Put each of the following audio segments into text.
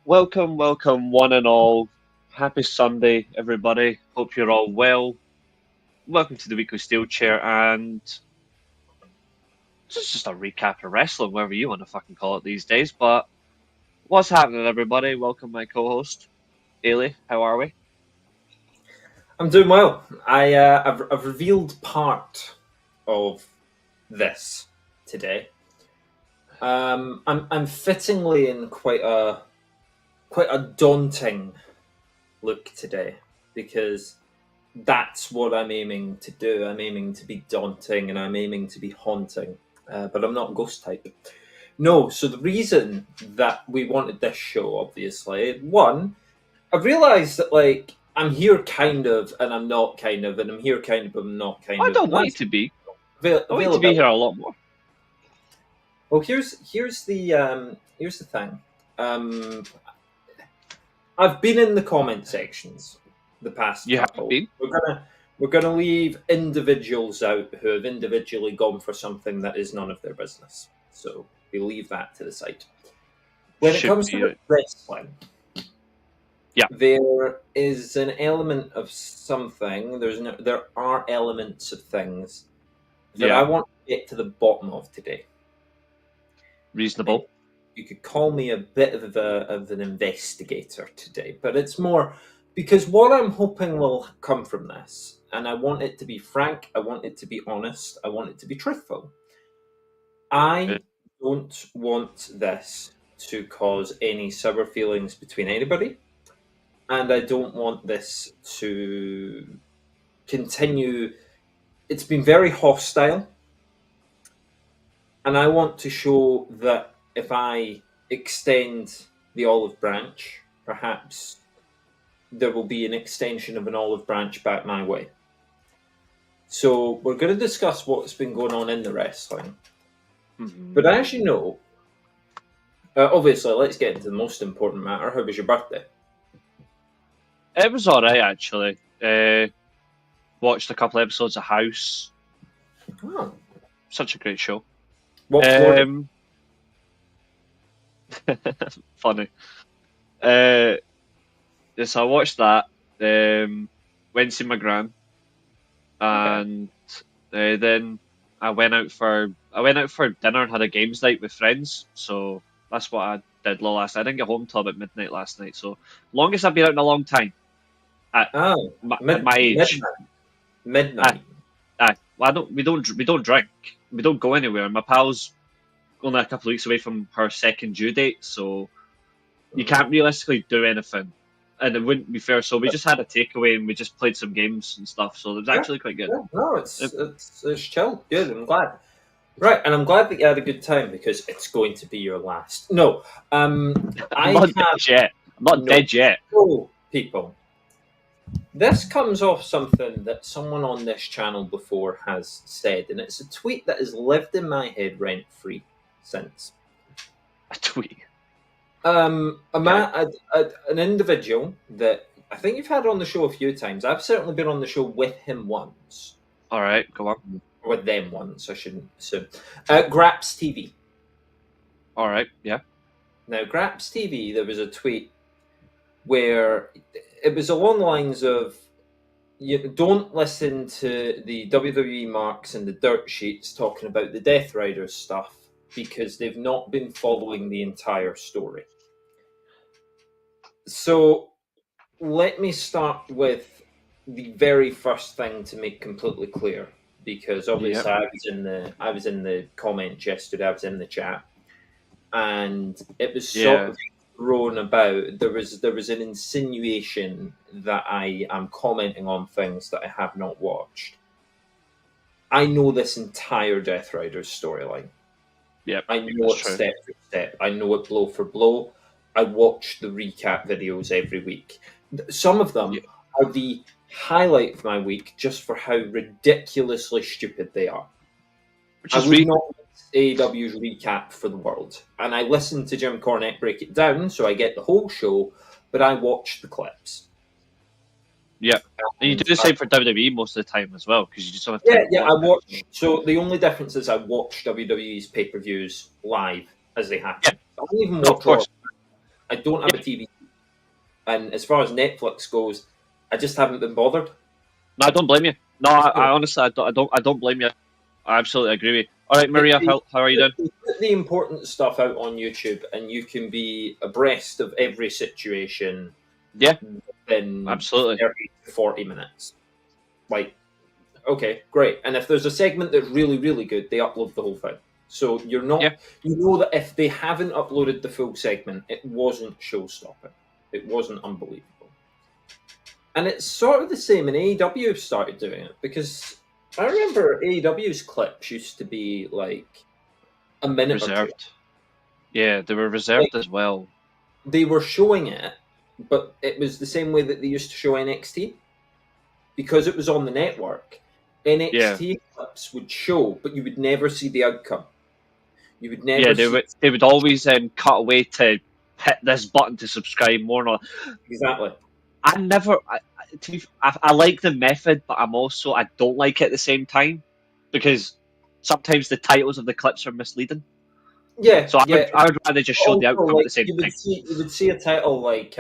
Welcome, one and all. Happy Sunday, everybody. Hope you're all well. Welcome to the weekly Steelchair, and this is just a recap of wrestling, whatever you want to fucking call it these days. But what's happening, everybody? Welcome, my co-host, Eilidh. How are we? I'm doing well. I've revealed part of this today. I'm fittingly in quite a daunting look today because that's what I'm aiming to do. I'm aiming to be daunting and I'm aiming to be haunting, but I'm not ghost type. No, so the reason that we wanted this show, obviously, one, I've realised that I'm here kind of, and I'm not kind of, and I'm here kind of, but I'm not kind I of. don't And want you that's to be. I want you to be availability. here a lot more. Well, here's the thing. Um, I've been in the comment sections the past You have couple. been. We're gonna leave individuals out who have individually gone for something that is none of their business. So we leave that to the side. When it Should comes be. to wrestling, Yeah. there is an element of something. There are elements of things that I Yeah. want to get to the bottom of today. Reasonable. You could call me a bit of an investigator today, but it's more because what I'm hoping will come from this, and I want it to be frank, I want it to be honest, I want it to be truthful. I don't want this to cause any sour feelings between anybody, and I don't want this to continue. It's been very hostile, and I want to show that if I extend the olive branch, perhaps there will be an extension of an olive branch back my way. So we're going to discuss what's been going on in the wrestling. Mhm. But as you know, obviously, let's get into the most important matter. How was your birthday? It was alright, actually. Watched a couple episodes of House. Oh, Such a great show. what floor? Funny. Yes, I watched that. Went to see my gran, and then I went out for dinner and had a games night with friends. So that's what I did last night. I didn't get home till about midnight last night. So longest I've been out in a long time at Oh, at my age. midnight. Well, we don't drink. We don't go anywhere. My pal's only a couple of weeks away from her second due date, so you can't realistically do anything, and it wouldn't be fair. So we just had a takeaway and we just played some games and stuff. So it was Yeah, actually quite good. yeah, no, It- it's chill. Good. I'm glad. Right, and I'm glad that you had a good time because it's going to be your last. No, I'm I not have dead yet. I'm not no. dead yet. Oh, people. This comes off something that someone on this channel before has said, and it's a tweet that has lived in my head rent free since. A tweet. An individual that I think you've had on the show a few times. I've certainly been on the show with him once, All right, go on. or with them once. I shouldn't assume. Graps TV. All right, yeah. Now, Graps TV, there was a tweet where it was along the lines of, you don't listen to the WWE marks and the dirt sheets talking about the Death Riders stuff because they've not been following the entire story. So let me start with the very first thing to make completely clear, because obviously I was in the comments yesterday, I was in the chat, and it was sort of thrown about. There was an insinuation that I am commenting on things that I have not watched. I know this entire Death Riders storyline. Yep, I know it true. step for step. I know it blow for blow. I watch the recap videos every week. Some of them are the highlight of my week just for how ridiculously stupid they are. Which I is would not miss AEW's recap for the world. And I listen to Jim Cornette break it down, so I get the whole show, but I watch the clips. Yeah, and you do the same for WWE most of the time as well, because you just don't have time. Yeah, I watch. So the only difference is I watch WWE's pay-per-views live as they happen. Yeah. I don't even No, watch of course. I don't have a TV, and as far as Netflix goes, I just haven't been bothered. No, I don't blame you. No, I So honestly, I don't blame you. I absolutely agree with you. All right, Maria, how are you doing? they put the important stuff out on YouTube, and you can be abreast of every situation Yeah, within absolutely. 30 to 40 minutes. Like, okay, great. And if there's a segment that's really, really good, they upload the whole thing. So you're Yeah, not, you know that if they haven't uploaded the full segment, it wasn't show stopping. It wasn't unbelievable. And it's sort of the same, and AEW have started doing it because I remember AEW's clips used to be like a minute or two. reserved. Yeah, they were Like reserved as well. they were showing it, but it was the same way that they used to show NXT because it was on the network. Yeah, NXT clips would show, but you would never see the outcome. You would yeah, never see they would always cut away to hit this button to subscribe more. And all. exactly. I never. I like the method, but I don't like it at the same time because sometimes the titles of the clips are misleading. Yeah, So yeah. I would rather just show the Also, outcome at like the same time. you would see a title like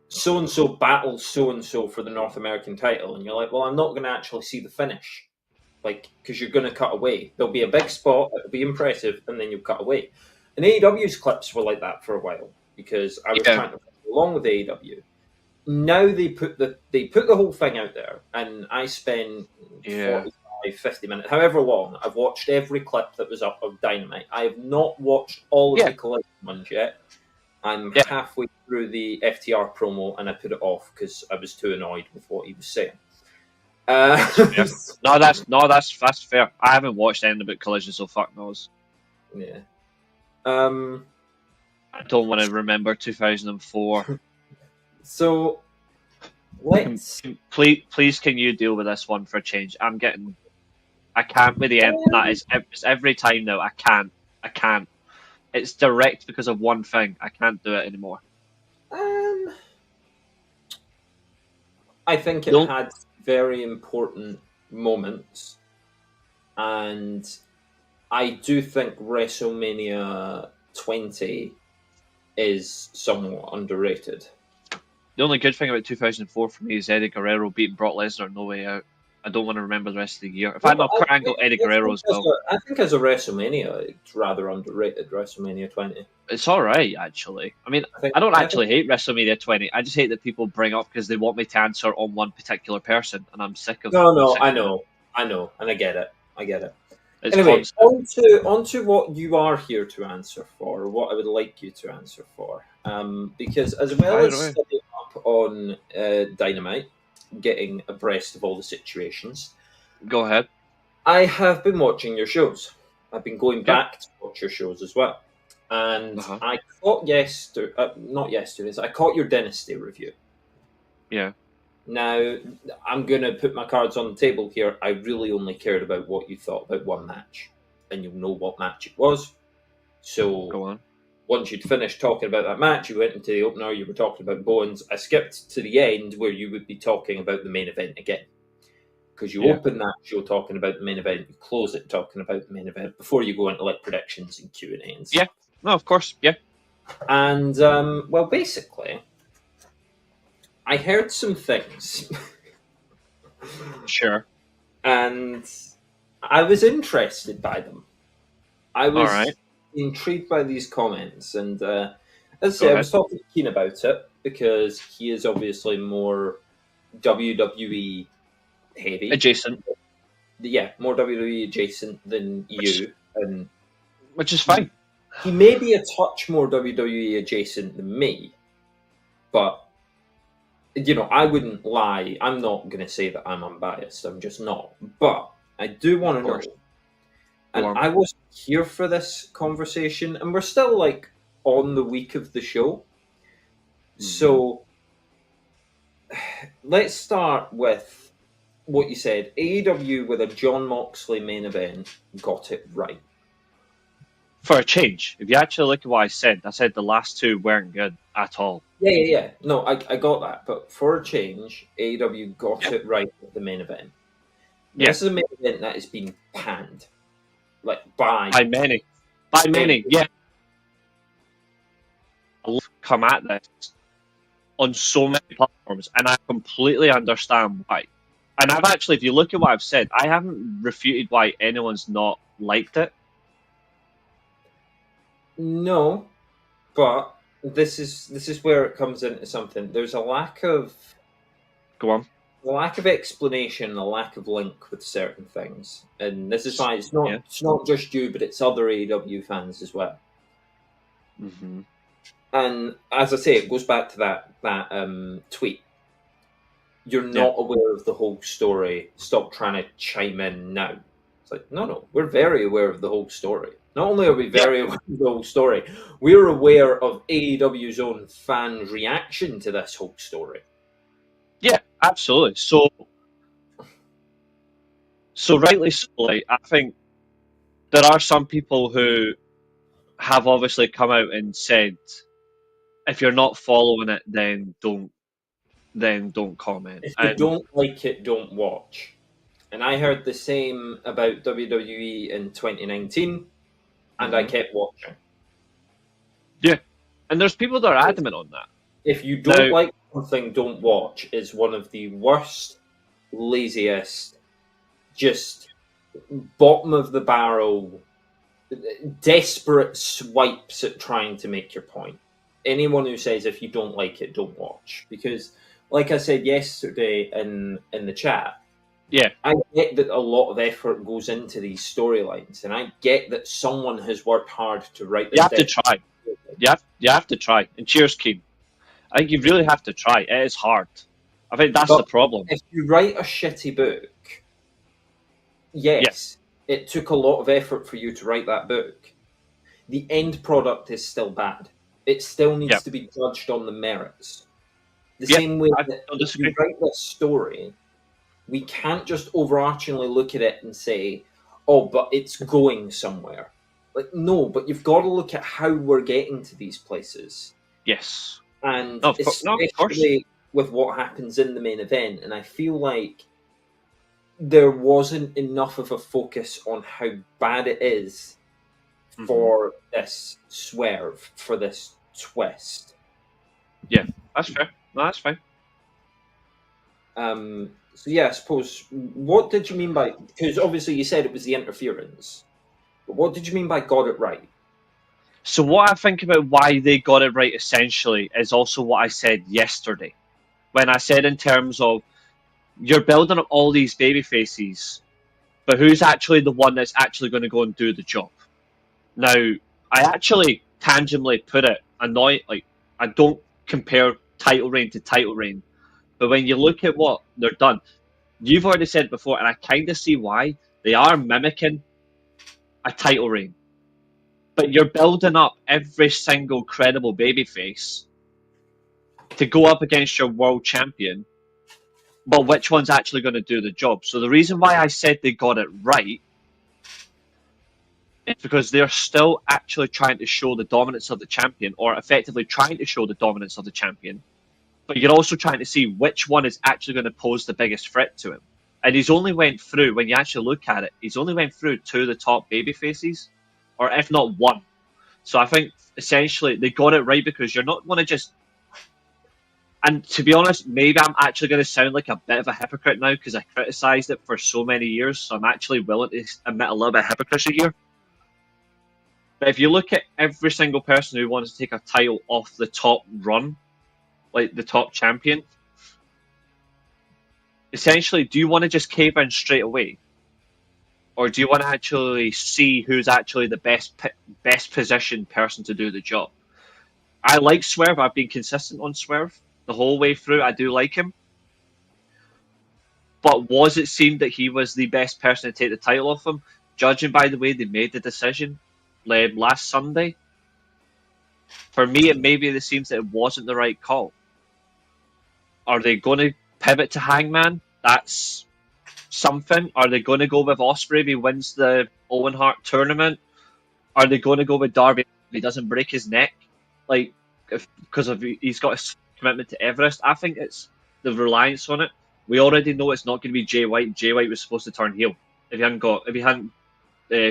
so and so battles so and so for the North American title, and you're like, well, I'm not going to actually see the finish, like because you're going to cut away. There'll be a big spot, it'll be impressive, and then you'll cut away. And AEW's clips were like that for a while because I was Yeah, trying to follow along with AEW. Now they put the whole thing out there, and I spend yeah, 45, 50 minutes, however long. I've watched every clip that was up of Dynamite. I have not watched all of yeah, the Collision ones yet. I'm yeah. halfway through the FTR promo, and I put it off because I was too annoyed with what he was saying. That's fair. That's fair. I haven't watched anything about Collision, so fuck knows. yeah. Um. I don't want to remember 2004. So let's. Please, can you deal with this one for a change? I can't with the end. That is, it's every time now. I can't. It's direct because of one thing. I can't do it anymore. Um. I think it Don't. had very important moments, and I do think WrestleMania 20 is somewhat underrated. The only good thing about 2004 for me is Eddie Guerrero beating Brock Lesnar no way out. I don't want to remember the rest of the year. In No, fact, but no, Kurt Angle, Eddie Guerrero as well. I think as a WrestleMania, it's rather underrated. WrestleMania 20. It's all right, actually. I mean, I don't I think actually hate WrestleMania 20. I just hate that people bring up because they want me to answer on one particular person, and I'm no, sick of it. I know, and I get it. I get it. It's Anyway, constant. on to what you are here to answer for, or what I would like you to answer for. Because as well Fire as away. studying up on Dynamite, getting abreast of all the situations, Go ahead. I have been watching your shows. I've been going Yeah. back to watch your shows as well. And Uh-huh. I caught not yesterday's, I caught your Dynasty review. Yeah. Now, I'm going to put my cards on the table here. I really only cared about what you thought about one match, and you'll know what match it was. So, Go on. once you'd finished talking about that match, you went into the opener, you were talking about Bowens. I skipped to the end where you would be talking about the main event again. Because you Yeah. open that show talking about the main event, you close it talking about the main event before you go into like predictions and Q&A and stuff. Yeah. No, of course. Yeah. And, well, basically, I heard some things. Sure. And I was interested by them. I was All right. intrigued by these comments, and as I Go say, I ahead. was talking to Keen about it because he is obviously more WWE heavy. Adjacent, Yeah, more WWE adjacent than which you, and which is fine. he may be a touch more WWE adjacent than me, but I wouldn't lie. I'm not going to say that I'm unbiased. I'm just not. But I do want Of to know. course. Go And on. I wasn't here for this conversation, and we're still like on the week of the show. So let's start with what you said. AEW with a John Moxley main event got it right. For a change, if you actually look at what I said the last two weren't good at all. Yeah. No, I got that. But for a change, AEW got Yeah. it right with the main event. Now, Yeah. this is a main event that has been panned. Like by By many. Yeah. come at this on so many platforms, and I completely understand why. And I've actually, if you look at what I've said, I haven't refuted why anyone's not liked it. No, but this is where it comes into something. There's Go on. a lack of explanation, a lack of link with certain things, and this is why Yeah. it's not just you, but it's other AEW fans as well. Mm-hmm. And as I say, it goes back to that tweet. You're not aware of the whole story. Stop trying to chime in now. It's like, no, we're very aware of the whole story. Not only are we very aware of the whole story, we're aware of AEW's own fan reaction to this whole story. Yeah, absolutely. So rightly so, like, I think there are some people who have obviously come out and said, if you're not following it, then don't comment. If you And don't like it, don't watch. And I heard the same about WWE in 2019, and I Mhm. kept watching. Yeah, and there's people that are adamant on that. If you don't Now, like something, don't watch is one of the worst, laziest, just bottom of the barrel, desperate swipes at trying to make your point. Anyone who says if you don't like it, don't watch. Because, like I said yesterday in the chat, yeah, I get that a lot of effort goes into these storylines, and I get that someone has worked hard to write you this have to down. try. You have to try. And cheers, Keen. I think you really have to try. It is hard. I think that's the But problem. if you write a shitty book, Yeah, yes, it took a lot of effort for you to write that book. The end product is still bad. It still yeah, needs to be judged on the merits. The yeah. same way I that don't if you disagree. write this story, we can't just overarchingly look at it and say, oh, but it's going somewhere. Like, no, but you've got to look at how we're getting to these places. Yes. And No, of course. especially with what happens in the main event. And I feel like there wasn't enough of a focus on how bad it is Hmm. for this swerve, for this twist. Yeah, that's fair. No, that's fine. So yeah, I suppose what did you mean by, because obviously you said it was the interference, but what did you mean by got it right? So what I think about why they got it right essentially is also what I said yesterday. When I said in terms of you're building up all these baby faces, but who's actually the one that's actually going to go and do the job? Now, I actually tangibly put it annoying. Like, I don't compare title reign to title reign, but when you look at what they're done, you've already said before, and I kind of see why they are mimicking a title reign. But you're building up every single credible babyface to go up against your world champion, but which one's actually going to do the job? So the reason why I said they got it right is because they're still actually trying to show the dominance of the champion, or effectively trying to show the dominance of the champion. But you're also trying to see which one is actually going to pose the biggest threat to him. And he's only went through, when you actually look at it, he's only went through two of the top baby faces, or if not one. So I think essentially they got it right because you're not going to just. And to be honest, maybe I'm actually going to sound like a bit of a hypocrite now because I criticised it for so many years. So I'm actually willing to admit a little bit of hypocrisy here. But if you look at every single person who wants to take a title off the top run, like the top champion, essentially, do you want to just cave in straight away, or do you want to actually see who's actually the best positioned person to do the job? I like Swerve. I've been consistent on Swerve the whole way through. I do like him, but was it seemed that he was the best person to take the title off him, judging by the way they made the decision last Sunday? For me, it maybe seems that it wasn't the right call. Are they going to pivot to Hangman? That's something. Are they going to go with Osprey if he wins the Owen Hart tournament? Are they going to go with Darby if he doesn't break his neck? Like, because of he's got his commitment to Everest. I think it's the reliance on it. We already know it's not going to be Jay White. Jay White was supposed to turn heel. If he hadn't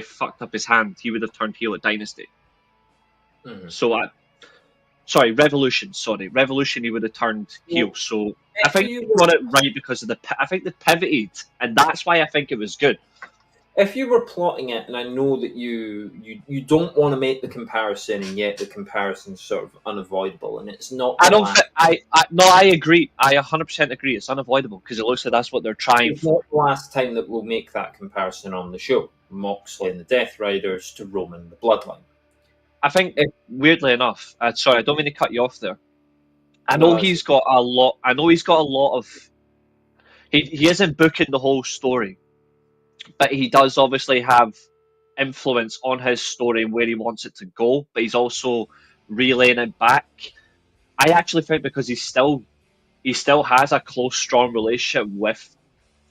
fucked up his hand, he would have turned heel at Dynasty. Mhm. So Sorry, Revolution. Sorry, Revolution. He would have turned heel. Well, So I if think you they were got it right because of I think they pivoted, and that's why I think it was good. if you were plotting it, and I know that you don't want to make the comparison, and yet the comparison's sort of unavoidable, and it's not the I don't. last. No, I agree. I 100% agree. It's unavoidable because it looks like that's what they're trying It's not for. the last time that we'll make that comparison on the show. Moxley and the Death Riders to Roman the Bloodline. I think, If, weirdly enough, sorry, I don't mean to cut you off there. I know no, he's got a lot. I know he's got a lot of. He isn't booking the whole story, but he does obviously have influence on his story and where he wants it to go. But he's also relaying it back. I actually think because he still has a close, strong relationship with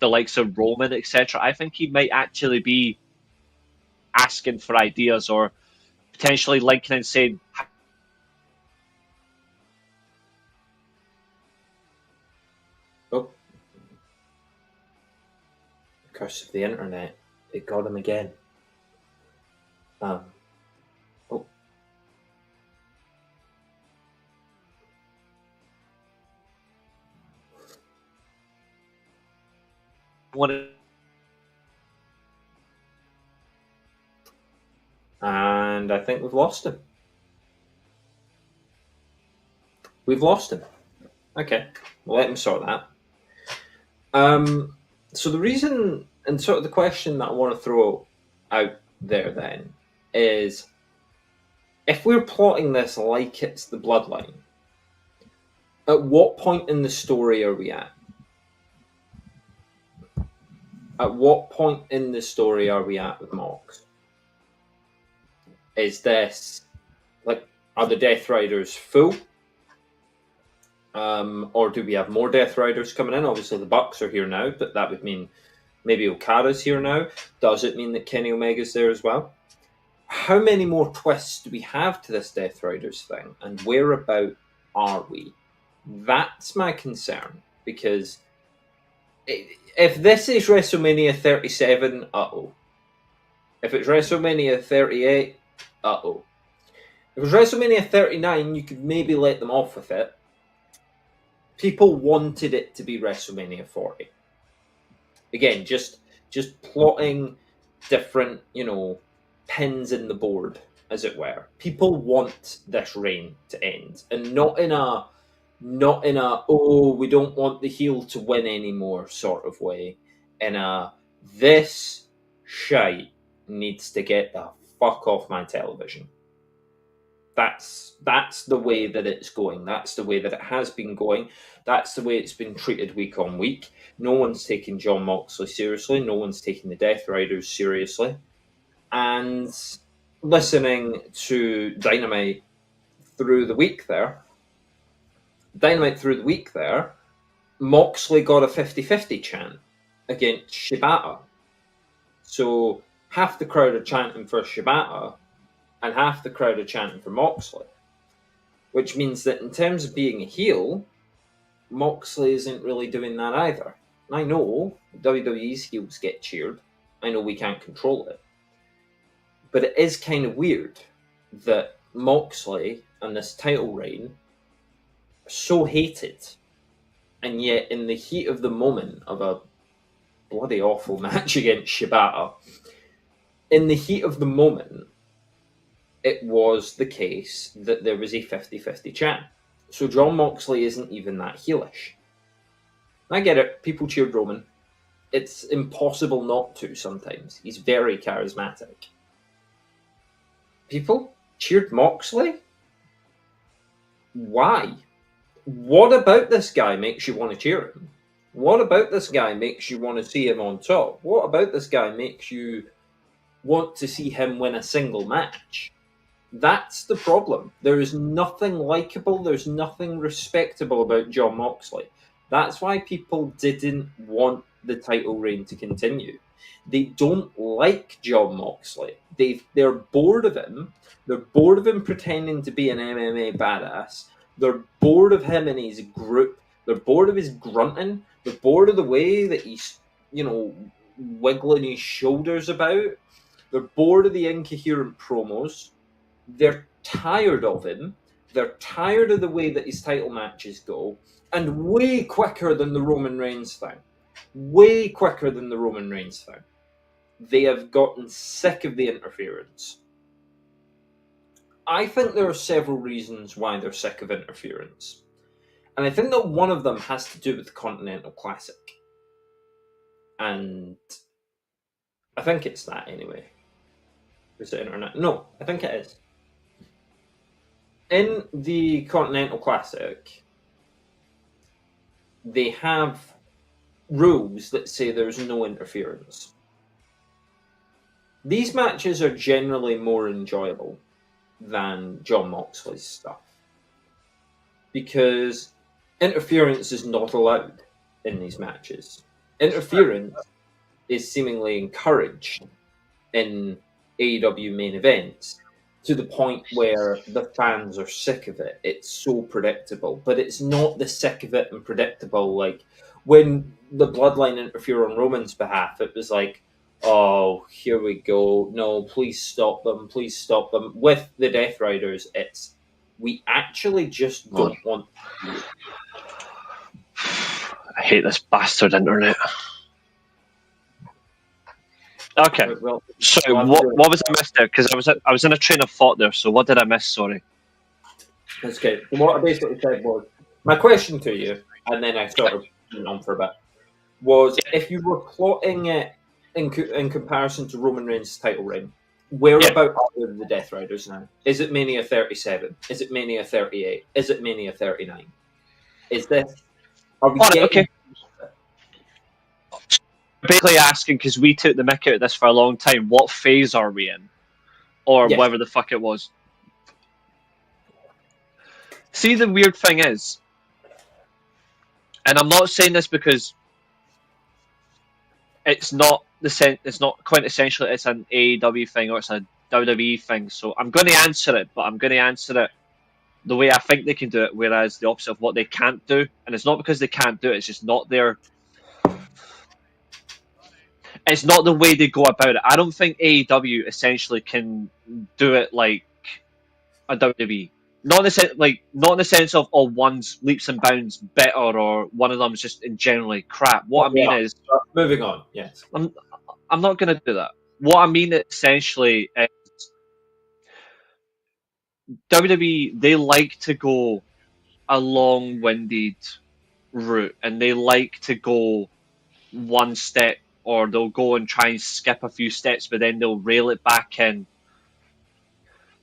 the likes of Roman, etc. I think he might actually be asking for ideas or potentially linking and saying, oh, curse of the internet, it got him again. Oh, "Want and I think we've lost him. We've lost him. Okay, we'll let him sort that. So the reason and sort of the question that I want to throw out there then is if we're plotting this like it's the Bloodline, at what point in the story are we at? At what point in the story are we at with Mox? Is this like, are the Death Riders full? Or do we have more Death Riders coming in? Obviously, the Bucks are here now, but that would mean maybe Okada's here now. Does it mean that Kenny Omega's there as well? How many more twists do we have to this Death Riders thing, and whereabout are we? That's my concern, because if this is WrestleMania 37, uh-oh. If it's WrestleMania 38, uh-oh. If it's WrestleMania 39, you could maybe let them off with it. People wanted it to be WrestleMania 40. Again, just plotting different, pins in the board, as it were. People want this reign to end, and not in a oh, we don't want the heel to win anymore sort of way. In a, this shite needs to get the fuck off my television. That's the way that it's going. That's the way that it has been going. That's the way it's been treated week on week. No one's taking Jon Moxley seriously. No one's taking the Death Riders seriously. And listening to Dynamite through the week there, Moxley got a 50-50 chant against Shibata. So half the crowd are chanting for Shibata, and half the crowd are chanting for Moxley. Which means that in terms of being a heel, Moxley isn't really doing that either. I know WWE's heels get cheered. I know we can't control it. But it is kind of weird that Moxley and this title reign are so hated, and yet in the heat of the moment of a bloody awful match against Shibata, in the heat of the moment, it was the case that there was a 50-50 chant. So Jon Moxley isn't even that heelish. I get it, people cheered Roman. It's impossible not to sometimes. He's very charismatic. People cheered Moxley? Why? What about this guy makes you want to cheer him? What about this guy makes you want to see him on top? What about this guy makes you want to see him win a single match? That's the problem. There is nothing likable, there's nothing respectable about Jon Moxley. That's why people didn't want the title reign to continue. They don't like Jon Moxley. They're bored of him. They're bored of him pretending to be an MMA badass. They're bored of him and his group. They're bored of his grunting. They're bored of the way that he's, wiggling his shoulders about. They're bored of the incoherent promos. They're tired of him They're tired of the way that his title matches go, and way quicker than the Roman Reigns thing. Way quicker than the Roman Reigns thing. They have gotten sick of the interference. I think there are several reasons why they're sick of interference. And I think that one of them has to do with the Continental Classic. And I think it's that anyway. Is it internet? No, I think it is. In the Continental Classic, they have rules that say there's no interference. These matches are generally more enjoyable than Jon Moxley's stuff because interference is not allowed in these matches. Interference is seemingly encouraged in AEW main events to the point where the fans are sick of it. It's so predictable, but it's not the sick of it and predictable like when the Bloodline interfere on Roman's behalf. It was like, oh, here we go. No, please stop them. Please stop them. With the Death Riders, it's we actually just don't want to do it. I hate this bastard internet. Okay, Well, so what was I missed there? Because I was in a train of thought there. So what did I miss? Sorry. that's good. What I basically said was my question to you, and then I sort of went on for a bit, was if you were plotting it in comparison to Roman Reigns' title reign, whereabout are the Death Riders now? Is it Mania 37? Is it Mania 38? Is it Mania 39? Is this? Are we getting? Okay. Basically asking because we took the mick out of this for a long time. What phase are we in, or whatever the fuck it was? See, the weird thing is, and I'm not saying this because it's not it's not quintessentially it's an AEW thing or it's a WWE thing. So I'm going to answer it, but I'm going to answer it the way I think they can do it, whereas the opposite of what they can't do. And it's not because they can't do it; it's just not their. It's not the way they go about it. I don't think AEW essentially can do it like a WWE. Not in the sense, not in the sense of one's leaps and bounds better or one of them's just in generally crap. What I mean is, moving on. Yes, I'm not going to do that. What I mean essentially is WWE. They like to go a long-winded route, and they like to go one step, or they'll go and try and skip a few steps, but then they'll rail it back in.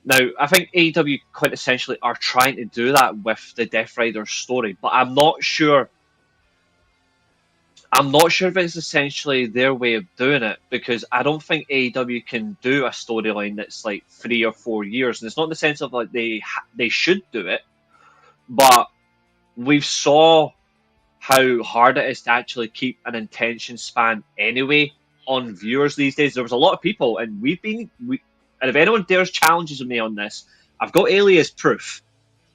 Now, I think AEW quintessentially are trying to do that with the Death Rider story, but I'm not sure. I'm not sure if it's essentially their way of doing it because I don't think AEW can do a storyline that's like 3 or 4 years, and it's not in the sense of like they should do it, but we've saw how hard it is to actually keep an attention span anyway on viewers these days. There was a lot of people, and and if anyone dares challenges me on this, I've got alias proof.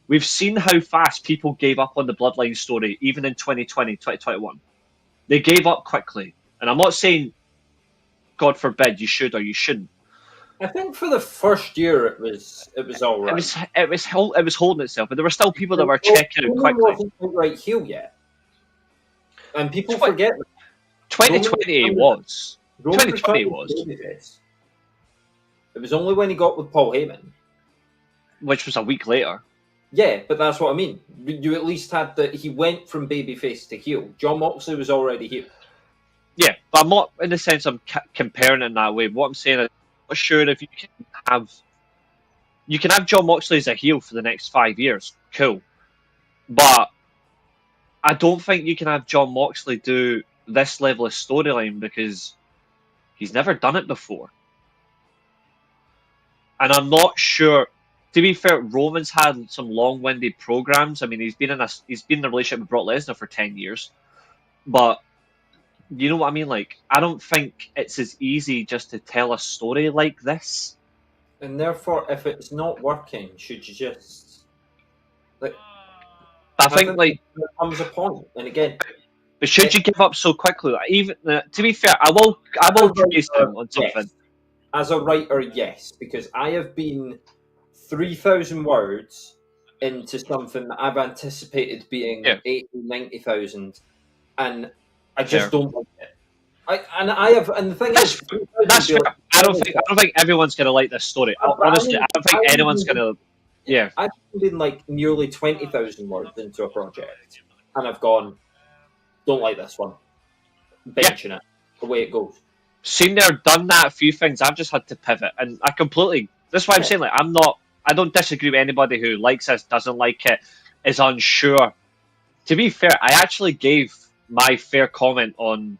We've seen how fast people gave up on the Bloodline story, even in 2020, 2021. They gave up quickly. And I'm not saying, God forbid, you should or you shouldn't. I think for the first year it was all right. It was holding itself, but there were still people that were checking out quickly. Wasn't right heel yet, and people forget. 2020 was. 2020 was. It was only when he got with Paul Heyman, which was a week later. Yeah, but that's what I mean. You at least had that he went from babyface to heel. Jon Moxley was already heel. Yeah, but I'm not in the sense I'm comparing it in that way. What I'm saying is, I'm not sure if you can have Jon Moxley as a heel for the next 5 years. Cool, but I don't think you can have Jon Moxley do this level of storyline because he's never done it before. And I'm not sure. To be fair, Roman's had some long-winded programs. I mean, he's been in a relationship with Brock Lesnar for 10 years, but you know what I mean. Like, I don't think it's as easy just to tell a story like this. And therefore, if it's not working, should you just like? I think like there comes a point, and again. But should you give up so quickly? Even to be fair, I will praise him on something. Yes. As a writer, yes, because I have been 3,000 words into something that I've anticipated being Yeah, 80, 90,000, and I just fair. don't like it. And the thing That's is, 3,000 would that's be like, fair. I don't think everyone's gonna like this story. I Honestly, mean, I don't think anyone's gonna. Yeah, I've been like nearly 20,000 words into a project, and I've gone, don't like this one, yeah. benching it, away it goes. Seen there, done that. A few things. I've just had to pivot, and I completely. That's why I'm Yeah. saying like I'm not. I don't disagree with anybody who likes this, doesn't like it, is unsure. To be fair, I actually gave my fair comment on.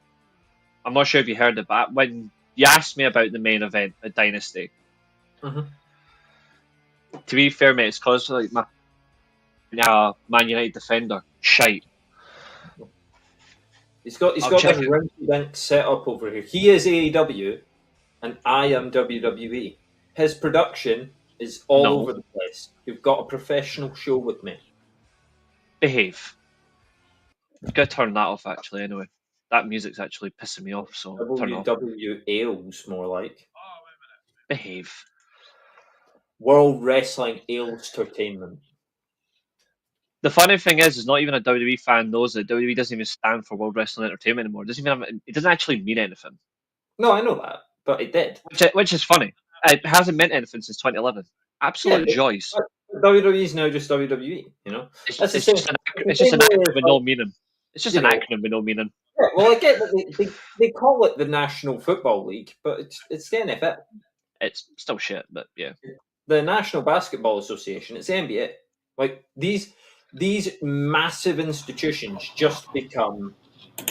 I'm not sure if you heard it, but when you asked me about the main event at Dynasty, Mm-hmm. to be fair, mate, it's because like my Man United defender shite. He's I'm got this checking. rinky dink setup over here. He is AEW, and I am WWE. His production is all No, over the place. You've got a professional show with me. behave. You gotta turn that off. Actually, anyway, that music's actually pissing me off. So turn it off. WW Ales, more like. Behave. World Wrestling Ales Entertainment. The funny thing is not even a WWE fan knows that WWE doesn't even stand for World Wrestling Entertainment anymore. It doesn't even have, it doesn't actually mean anything, No, I know that, but it did. which is funny. It hasn't meant anything since 2011. Yeah, Absolute joys. but WWE is now just WWE. You know, It's, that's the it's same. just an It's it's the just same an way acronym as with no like, meaning. It's just you an know. acronym with no meaning. Yeah, well, I get that they call it the National Football League, but it's the NFL. It's still shit, but yeah. The National Basketball Association. It's the NBA. Like these massive institutions just become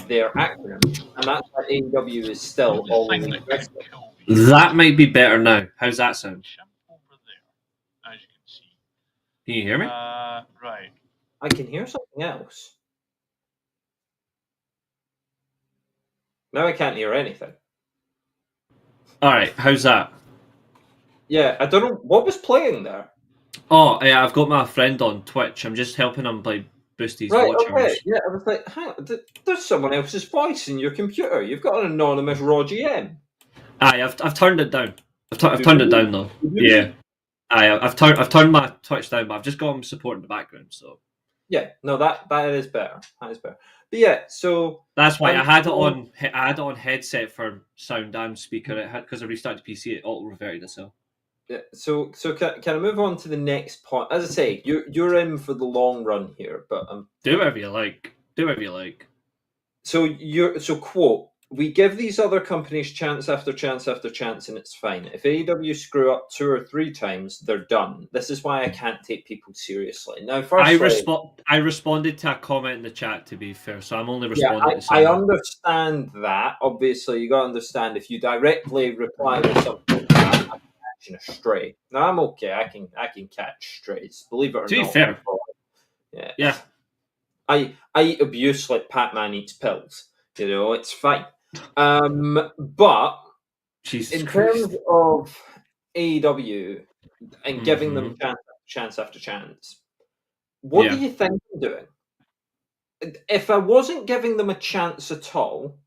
their acronyms, and that's why AEW is still all elite wrestling. That might be better now. How's that sound? Can you hear me? I can hear something else. Now I can't hear anything. All right. How's that? Yeah, I don't know what was playing there. Oh, yeah. I've got my friend on Twitch. I'm just helping him like boost his Right, watch okay. hours. Yeah, I was like, hang on, there's someone else's voice in your computer. You've got an anonymous Raw GM. Aye, I've turned it down. I've Do turned it you? down though. Do Yeah. you? Aye, I've turned my Twitch down, but I've just got him support in the background. So Yeah, no, that is better. That is better. But yeah, so that's why I'm I had it on. I had it on headset for sound and speaker. It had because I restarted the PC. It auto reverted itself. yeah, so can I move on to the next point? As I say, you're in for the long run here, but Do whatever you like. Do whatever you like. so quote, we give these other companies chance after chance after chance, and it's fine. If AEW screw up 2 or 3 times, they're done. This is why I can't take people seriously. Now, firstly, I responded to a comment in the chat. To be fair, so I'm only yeah, responding to I someone. understand that. Obviously, you got to understand if you directly reply with something like that, I'm catching a stray. Now, I'm okay. I can catch strays. Believe it or To be not. fair, Yeah, yeah. I eat abuse like Pac-Man eats pills. You know, it's fine. But Jesus in Christ. terms of AEW and giving them Mm-hmm. chance after chance, what do Yeah, you think I'm doing? If I wasn't giving them a chance at all,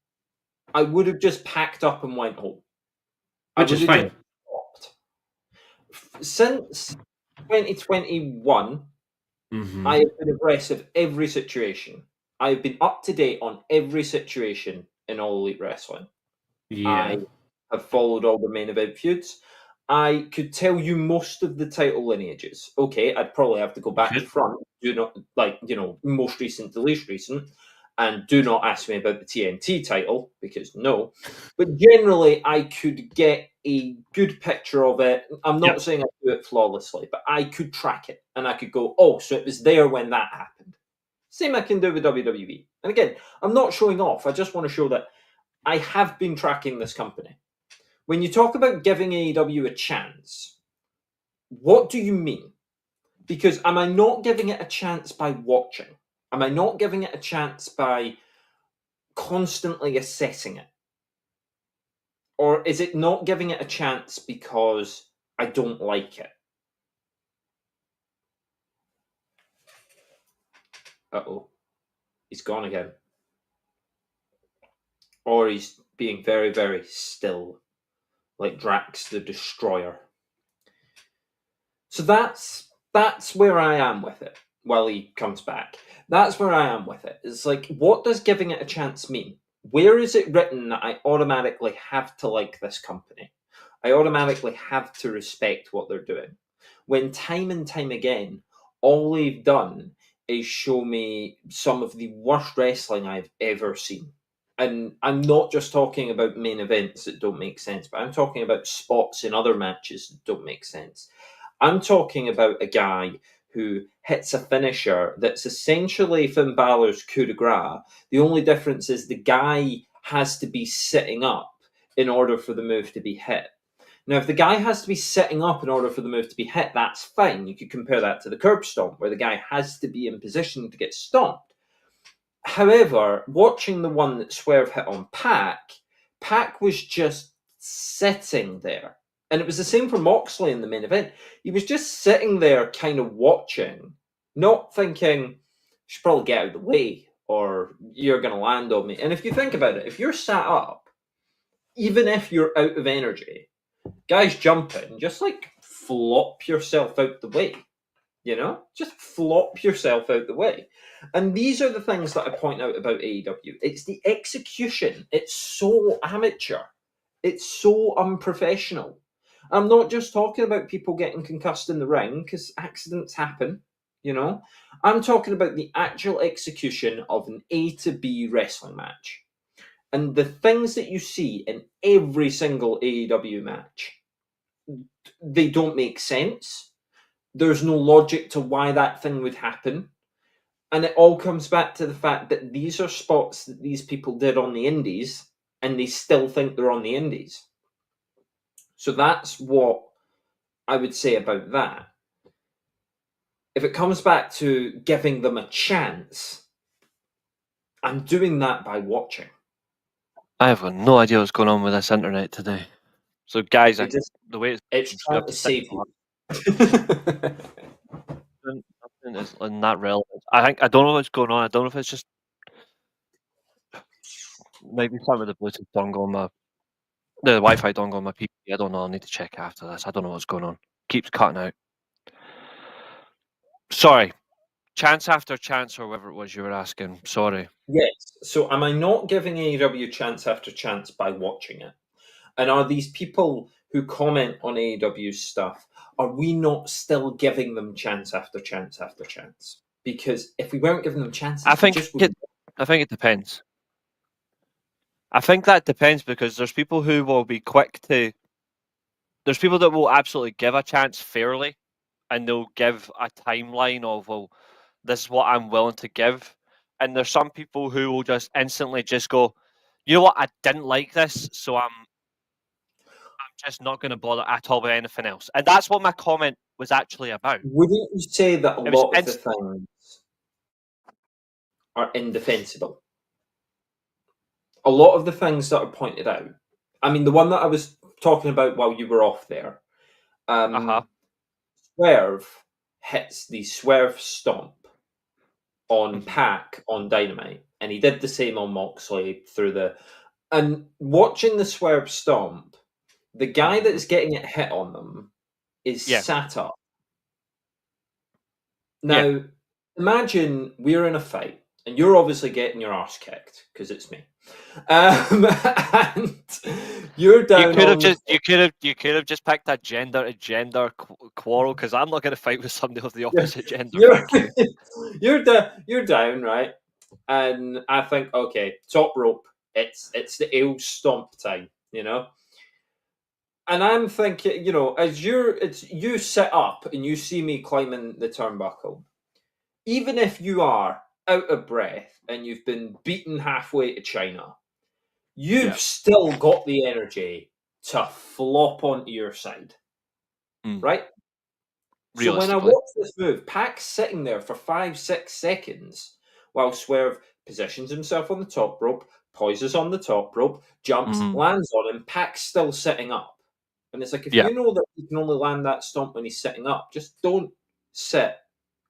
I would have just packed up and went home. I which would is have just fine. stopped. Since 2021, Mm-hmm. I have been abreast of every situation. I have been up to date on every situation in All Elite Wrestling. I Yeah. have followed all the main event feuds. I could tell you most of the title lineages. Okay, I'd probably have to go You back to should. front. Do not most recent to least recent, and do not ask me about the TNT title because no. But generally, I could get a good picture of it. I'm not Yep. saying I do it flawlessly, but I could track it and I could go, oh, so it was there when that happened. Same I can do with WWE. And again, I'm not showing off. I just want to show that I have been tracking this company. When you talk about giving AEW a chance, what do you mean? Because am I not giving it a chance by watching? Am I not giving it a chance by constantly assessing it? Or is it not giving it a chance because I don't like it? Uh oh. He's gone again. Or he's being very, very still, like Drax the Destroyer. So that's That's where I am with it while he comes back. That's where I am with it. It's like, what does giving it a chance mean? Where is it written that I automatically have to like this company? I automatically have to respect what they're doing. When time and time again, all they've done is show me some of the worst wrestling I've ever seen. And I'm not just talking about main events that don't make sense, but I'm talking about spots in other matches that don't make sense. I'm talking about a guy who hits a finisher that's essentially Finn Balor's coup de grace. The only difference is the guy has to be sitting up in order for the move to be hit. Now, if the guy has to be sitting up in order for the move to be hit, that's fine. You could compare that to the curb stomp, where the guy has to be in position to get stomped. However, watching the one that Swerve hit on Pac was just sitting there. And it was the same for Moxley in the main event. He was just sitting there kind of watching, not thinking, "You should probably get out of the way or you're going to land on me." And if you think about it, if you're sat up, even if you're out of energy, guys jumping, just like flop yourself out the way. Just flop yourself out the way. And these are the things that I point out about AEW. It's the execution. It's so amateur. It's so unprofessional. I'm not just talking about people getting concussed in the ring, because accidents happen, I'm talking about the actual execution of an A to B wrestling match. And the things that you see in every single AEW match, they don't make sense. There's no logic to why that thing would happen. And it all comes back to the fact that these are spots that these people did on the indies, and they still think they're on the indies. So that's what I would say about that. If it comes back to giving them a chance, I'm doing that by watching. I have no idea what's going on with this internet today. So, guys, the way it's you trying have to to stick save to you. nothing is in that relevant. I don't know what's going on. I don't know if it's just maybe some of the Bluetooth dongle on the Wi-Fi dongle on my PC. I don't know. I'll need to check after this. I don't know what's going on. Keeps cutting out. Sorry. Chance after chance, or whatever it was you were asking. Sorry. Yes. So am I not giving AEW chance after chance by watching it? And are these people who comment on AEW stuff, are we not still giving them chance after chance after chance? Because if we weren't giving them chances, I think it depends. I think that depends because there's people who will be quick to. There's people that will absolutely give a chance fairly, and they'll give a timeline of, well, this is what I'm willing to give. And there's some people who will just instantly just go, you know what, I didn't like this, so I'm just not going to bother at all with anything else. And that's what my comment was actually about. Wouldn't you say that a It was lot of the things are indefensible? A lot of the things that are pointed out. I mean, the one that I was talking about while you were off there, Swerve hits the Swerve stomp on Pac on Dynamite, and he did the same on Moxley through the. And watching the Swerve stomp, the guy that is getting it hit on them is sat up. Now, imagine we're in a fight, and you're obviously getting your arse kicked because it's me. And you're down. You could have just picked a gender to gender quarrel because I'm not going to fight with somebody of the opposite gender. You're down, right? And I think, okay, top rope. It's the eel stomp time, And I'm thinking, as you sit up and you see me climbing the turnbuckle, even if you are out of breath and you've been beaten halfway to China, you've still got the energy to flop onto your side, right? So when I watch this move, Pac's sitting there for 5-6 seconds while Swerve positions himself on the top rope, poises on the top rope, jumps, lands on him, Pac's still sitting up. And it's like, if you know that you can only land that stomp when he's sitting up, just don't sit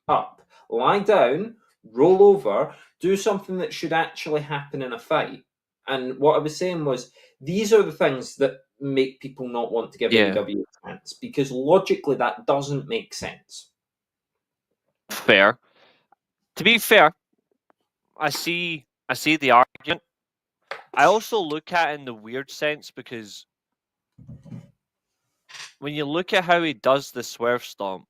up. Lie down, roll over, do something that should actually happen in a fight. And what I was saying was, these are the things that make people not want to give AEW a chance, because logically that doesn't make sense. Fair. To be fair, I see the argument. I also look at it in the weird sense because when you look at how he does the swerve stomp,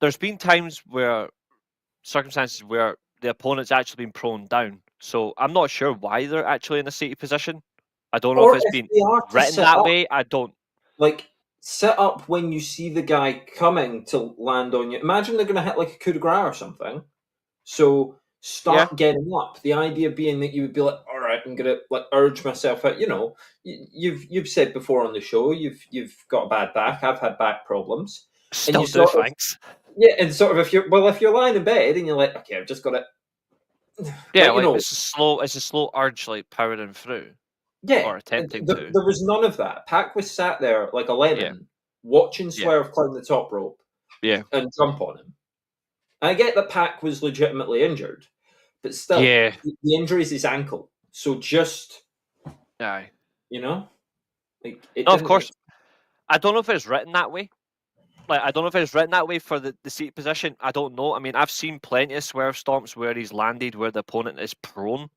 there's been times where circumstances where the opponent's actually been prone down. So I'm not sure why they're actually in a seated position. I don't know if Or it's if been they are to written sit that up, way. I don't. like sit up when you see the guy coming to land on you. Imagine they're going to hit like a coup de grace or something. So Yeah, start getting up. The idea being that you would be like, all right, I'm going to like urge myself out. You know, you've said before on the show you've got a bad back. I've had back problems, and you still do. sort of Thanks. yeah, and sort of if you're lying in bed and you're like, okay, I've just got to Yeah, like you like know it's a slow urge, like powering through yeah, or attempting to. there was none of that. Pac was sat there like a Yeah, lemon, watching yeah, Swerve climb the top rope yeah, and jump on him. I get that Pac was legitimately injured, but still, yeah. the injury is his ankle. So just Aye. you know, like it No, of didn't. course. I don't know if it's written that way. Like, I don't know if it's written that way for the seat position. I don't know. I mean, I've seen plenty of swerve stomps where he's landed where the opponent is prone,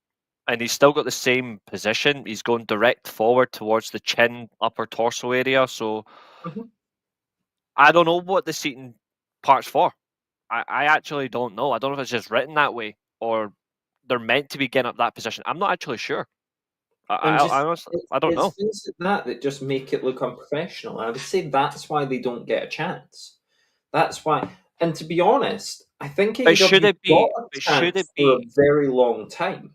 and he's still got the same position. He's going direct forward towards the chin, upper torso area. So Mhm. I don't know what the seating part's for. I actually don't know. I don't know if it's just written that way or they're meant to be getting up that position. I'm not actually sure. And I just honestly, I don't it's know. things like that that just make it look unprofessional. I would say that's why they don't get a chance. That's why. And to be honest, I think But should AEW it got be? a But should chance it for a be? very long time.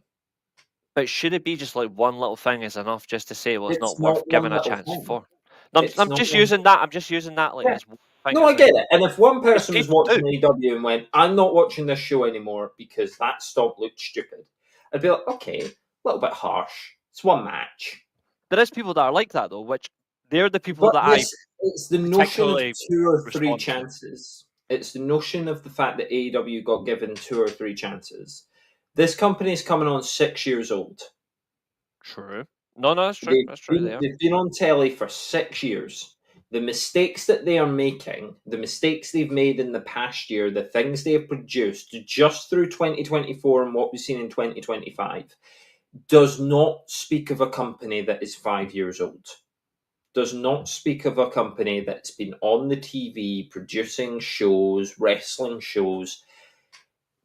But should it be just like one little thing is enough just to say, well, it's It's not worth not one giving a little chance thing. for? No, It's I'm not just one. using that. I'm just using that like Yeah. as one thing No, to I think. get it. And if one Because person was people do. watching AEW and went, "I'm not watching this show anymore because that stomp looked stupid," I'd be like, "Okay, a little bit harsh. It's one match." There is people that are like that though, which they're the people But that I this, it's the notion of particularly 2 or 3 respond to. chances. It's the notion of the fact that AEW got given 2 or 3 chances. This company is coming on 6 years old. True. No, no, that's true. They've That's true. been, They are. they've been on telly for 6 years. The mistakes that they are making, the mistakes they've made in the past year, the things they have produced just through 2024 and what we've seen in 2025, does not speak of a company that is 5 years old. Does not speak of a company that's been on the TV producing shows, wrestling shows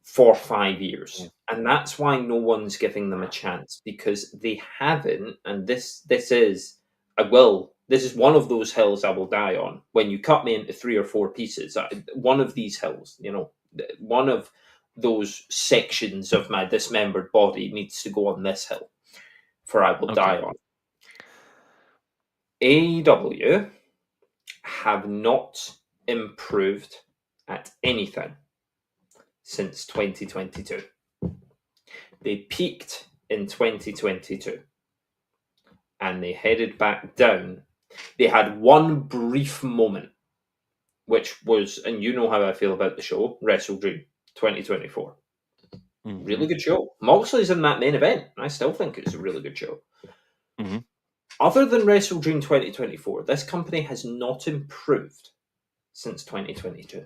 for 5 years. And that's why no one's giving them a chance because they haven't. And this is one of those hills I will die on. When you cut me into 3 or 4 pieces, one of these hills, one of those sections of my dismembered body needs to go on this hill, for I will Okay. die on. AEW have not improved at anything since 2022. They peaked in 2022 and they headed back down. They had one brief moment, which was, and you know how I feel about the show, Wrestle Dream 2024. Mm-hmm. Really good show. Moxley's in that main event. I still think it's a really good show. Mm-hmm. Other than Wrestle Dream 2024, this company has not improved since 2022.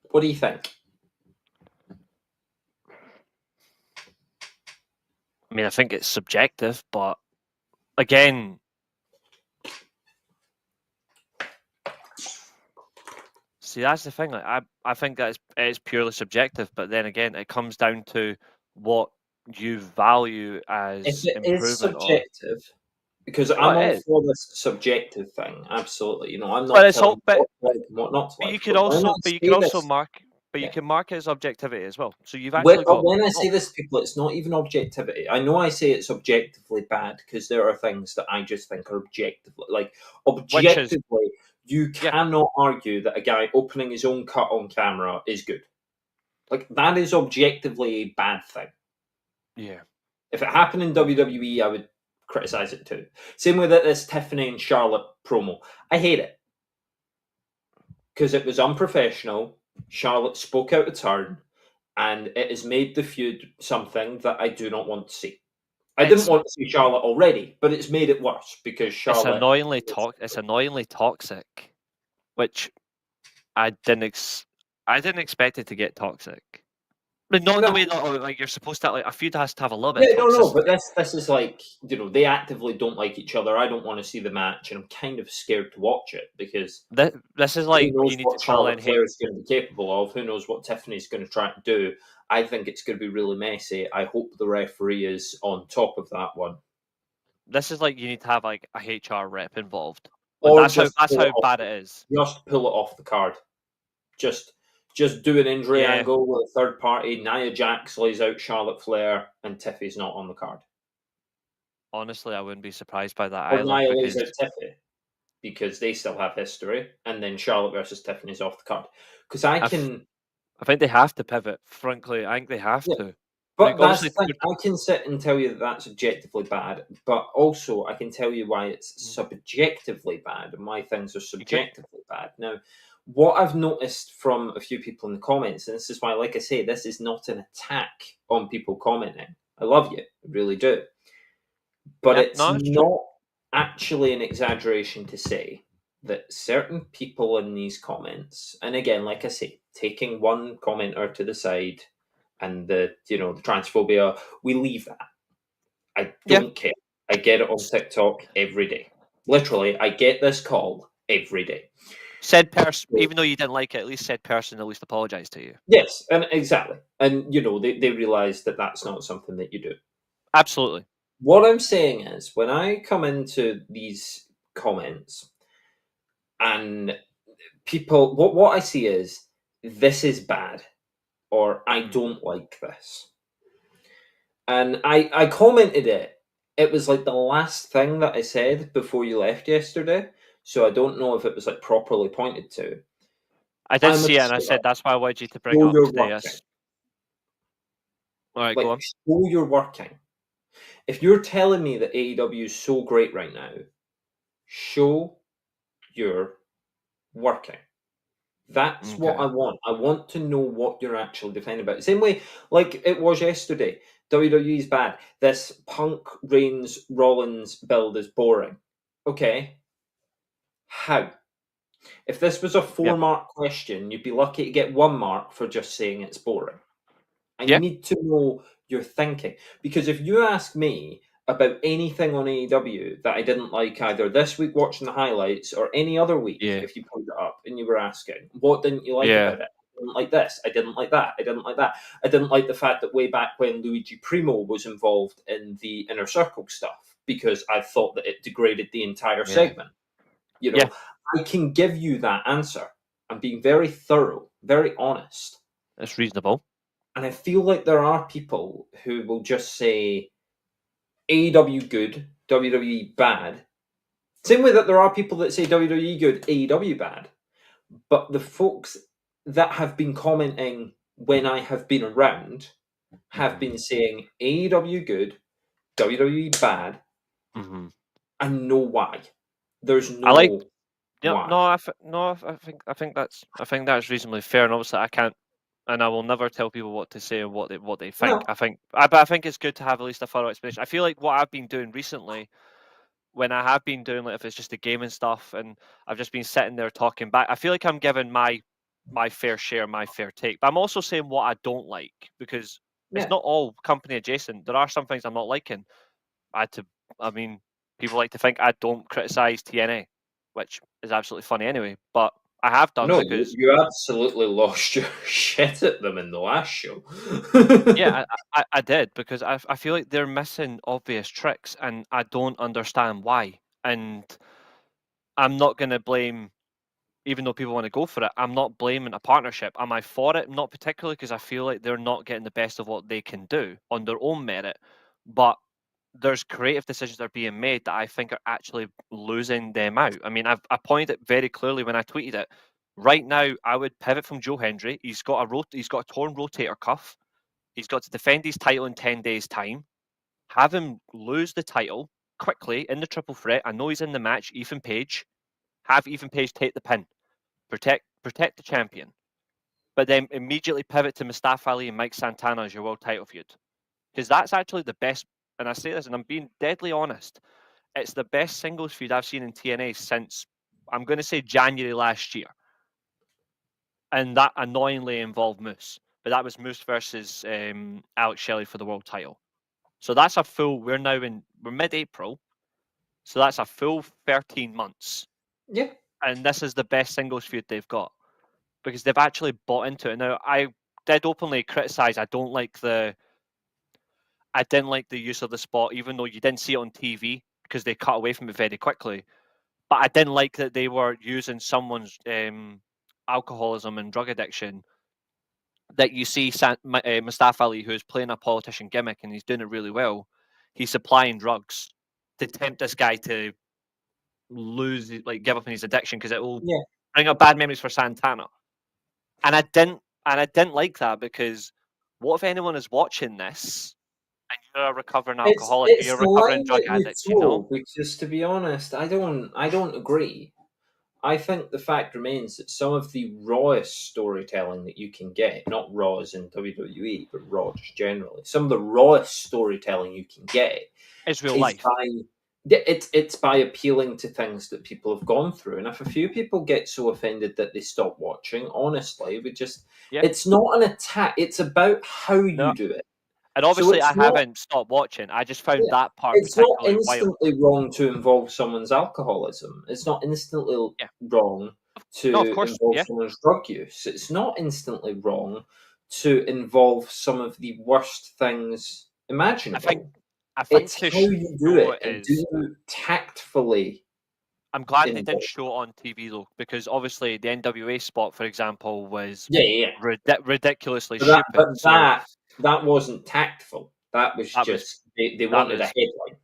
What do you think? I mean, I think it's subjective, but again, see, that's the thing. Like, I think that it is purely subjective, but then again, it comes down to what you value If as it is improvement or subjective, because well, I'm it all is. for this subjective thing, absolutely. I'm But not it's all. telling you what to like and what not to But you like. could But when I also, say this, mark, but you yeah, can mark it as objectivity as well. So you've actually got when I say both, this, people, it's not even objectivity. I know I say it's objectively bad because there are things that I just think are objectively, like which is objectively, you yeah, cannot argue that a guy opening his own cut on camera is good. Like that is objectively a bad thing. yeah. If it happened in WWE, I would criticize it too. Same with this Tiffany and Charlotte promo. I hate it because it was unprofessional. Charlotte spoke out of turn, and it has made the feud something that I do not want to see. I didn't It's want to see Charlotte already, but it's made it worse because Charlotte. It's annoyingly toxic. which I didn't expect it to get toxic. But not in No, the way that like you're supposed to, like a feud has to have a little bit yeah, of no, toxicity. but this is like, they actively don't like each other. I don't want to see the match, and I'm kind of scared to watch it because This is who like knows you need to what call in Charlotte hate. Flair is going to be capable of? Who knows what Tiffany's going to try to do? I think it's going to be really messy. I hope the referee is on top of that one, This is like you need to have like a HR rep involved. Like or that's how bad it is. just pull it off the card. Just just do an injury Yeah, angle with a third party. Nia Jax lays out Charlotte Flair, and Tiffy's not on the card, honestly, I wouldn't be surprised by that or either Nia lays because out Tiffy because they still have history, and then Charlotte versus Tiffany's off the card. Because I can, I think they have to pivot. Frankly, I think they have yeah. to. But Like that's obviously, the thing. I can sit and tell you that that's objectively bad, but also I can tell you why it's subjectively bad and why things are you can. subjectively bad. Now, what I've noticed from a few people in the comments, and this is why, like I say, this is not an attack on people commenting. I love you, I really do. But Yeah, it's no, it's true. not actually an exaggeration to say that certain people in these comments, and again, like I say, taking one commenter to the side and the transphobia, we leave that. I Yeah, don't care. I get it on TikTok every day. Literally, I get this call every day. said person, So, even though you didn't like it, at least said person at least apologized to you. yes, and exactly. And they realize that that's not something that you do. Absolutely. What I'm saying is, when I come into these comments and people, what I see is, this is bad, or I Mhm. don't like this. And I commented it. It was like the last thing that I said before you left yesterday. So I don't know if it was like properly pointed to. I did I'm a see it, and I shit. said that's why I wanted you to bring it Show up you're today. working. Yes. All right, go Like, on. show you're working. If you're telling me that AEW is so great right now, show you're working. That's what I Okay. want. I want to know what you're actually defending about. Same way, like it was yesterday. WWE's bad. This Punk Reigns Rollins build is boring. Okay, how? If this was a Yep. 4 mark question, you'd be lucky to get 1 mark for just saying it's boring. I Yeah. need to know your thinking. Because if you ask me about anything on AEW that I didn't like either this week watching the highlights or any other week, Yeah. if you pulled it up and you were asking, what didn't you like Yeah. about it? I didn't like this. I didn't like that. I didn't like that. I didn't like the fact that way back when Luigi Primo was involved in the inner circle stuff because I thought that it degraded the entire Yeah. segment. You Yeah. know, I can give you that answer. I'm being very thorough, very honest. It's reasonable. And I feel like there are people who will just say AEW good, WWE bad. Same way that there are people that say WWE good, AEW bad. But the folks that have been commenting when I have been around have Hmm. been saying AEW good, WWE bad, Hmm. and know why. There's I like. no Yeah. why. No. No. I think that's reasonably fair, and obviously I can't, and I will never tell people what to say and what they think. No, But I think it's good to have at least a thorough explanation. I feel like what I've been doing recently, when I have been doing, like if it's just the gaming stuff, and I've just been sitting there talking back, I feel like I'm giving my fair share, my fair take. But I'm also saying what I don't like because it's yeah, not all company adjacent. There are some things I'm not liking. I had to, I mean, people like to think I don't criticize TNA, which is absolutely funny anyway. But I have done no, you, because you absolutely lost your shit at them in the last show. yeah, I did because I feel like they're missing obvious tricks and I don't understand why. And I'm not going to blame, even though people want to go for it, I'm not blaming a partnership. Am I for it? Not particularly because I feel like they're not getting the best of what they can do on their own merit. But there's creative decisions that are being made that I think are actually losing them out. I mean, I pointed it very clearly when I tweeted it. Right now, I would pivot from Joe Hendry. He's got a torn rotator cuff. He's got to defend his title in 10 days' time. Have him lose the title quickly in the triple threat. I know he's in the match. Ethan Page. Have Ethan Page take the pin. Protect the champion. But then immediately pivot to Mustafa Ali and Mike Santana as your world title feud. Because that's actually the best, and I say this and I'm being deadly honest, it's the best singles feud I've seen in TNA since I'm going to say January last year, and that annoyingly involved Moose. But that was Moose versus Alex Shelley for the world title. So that's a full. We're mid-April, so that's a full 13 months. Yeah. And this is the best singles feud they've got because they've actually bought into it. Now, I did openly criticize. I didn't like the use of the spot, even though you didn't see it on TV because they cut away from it very quickly. But I didn't like that they were using someone's alcoholism and drug addiction. That you see Mustafa Ali, who's playing a politician gimmick and he's doing it really well. He's supplying drugs to tempt this guy to give up on his addiction because it will Yeah. bring up bad memories for Santana. And I didn't like that because what if anyone is watching this and you're a recovering alcoholic, It's you're a the recovering line drug that you addict, you know? toe, because to be honest, I don't agree. I think the fact remains that some of the rawest storytelling that you can get, not raw as in WWE, but raw just generally, some of the rawest storytelling you can get It's real is life. by it's by appealing to things that people have gone through. And if a few people get so offended that they stop watching, honestly, Yeah. it's not an attack. It's about how No. you do it. And So obviously I it's not haven't stopped watching. I just found yeah. that part It's not particularly wild. instantly wrong to involve someone's alcoholism. It's not instantly Yeah. wrong No, of to course. involve Yeah. someone's drug use. It's not instantly wrong to involve some of the worst things I think imaginable. I think It's to how you do show it it and do is you tactfully I'm glad they didn't involve. show it on TV though, because obviously the NWA spot, for example, was Yeah, yeah, yeah. ridiculously But that, stupid. but So that, that wasn't tactful. That was that was just, they that wanted a was headline.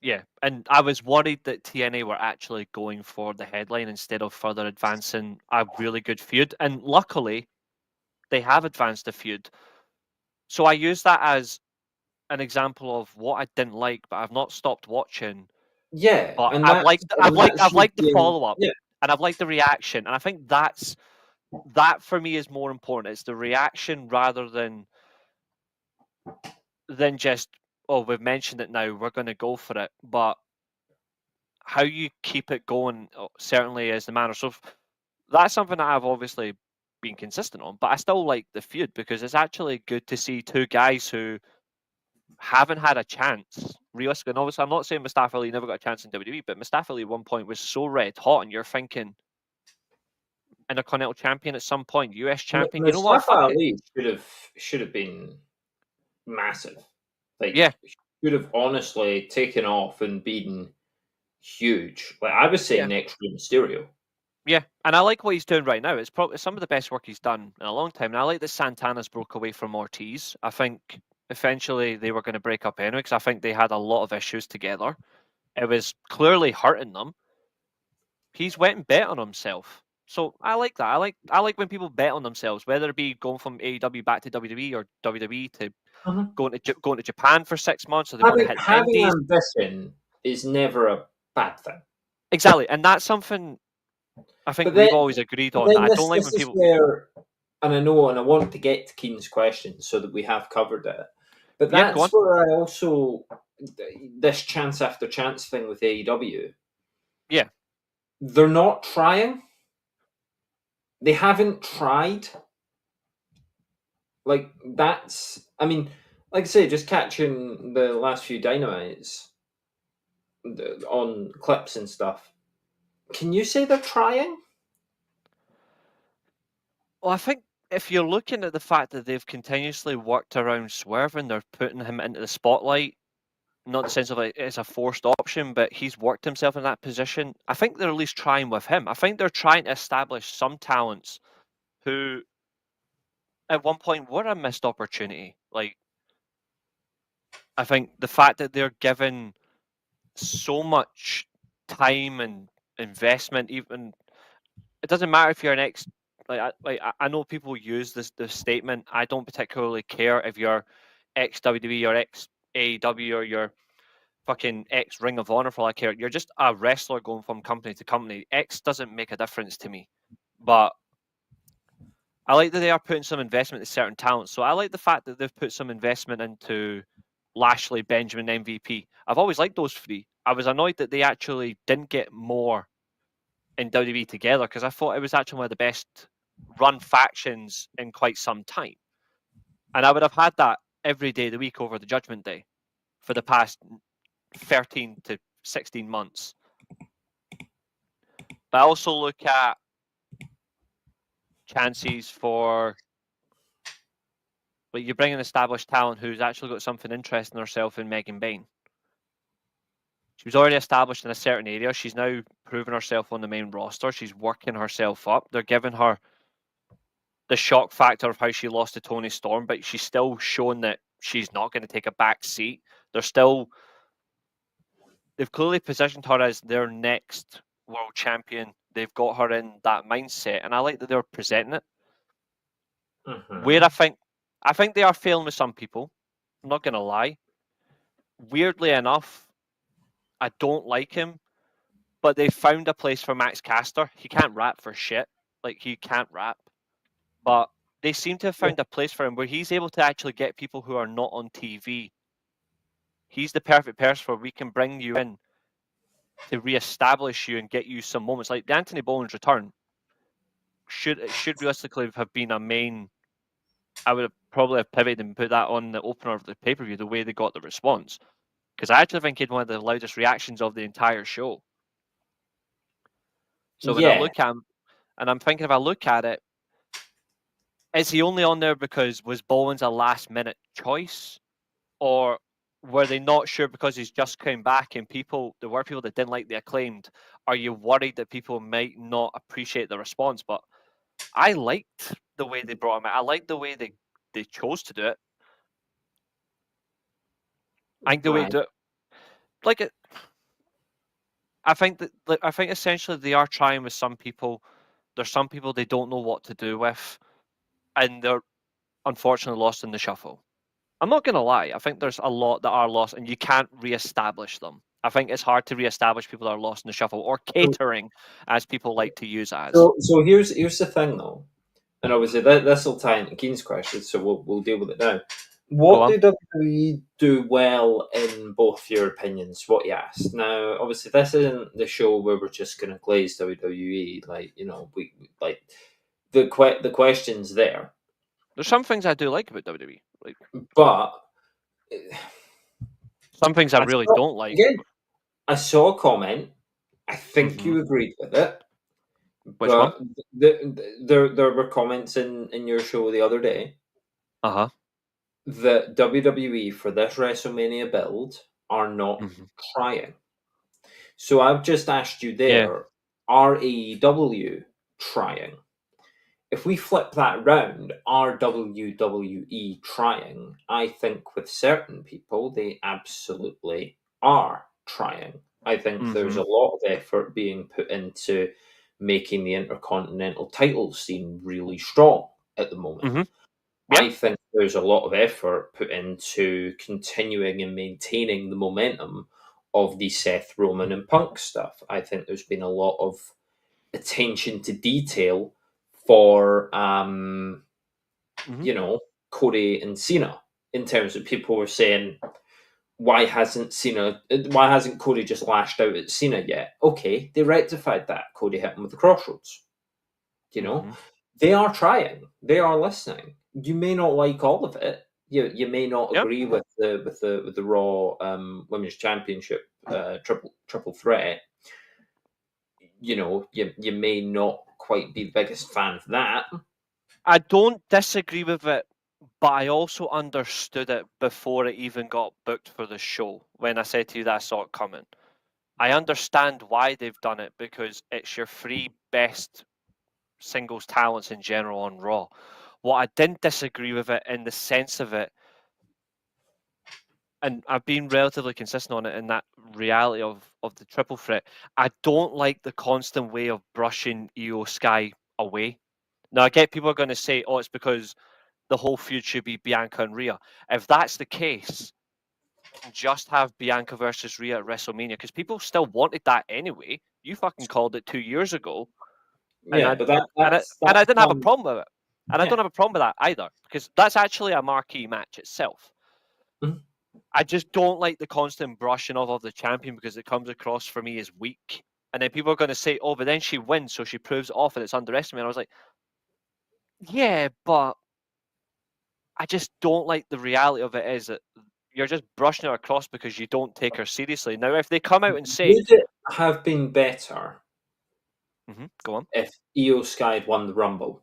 yeah, and I was worried that TNA were actually going for the headline instead of further advancing a really good feud. And luckily, they have advanced the feud. So I use that as an example of what I didn't like, but I've not stopped watching. Yeah, But and that's I've you liked the being, follow up, yeah. and I've liked the reaction, and I think that for me is more important. It's the reaction rather than just oh we've mentioned it now we're going to go for it, but how you keep it going certainly is the manner. So that's something that I've obviously been consistent on, but I still like the feud because it's actually good to see two guys who haven't had a chance. Realistically, and obviously, I'm not saying Mustafa Ali never got a chance in WWE, but Mustafa Ali at one point was so red hot, and you're thinking Intercontinental Champion at some point, US Champion. You know what? Mustafa Fuck it. Ali should have been massive. Yeah, Like should have honestly taken off and been huge. Like I was saying yeah, next Rey Mysterio. yeah. And I like what he's doing right now. It's probably some of the best work he's done in a long time. And I like that Santana's broke away from Ortiz. I think eventually they were going to break up anyway because I think they had a lot of issues together. It was clearly hurting them. He's went and bet on himself. So I like that. I like when people bet on themselves, whether it be going from AEW back to WWE or WWE to Uh-huh. going to Japan for 6 months, or they want to Having hit the having Indies. ambition is never a bad thing. Exactly, and that's something I think But then we've always agreed but on. That then I don't this like when this is people. where and I know and I want to get to Keen's question so that we have covered it. But Yeah, go that's on. where I also this chance after chance thing with AEW. Yeah, They're not trying. They haven't tried. Like that's I mean, like I say, just catching the last few dynamites on clips and stuff. Can you say they're trying? well, I think if you're looking at the fact that they've continuously worked around Swerve and they're putting him into the spotlight, not in the sense of like it's a forced option, but he's worked himself in that position. I think they're at least trying with him. I think they're trying to establish some talents who at one point were a missed opportunity. Like I think the fact that they're given so much time and investment, even it doesn't matter if you're an ex. I know people use this statement. I don't particularly care if you're ex WWE or ex AEW or you're fucking ex Ring of Honor for all I care. You're just a wrestler going from company to company. X doesn't make a difference to me. But I like that they are putting some investment into certain talents. So I like the fact that they've put some investment into Lashley, Benjamin, MVP. I've always liked those three. I was annoyed that they actually didn't get more. in WWE together, because I thought it was actually one of the best run factions in quite some time. And I would have had that every day of the week over the Judgment Day for the past 13 to 16 months. But I also look at chances for, like, you bring an established talent who's actually got something interesting herself in Megan Bain. She was already established in a certain area. She's now proven herself on the main roster. She's working herself up. They're giving her the shock factor of how she lost to Toni Storm, but she's still shown that she's not going to take a back seat. They've clearly positioned her as their next world champion. They've got her in that mindset, and I like that they're presenting it. Where I think they are failing with some people. I'm not going to lie. Weirdly enough, I don't like him, but they found a place for Max Caster. He can't rap for shit. Like, he can't rap. But they seem to have found a place for him where he's able to actually get people who are not on TV. He's the perfect person where we can bring you in to re-establish you and get you some moments. Like the Anthony Bowens return should realistically have been a main. I would have probably have pivoted and put that on the opener of the pay-per-view, the way they got the response. Because I actually think he had one of the loudest reactions of the entire show. So when I look at him, and I'm thinking if I look at it, is he only on there because was Bowens a last-minute choice? Or were they not sure because he's just come back and there were people that didn't like the Acclaimed? Are you worried that people might not appreciate the response? But I liked the way they brought him out. I liked the way they chose to do it. I think the way they do it, like it, I think essentially they are trying with some people. There's some people they don't know what to do with, and they're unfortunately lost in the shuffle. I'm not going to lie. I think there's a lot that are lost, and you can't re-establish them. I think it's hard to re-establish people that are lost in the shuffle, or catering, as people like to use as. So here's the thing, though, and obviously this will tie into Keen's question, so we'll deal with it now. What do WWE do well in both your opinions? What you asked. Now, obviously, this isn't the show where we're just going to glaze WWE. Like, we like the questions there. There's some things I do like about WWE, but some things I really don't like. Again, I saw a comment. I think you agreed with it. Which one? There were comments in your show the other day. That WWE for this WrestleMania build are not trying. So I've just asked you there, are AEW trying? If we flip that round, are WWE trying? I think with certain people, they absolutely are trying. I think there's a lot of effort being put into making the Intercontinental title seem really strong at the moment. I think there's a lot of effort put into continuing and maintaining the momentum of the Seth Roman and Punk stuff. I think there's been a lot of attention to detail for Cody and Cena, in terms of people were saying, why hasn't Cody just lashed out at Cena yet? Okay, they rectified that. Cody hit him with the crossroads. They are trying. They are listening. You may not like all of it. You may not agree with the Raw Women's Championship triple threat. You may not quite be the biggest fan of that. I don't disagree with it, but I also understood it before it even got booked for the show. When I said to you that I saw it coming, I understand why they've done it, because it's your three best singles talents in general on Raw. What I didn't disagree with it in the sense of it, and I've been relatively consistent on it in that reality of the triple threat, I don't like the constant way of brushing Io Sky away. Now, I get people are going to say, oh, it's because the whole feud should be Bianca and Rhea. If that's the case, just have Bianca versus Rhea at WrestleMania, because people still wanted that anyway. You fucking called it 2 years ago. And I didn't have a problem with it. And I don't have a problem with that either, because that's actually a marquee match itself. I just don't like the constant brushing off of the champion, because it comes across for me as weak. And then people are going to say, oh, but then she wins, so she proves it off and it's underestimated. I was like, yeah, but I just don't like the reality of it is that you're just brushing her across because you don't take her seriously. Now, if they come out and say, Would it have been better go on. if Io Sky had won the Rumble?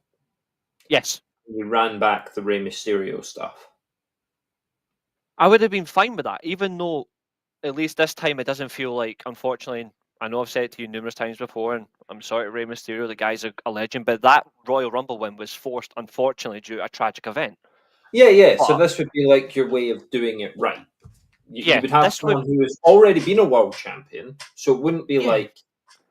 Yes. We ran back the Rey Mysterio stuff. I would have been fine with that, even though at least this time it doesn't feel like, unfortunately, I know I've said it to you numerous times before, and I'm sorry to Rey Mysterio, the guy's a legend, but that Royal Rumble win was forced, unfortunately, due to a tragic event. Yeah. So But, this would be like your way of doing it right. You yeah, would have this would, someone who has already been a world champion, so it wouldn't be yeah, like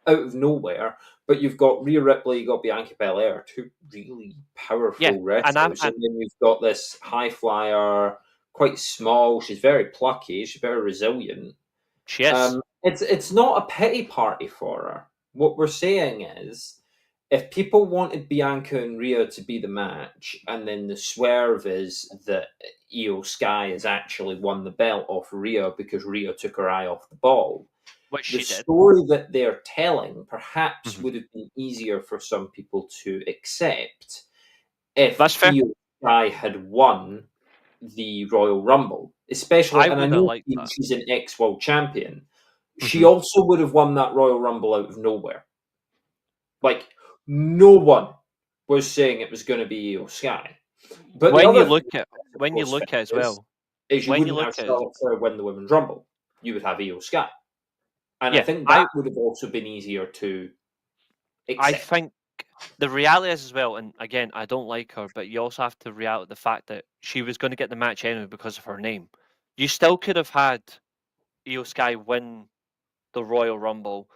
out of nowhere. But you've got Rhea Ripley, you've got Bianca Belair, two really yeah, powerful and I'm, wrestlers, and and then you've got this high flyer, quite small. She's very plucky. She's very resilient. she is. It's not a pity party for her. What we're saying is, if people wanted Bianca and Rhea to be the match, and then the swerve is that Io Sky has actually won the belt off Rhea because Rhea took her eye off the ball, Which the she did. story that they're telling perhaps Mhm. would have been easier for some people to accept if That's fair. Io Sky had won the Royal Rumble, especially, I and I would have know liked that. she's an ex-world champion. She Mhm. also would have won that Royal Rumble out of nowhere. Like, no one was saying it was going to be Io Sky. But the When you other thing, look at of when you course, look at as is, well, is you when you wouldn't look have at it, Charlotte Flair win the Women's Rumble. You would have Io Sky. And I yeah, think that would have also been easier to I accept. think the reality is as well, and again, I don't like her, but you also have to reality the fact that she was going to get the match anyway because of her name. You still could have had Io Sky win the Royal Rumble.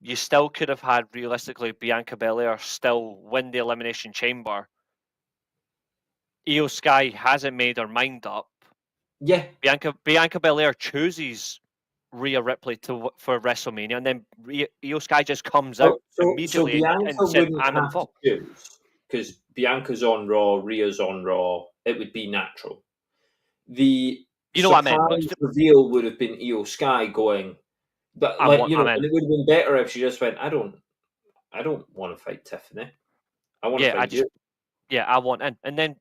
You still could have had realistically Bianca Belair still win the Elimination Chamber. Io Sky hasn't made her mind up. Yeah. Bianca Belair chooses Rhea Ripley for WrestleMania, and then Io Sky just comes out So immediately and Bianca said, wouldn't "I'm have to involved." choose because Bianca's on Raw, Rhea's on Raw. It would be natural. The You know what I meant? surprise reveal would have been Io Sky going, but I and meant, it would have been better if she just went, I don't want to fight Tiffany. I want to yeah, fight you. I want in, and then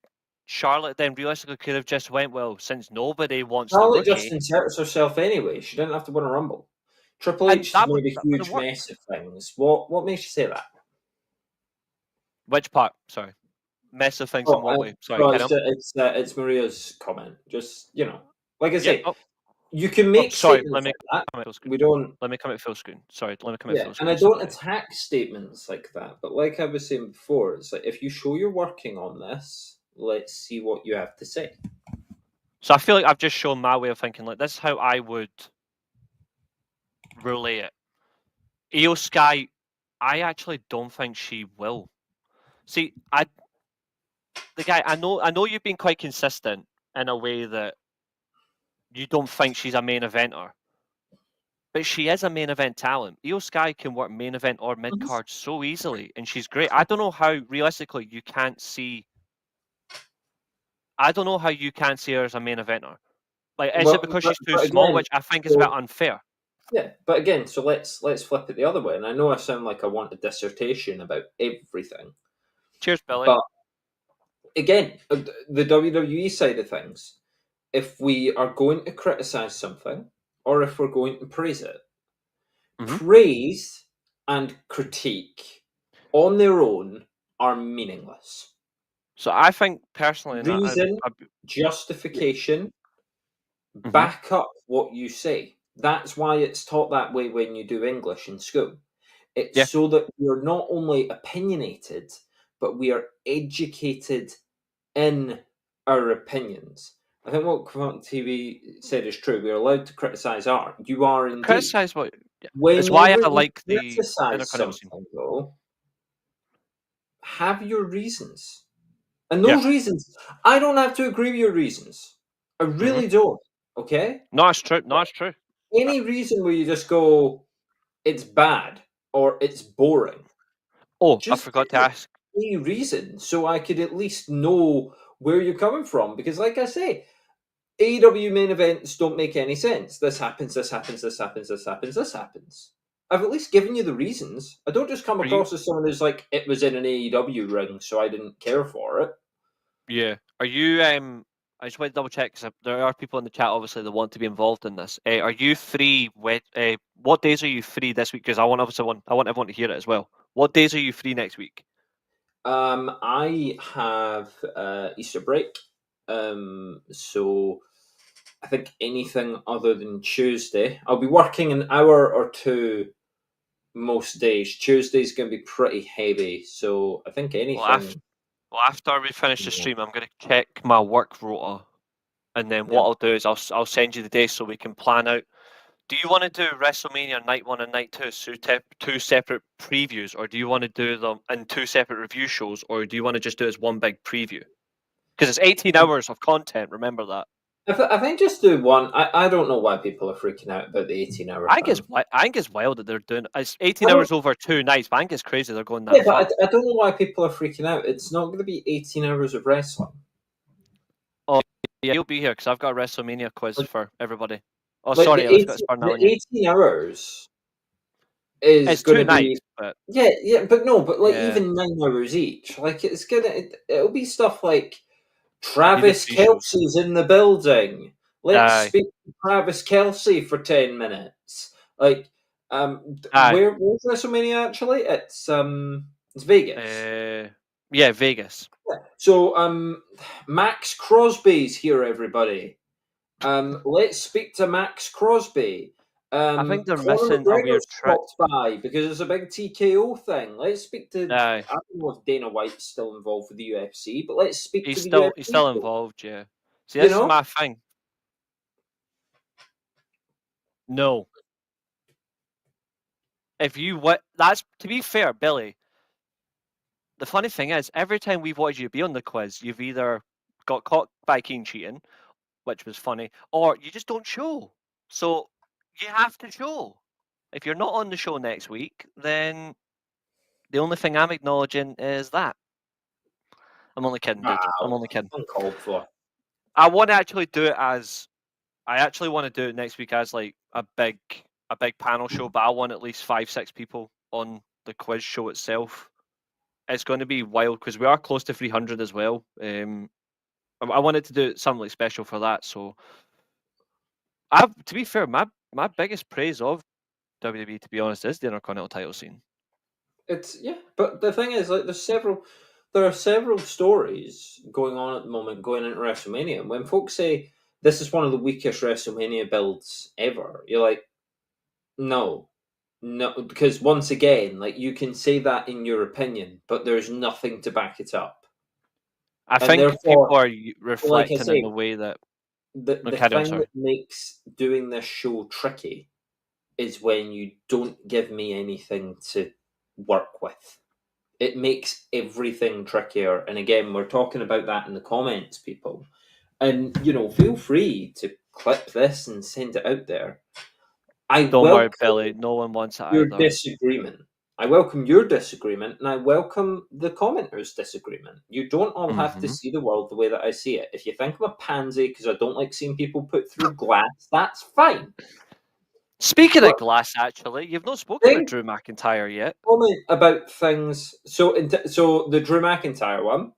Charlotte then realistically could have just went, well, since nobody wants the Charlotte just rookie, inserts herself anyway. She didn't have to win a Rumble. Triple and H has that would made a that would have huge worked. mess of things. What makes you say that? Which part? Sorry, mess of things in Oh, what way? Sorry, well, carry on. it's Maria's comment. Just like I Yeah. say, you can make Sorry. Let statements me like that. come at full screen. We don't. Let me come at full screen. Sorry. Let me come at Yeah, full and I screen. don't Sorry. attack statements like that. But like I was saying before, it's like if you show you're working on this, let's see what you have to say. So I feel like I've just shown my way of thinking. Like this is how I would relay it. Io Sky, I actually don't think she will. See, I know you've been quite consistent in a way that you don't think she's a main eventer, but she is a main event talent. Io Sky can work main event or mid Mhm. card so easily, and she's great. I don't know how realistically you can't see. I don't know how you can't see her as a main eventer. Like, is it Well, because she's too but small, again, which I think is a bit so unfair? yeah, but again, so let's flip it the other way. And I know I sound like I want a dissertation about everything, Cheers, Billy. but again, the WWE side of things, if we are going to criticize something or if we're going to praise it, Hmm. praise and critique on their own are meaningless. So I think personally, and Reason, I justification, hmm back up what you say. That's why it's taught that way when you do English in school. It's yeah, so that we're not only opinionated, but we are educated in our opinions. I think what Quant TV said is true. We're allowed to criticize art. You are indeed. criticize what. Yeah. It's why Whenever I you like the criticize Intercontinental scene. something, though, have your reasons. And Yeah. those reasons, I don't have to agree with your reasons. I Hmm. really don't. Okay? No, it's true. No, it's true. Uh, Any reason where you just go, it's bad or it's boring, Oh, I just forgot to give me ask. any reason so I could at least know where you're coming from. Because, like I say, AEW main events don't make any sense. This happens, this happens, this happens, this happens, this happens. I've at least given you the reasons. I don't just come Are you? across as someone who's like, it was in an AEW ring, so I didn't care for it. Yeah. Are you? I just want to double check because there are people in the chat obviously that want to be involved in this. Are you free? What days are you free this week? Because I want everyone to hear it as well. What days are you free next week? I have Easter break, so I think anything other than Tuesday, I'll be working an hour or two most days. Tuesday's going to be pretty heavy, so I think Well, anything. after we finish the Yeah. stream, I'm going to check my work rota, and then what Yeah. I'll do is I'll send you the days so we can plan out. Do you want to do WrestleMania Night 1 and Night 2, so two separate previews, or do you want to do them in two separate review shows, or do you want to just do it as one big preview? Because it's 18 hours of content, remember that. I think just do one. I don't know why people are freaking out about the 18-hour thing. I think it's wild that they're doing it's 18 I don't. hours over 2 nights, but I think it's crazy they're going Yeah, that but far. I don't know why people are freaking out. It's not going to be 18 hours of wrestling. Oh, yeah, you'll be here because I've got a WrestleMania quiz Like, for everybody. Oh, like sorry, let's get spun that on the you. 18 hours is It's going two to nights, be. but Yeah, but no, but like yeah, even 9 hours each. Like it'll be stuff like you do Travis pre-shows. Kelsey's in the building. Let's Aye, speak to Travis Kelsey for 10 minutes. Like, aye. where's WrestleMania actually? It's Vegas. Yeah, Vegas. So, Max Crosby's here, everybody. Let's speak to Max Crosby. I think they're Conor missing a weird McGregor's trick. stopped by because it's a big TKO thing. Let's speak to. Aye, I don't know if Dana White's still involved with the UFC, but let's speak to he's the still he's UFC. still involved. Yeah. See, You this is know, my thing. No, if you what that's to be fair, Billy. The funny thing is, every time we've watched you be on the quiz, you've either got caught by Keen cheating, which was funny, or you just don't show. So you have to show. If you're not on the show next week, then the only thing I'm acknowledging is that. I'm only kidding, dude. I'm wow, only kidding. uncalled for. I want to actually do it as I actually want to do it next week as like a big panel show, but I want at least 5, 6 people on the quiz show itself. It's going to be wild because we are close to 300 as well. I wanted to do something like special for that. So, to be fair, my biggest praise of WWE, to be honest, is the Intercontinental title scene. It's yeah, but the thing is, like, there are several stories going on at the moment going into WrestleMania. And when folks say this is one of the weakest WrestleMania builds ever, you're like, no, no, because once again, like you can say that in your opinion, but there's nothing to back it up, I and think therefore, people are like I reflecting in the say, way that. No, the carry on. thing Sorry. that makes doing this show tricky is when you don't give me anything to work with. It makes everything trickier. And again, we're talking about that in the comments, people. And feel free to clip this and send it out there. I Don't worry, welcome Billy. No one wants it your either. disagreement. I welcome your disagreement, and I welcome the commenter's disagreement. You don't all have to Mm-hmm. see the world the way that I see it. If you think I'm a pansy because I don't like seeing people put through glass, that's fine. Speaking of But glass, actually, you've not spoken about think Drew McIntyre yet. comment about things. So the Drew McIntyre one,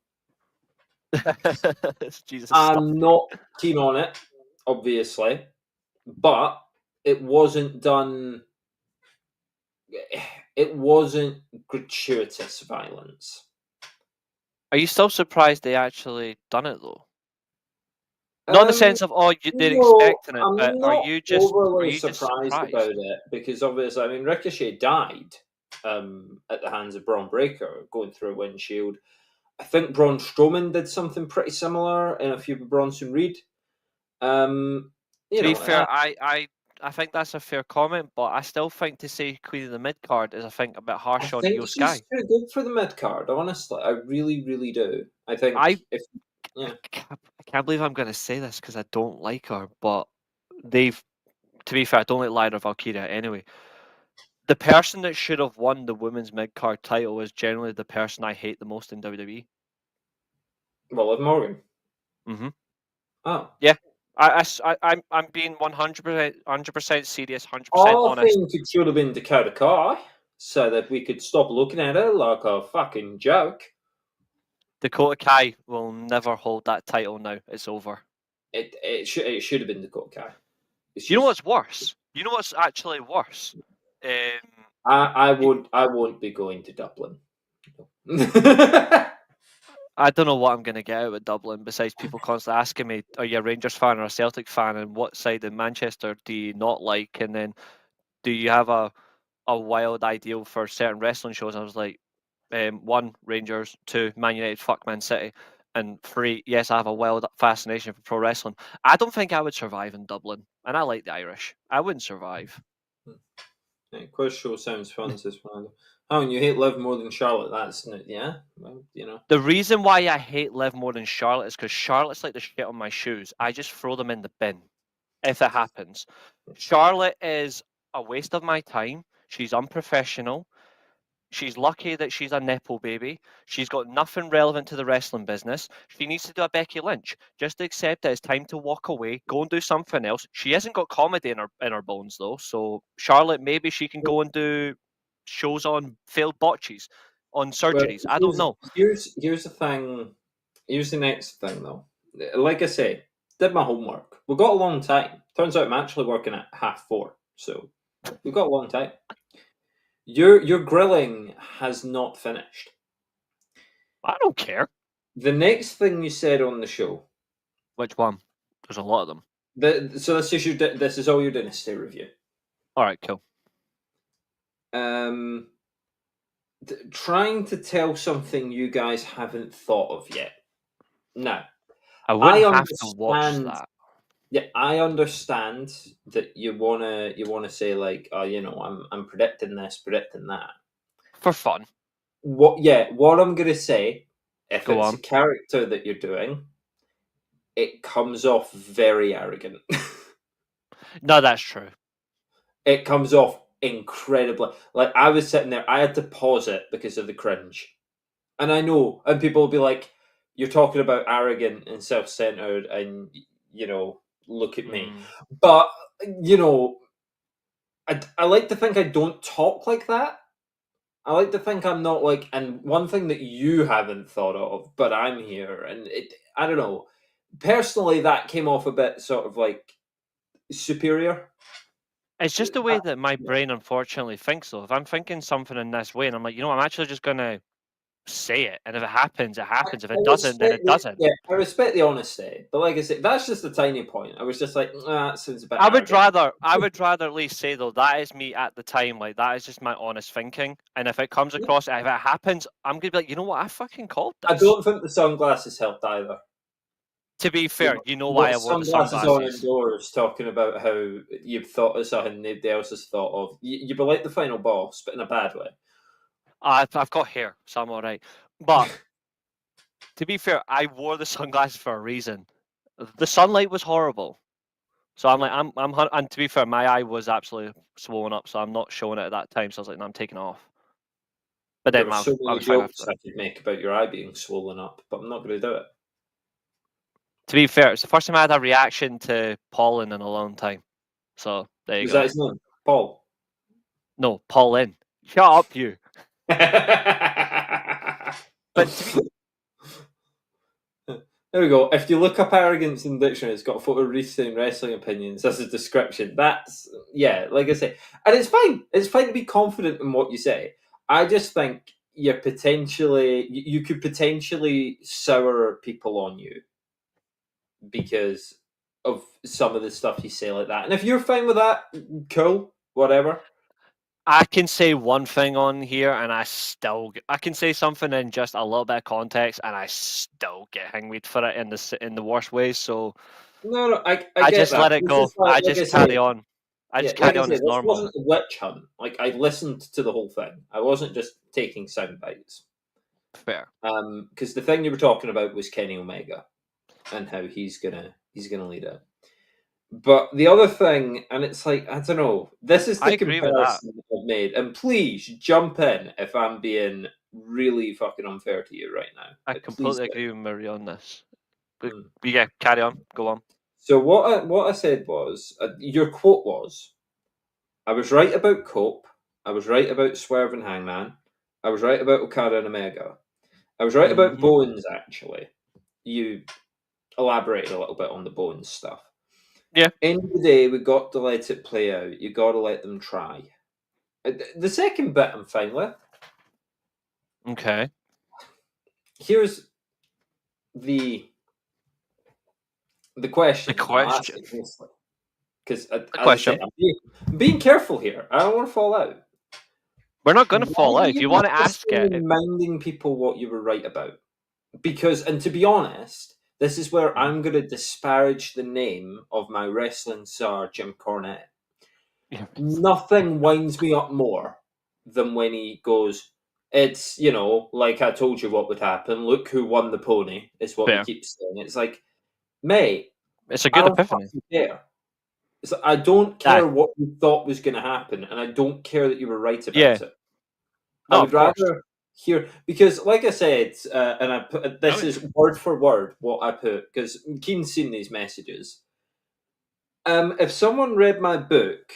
Jesus, stop. I'm not keen on it, obviously, but it wasn't done. It wasn't gratuitous violence. Are you still surprised they actually done it though? Not in the Um, sense of they're no, expecting it, but I'm are not you just overly surprised about surprised? it because obviously, I mean, Ricochet died at the hands of Braun Breaker going through a windshield. I think Braun Strowman did something pretty similar in a feud with Bronson Reed. Um, you To be know, fair, I think that's a fair comment, but I still think to say Queen of the Mid card is I think a bit I harsh on think Io she's Sky. too good for the mid card. Honestly, I really, really do. I think I if yeah, I can't believe I'm going to say this because I don't like her, but they've. To be fair, I don't like Lyra Valkyria anyway. The person that should have won the women's mid card title is generally the person I hate the most in WWE. well, Liv Morgan. Mm-hmm. Oh, Yeah, I'm being 100% serious, 100% I honest. think it should have been Dakota Kai, so that we could stop looking at her like a fucking joke. Dakota Kai will never hold that title now. It's over. It should have been Dakota Kai. You know what's worse? You know what's actually worse? I won't be going to Dublin. I don't know what I'm going to get out of Dublin besides people constantly asking me, are you a Rangers fan or a Celtic fan, and what side in Manchester do you not like, and then do you have a wild ideal for certain wrestling shows? I was like, 1, Rangers, 2, Man United, fuck Man City, and 3, yes, I have a wild fascination for pro wrestling. I don't think I would survive in Dublin, and I like the Irish. I wouldn't survive. Quiz show sounds fun, says Fernando. Oh, and you hate Liv more than Charlotte. That's yeah. Well, you know. The reason why I hate Liv more than Charlotte is because Charlotte's like the shit on my shoes. I just throw them in the bin if it happens. Charlotte is a waste of my time. She's unprofessional. She's lucky that she's a Nepo baby. She's got nothing relevant to the wrestling business. She needs to do a Becky Lynch. Just accept that it's time to walk away, go and do something else. She hasn't got comedy in her bones though. So Charlotte, maybe she can go and do shows on failed botches, on Well, surgeries. I don't know. here's the thing. Here's the next thing, though. Like I say, did my homework. We've got a long time. Turns out I'm actually working at 4:30, so we've got a long time. Your grilling has not finished. I don't care. The next thing you said on the show. Which one? There's a lot of them. So this is all your dynasty review. All right, cool. Trying to tell something you guys haven't thought of yet. Now, I wouldn't have to watch that. Yeah, I understand that you wanna say like, oh, you know, I'm predicting this, predicting that for fun. What I'm gonna say, if it's a character that you're doing, it comes off very arrogant. No, that's true. It comes off incredibly. Like I was sitting there, I had to pause it because of the cringe, and I know, and people will be like, "You're talking about arrogant and self-centered, and you know." Look at me. But, you know, I like to think I don't talk like that. I like to think I'm not like, and one thing that you haven't thought of, but I'm here, and I don't know. Personally, that came off a bit sort of like superior. It's just the way that my brain unfortunately thinks, though. If I'm thinking something in this way, and I'm like, you know, I'm actually just going to say it, and if it happens, it happens. If it doesn't, then it doesn't. Yeah, I respect the honesty, but like I said, that's just a tiny point. I was just like, that sounds a bit. I would rather at least say though that is me at the time. Like that is just my honest thinking, and if it comes across, if it happens, I'm gonna be like, you know what, I fucking called this. I don't think the sunglasses helped either. To be fair, you know why I wore the sunglasses on indoors, talking about how you've thought of something nobody else has thought of. You were like the final boss, but in a bad way. I've got hair, so I'm all right. But to be fair, I wore the sunglasses for a reason. The sunlight was horrible, so I'm like, and to be fair, my eye was absolutely swollen up, so I'm not showing it at that time. So I was like, no, I'm taking it off. But then there were so many jokes I could make about your eye being swollen up, but I'm not going to do it. To be fair, it's the first time I had a reaction to pollen in a long time. So there you go. Is that his name? Paul? No, Paulin. Shut up, you. But there we go. If you look up arrogance in the dictionary, it's got a photo of Reece saying wrestling opinions as a description. That's, yeah, like I say. And it's fine. It's fine to be confident in what you say. I just think you could potentially sour people on you because of some of the stuff you say like that. And if you're fine with that, cool, whatever. I can say one thing on here, and I can say something in just a little bit of context, and I still get hangweed for it in the worst ways. So no, I just that. let it go. I just carry on. I just carry on as normal. This wasn't a witch hunt. Like I listened to the whole thing. I wasn't just taking sound bites. Fair. Because the thing you were talking about was Kenny Omega, and how he's gonna lead it. But the other thing, and it's like, I don't know, this is the comparison that I've made. And please jump in if I'm being really fucking unfair to you right now. I completely agree with Murray on this. But yeah, carry on. Go on. So what I said was, your quote was, I was right about Cope. I was right about Swerve and Hangman. I was right about Okada and Omega. I was right about Mhm. Bowens, actually. You elaborated a little bit on the Bowens stuff. Yeah. End of the day, we got to let it play out. You got to let them try. The second bit I'm fine with. Okay. Here's the The question, and I'll ask question. it honestly. Because, as The I say, question. I'm being careful here. I don't want to fall out. We're not going to Why fall are out. If you you want to ask purposely it, reminding people what you were right about? Because, and to be honest, this is where Mhm. I'm going to disparage the name of my wrestling star, Jim Cornette. Yeah. Nothing winds me up more than when he goes, it's, like I told you what would happen. Look who won the pony, is what he Fair. keeps saying. It's like, mate, It's a I good don't epiphany. fucking care. It's like, I don't Aye. care what you thought was going to happen, and I don't care that you were right Yeah. about it. I No, would of course. rather hear, because, like I said, and I put Oh, this yeah. is word for word what I put, because Keen's seen these messages. If someone read my book,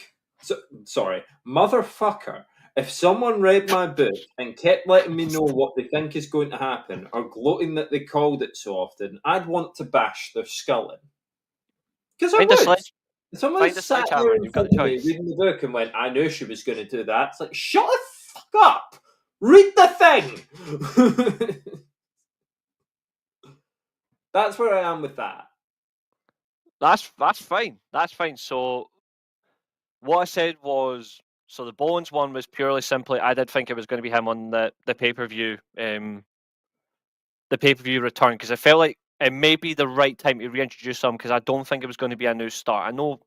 sorry, motherfucker, if someone read my book and kept letting me know what they think is going to happen, or gloating that they called it so often, I'd want to bash their skull in. Because I Find a would. sledge. If someone Find a sat there sledgehammer, and in you've got front the of me choice. reading the book and went, I knew she was going to do that, it's like, shut the fuck up! Read the thing! That's where I am with that. That's fine. That's fine. So what I said was, so the Bowens one was purely simply I did think it was going to be him on the pay per view, the pay per view return, because I felt like it may be the right time to reintroduce him, because I don't think it was going to be a new star. I know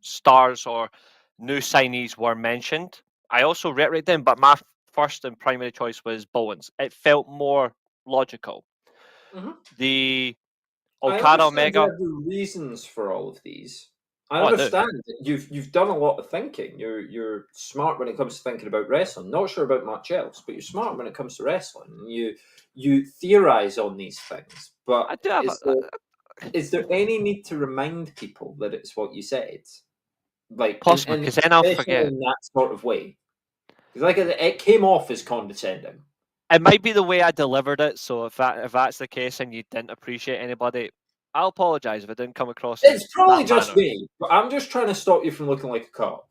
stars or new signees were mentioned. I also reiterate them, but my first and primary choice was Bowens. It felt more logical. Mhm. The I Okada understand you Omega. have the reasons for all of these. I Oh, I do. understand that you've done a lot of thinking. You're smart when it comes to thinking about wrestling. Not sure about much else, but you're smart when it comes to wrestling. You theorize on these things. But I do have. is there any need to remind people that it's what you said? Like, Possibly, and because then I'll especially forget. in that sort of way. Because like it came off as condescending. It might be the way I delivered it. So if that's the case and you didn't appreciate anybody, I'll apologise if it didn't come across in It's probably that just manner. me, but I'm just trying to stop you from looking like a cock.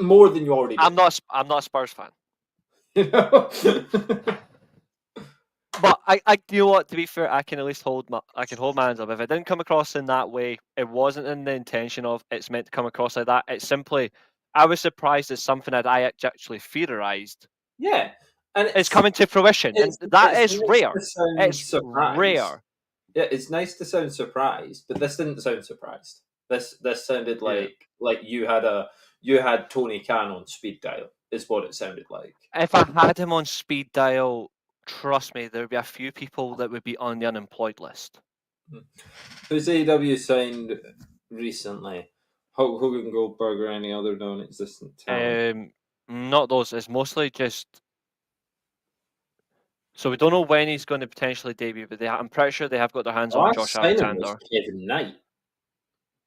More than you already do. I'm not a Spurs fan. You know? But you know what? To be fair, I can at least hold my hands up. If it didn't come across in that way, it wasn't in the intention of it's meant to come across like that. It's simply, I was surprised at something that I actually theorized Yeah, and is coming to fruition, and that it's is nice rare. to sound It's surprised. rare. Yeah, it's nice to sound surprised, but this didn't sound surprised. This sounded Yeah. like you had Tony Khan on speed dial. Is what it sounded like. If I had him on speed dial, trust me, there'd be a few people that would be on the unemployed list. Who's AEW signed recently? Hulk Hogan, Goldberg, or any other non-existent talent? Not those. It's mostly just. So we don't know when he's going to potentially debut, but I'm pretty sure they have got their hands The on last Josh signing was Alexander. Kevin Knight.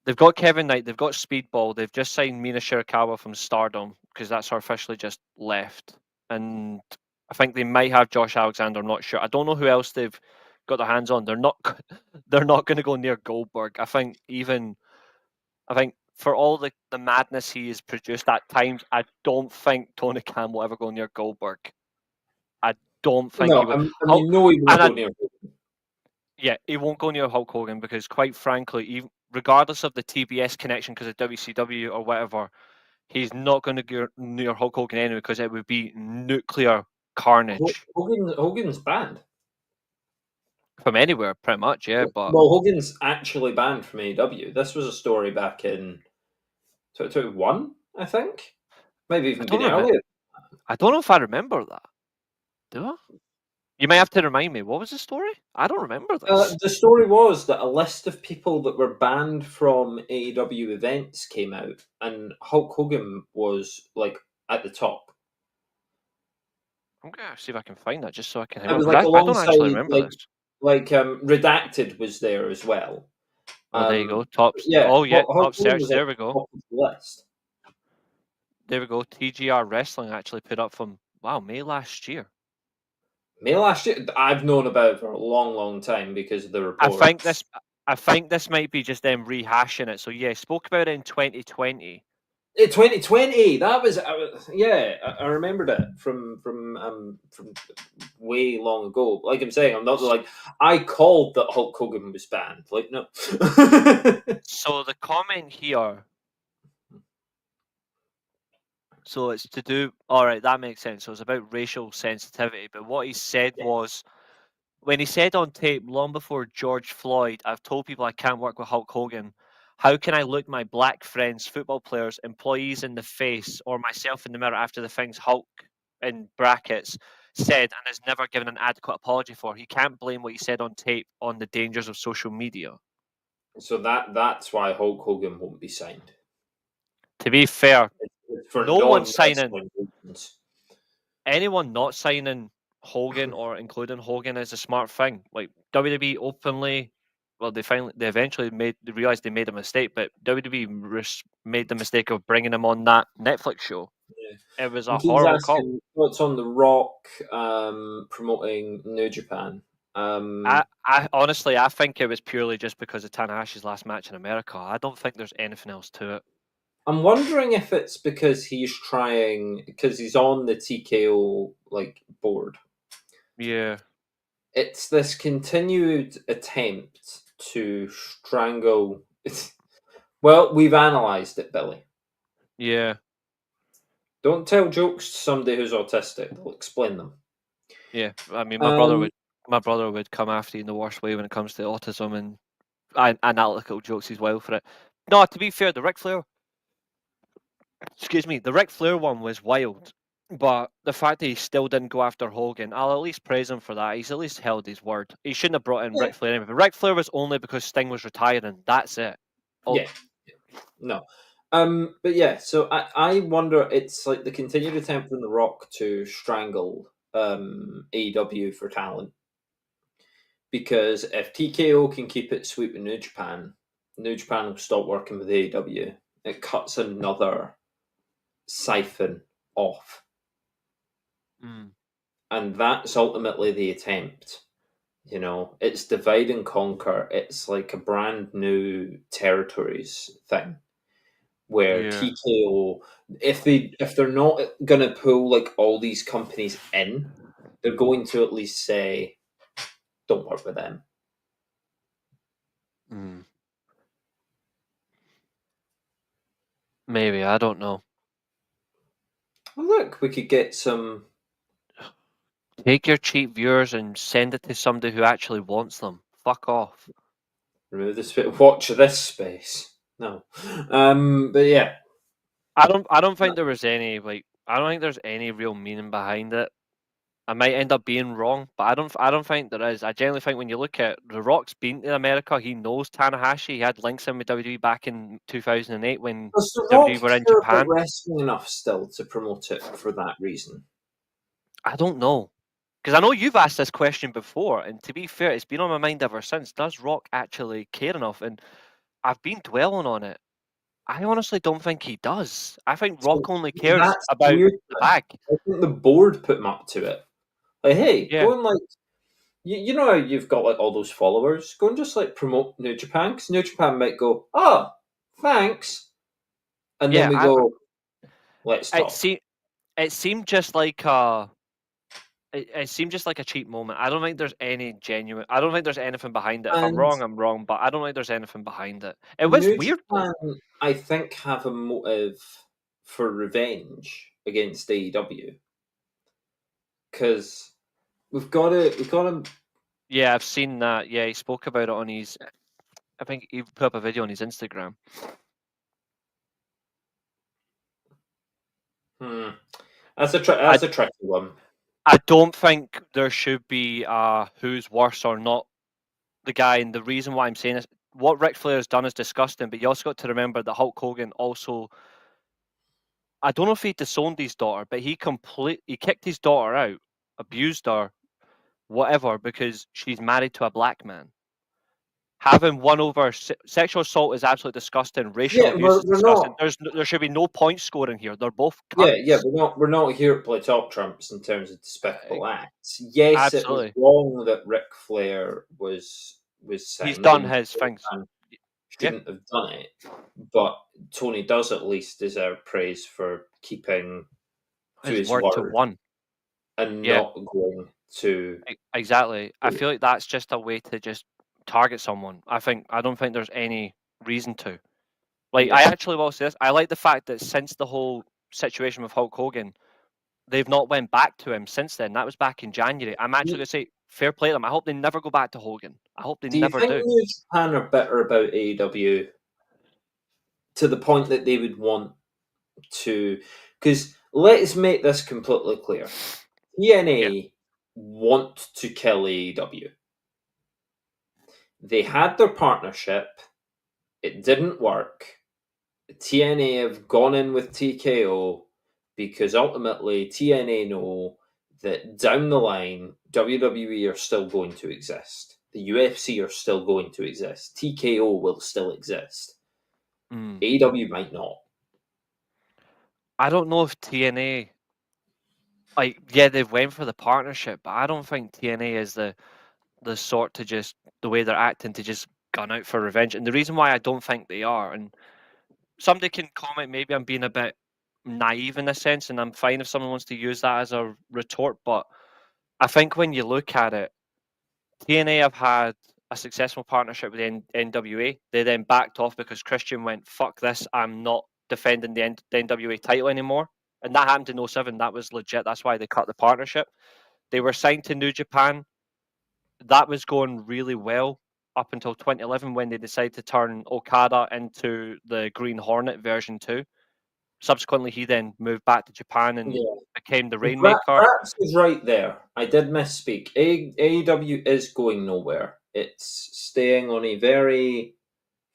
They've got Kevin Knight. They've got Speedball. They've just signed Mina Shirakawa from Stardom because that's her officially just left. And I think they might have Josh Alexander. I'm not sure. I don't know who else they've got their hands on. They're not. They're not going to go near Goldberg. I think for all the madness he has produced at times, I don't think Tony Khan will ever go near Goldberg. I don't think he No, will. no, he won't And go near. yeah, he won't go near Hulk Hogan because, quite frankly, even regardless of the TBS connection because of WCW or whatever, he's not going to go near Hulk Hogan anyway because it would be nuclear carnage Hogan's banned. from anywhere, pretty much. Yeah, but Well, Hogan's actually banned from AEW. This was a story back in 2021, I think. Maybe I even don't been remember. earlier. I don't know if I remember that. Do I? You may have to remind me. What was the story? I don't remember this. The story was that a list of people that were banned from AEW events came out, and Hulk Hogan was like at the top. Okay, I'll see if I can find that just so I can It remember. was like Because I don't actually alongside remember this. Redacted was there as well. Oh, there you go. Yeah, Oh, yeah. Hulk Top Hogan search. was at There the we go. top of the list. There we go. TGR Wrestling actually put up from May last year. May last year, I've known about it for a long, long time because of the I reports. think this might be just them rehashing it. So yeah, spoke about it in 2020. 2020, that was, I remembered it from way long ago. Like I'm saying, I'm not like I called that Hulk Hogan was banned. Like no. So the comment here. So it's to do. All right, that makes sense. So it's about racial sensitivity. But what he said was, when he said on tape, long before George Floyd, I've told people I can't work with Hulk Hogan. How can I look my black friends, football players, employees in the face or myself in the mirror after the things Hulk, in brackets, said and has never given an adequate apology for? He can't blame what he said on tape on the dangers of social media. So that's why Hulk Hogan won't be signed. To be fair, It's for no one's signing. non-wrestling reasons. Anyone not signing Hogan or including Hogan is a smart thing. Like WWE openly, well, they eventually realized they made a mistake, but WWE made the mistake of bringing him on that Netflix show. Yeah. It was a And he's horrible call. asking what's on The Rock promoting New Japan. I honestly, I think it was purely just because of Tanahashi's last match in America. I don't think there's anything else to it. I'm wondering if it's because he's on the TKO like board. Yeah. It's this continued attempt to strangle. Well, we've analysed it, Billy. Yeah. Don't tell jokes to somebody who's autistic. They'll explain them. Yeah. I mean, my brother would come after you in the worst way when it comes to autism and analytical jokes as well for it. No, to be fair, the Ric Flair one was wild. But the fact that he still didn't go after Hogan, I'll at least praise him for that. He's at least held his word. He shouldn't have brought in Yeah. Ric Flair anyway. But Ric Flair was only because Sting was retiring. That's it. Yeah. No. But yeah, so I wonder, it's like the continued attempt from The Rock to strangle AEW for talent. Because if TKO can keep it sweet with New Japan will stop working with AEW. It cuts another siphon off. Mm. And that's ultimately the attempt. You know, it's divide and conquer. It's like a brand new territories thing. Where Yeah. TKO, if they're not gonna pull like all these companies in, they're going to at least say, don't work with them. Mm. Maybe, I don't know. Well, look, we could get some. Take your cheap viewers and send it to somebody who actually wants them. Fuck off. Remove this bit. Watch this space. No, but yeah, I don't think there was any I don't think there's any real meaning behind it. I might end up being wrong, but I don't think there is. I generally think when you look at The Rock's been to America, he knows Tanahashi. He had links in with WWE back in 2008 when does The Rock WWE were in care about Japan. wrestling enough still to promote it for that reason? I don't know. Because I know you've asked this question before, and to be fair, it's been on my mind ever since. Does Rock actually care enough? And I've been dwelling on it. I honestly don't think he does. I think So Rock only cares that's about weird. the bag. I think the board put him up to it. Like, hey, Yeah. go and like, you know how you've got like all those followers. Go and just like promote New Japan, because New Japan might go, oh, thanks, and then we go, let's talk. It seemed just like it seemed just like a cheap moment. I don't think there's any genuine. I don't think there's anything behind it. If I'm And wrong, I'm wrong. But I don't think there's anything behind it. It was New weird though. Japan, I think, have a motive for revenge against AEW, because we've got to. Yeah, I've seen that. Yeah, he spoke about it on his. I think he put up a video on his Instagram. That's a tricky one. I don't think there should be who's worse or not the guy. And the reason why I'm saying this, what Ric Flair has done is disgusting. But you also got to remember that Hulk Hogan also. I don't know if he disowned his daughter, but he kicked his daughter out, abused her, whatever, because she's married to a black man. Having one over sexual assault is absolutely disgusting. Racial Yeah, abuse is we're disgusting. not. There should be no point scoring here. They're both Yeah, cunts. we're not here to play top trumps in terms of Uh, despicable acts. Yes, it was Absolutely, wrong that Ric Flair was he's signed done and his things. Yeah, shouldn't have done it. But Tony does at least deserve praise for keeping to his his word to word one. and Yeah, not going to. exactly. I feel like that's just a way to just target someone. I don't think there's any reason to. Like, I Yeah, actually will say this. I like the fact that since the whole situation with Hulk Hogan, they've not went back to him since then. That was back in January. I'm actually do gonna say fair play to them. I hope they never go back to Hogan. I hope they you never think do. New Japan are better about AEW to the point that they would want to? Because let's make this completely clear: Yeah. TNA want to kill AEW. They had their partnership. It didn't work. TNA have gone in with TKO because ultimately TNA know that down the line WWE are still going to exist. The UFC are still going to exist. TKO will still exist. Mm. AEW might not. I don't know if TNA, like, yeah, they've went for the partnership, but I don't think TNA is the sort to just the way they're acting to just gun out for revenge. And the reason why I don't think they are, and somebody can comment, maybe I'm being a bit naive in this sense, and I'm fine if someone wants to use that as a retort, but I think when you look at it, TNA have had a successful partnership with the NWA. They then backed off because Christian went, "Fuck this! I'm not defending the NWA title anymore." And that happened in '07. That was legit. That's why they cut the partnership. They were signed to New Japan. That was going really well up until 2011 when they decided to turn Okada into the Green Hornet version 2. Subsequently, he then moved back to Japan and Yeah. became the Rainmaker. Raps is right there. I did misspeak. AEW is going nowhere. It's staying on a very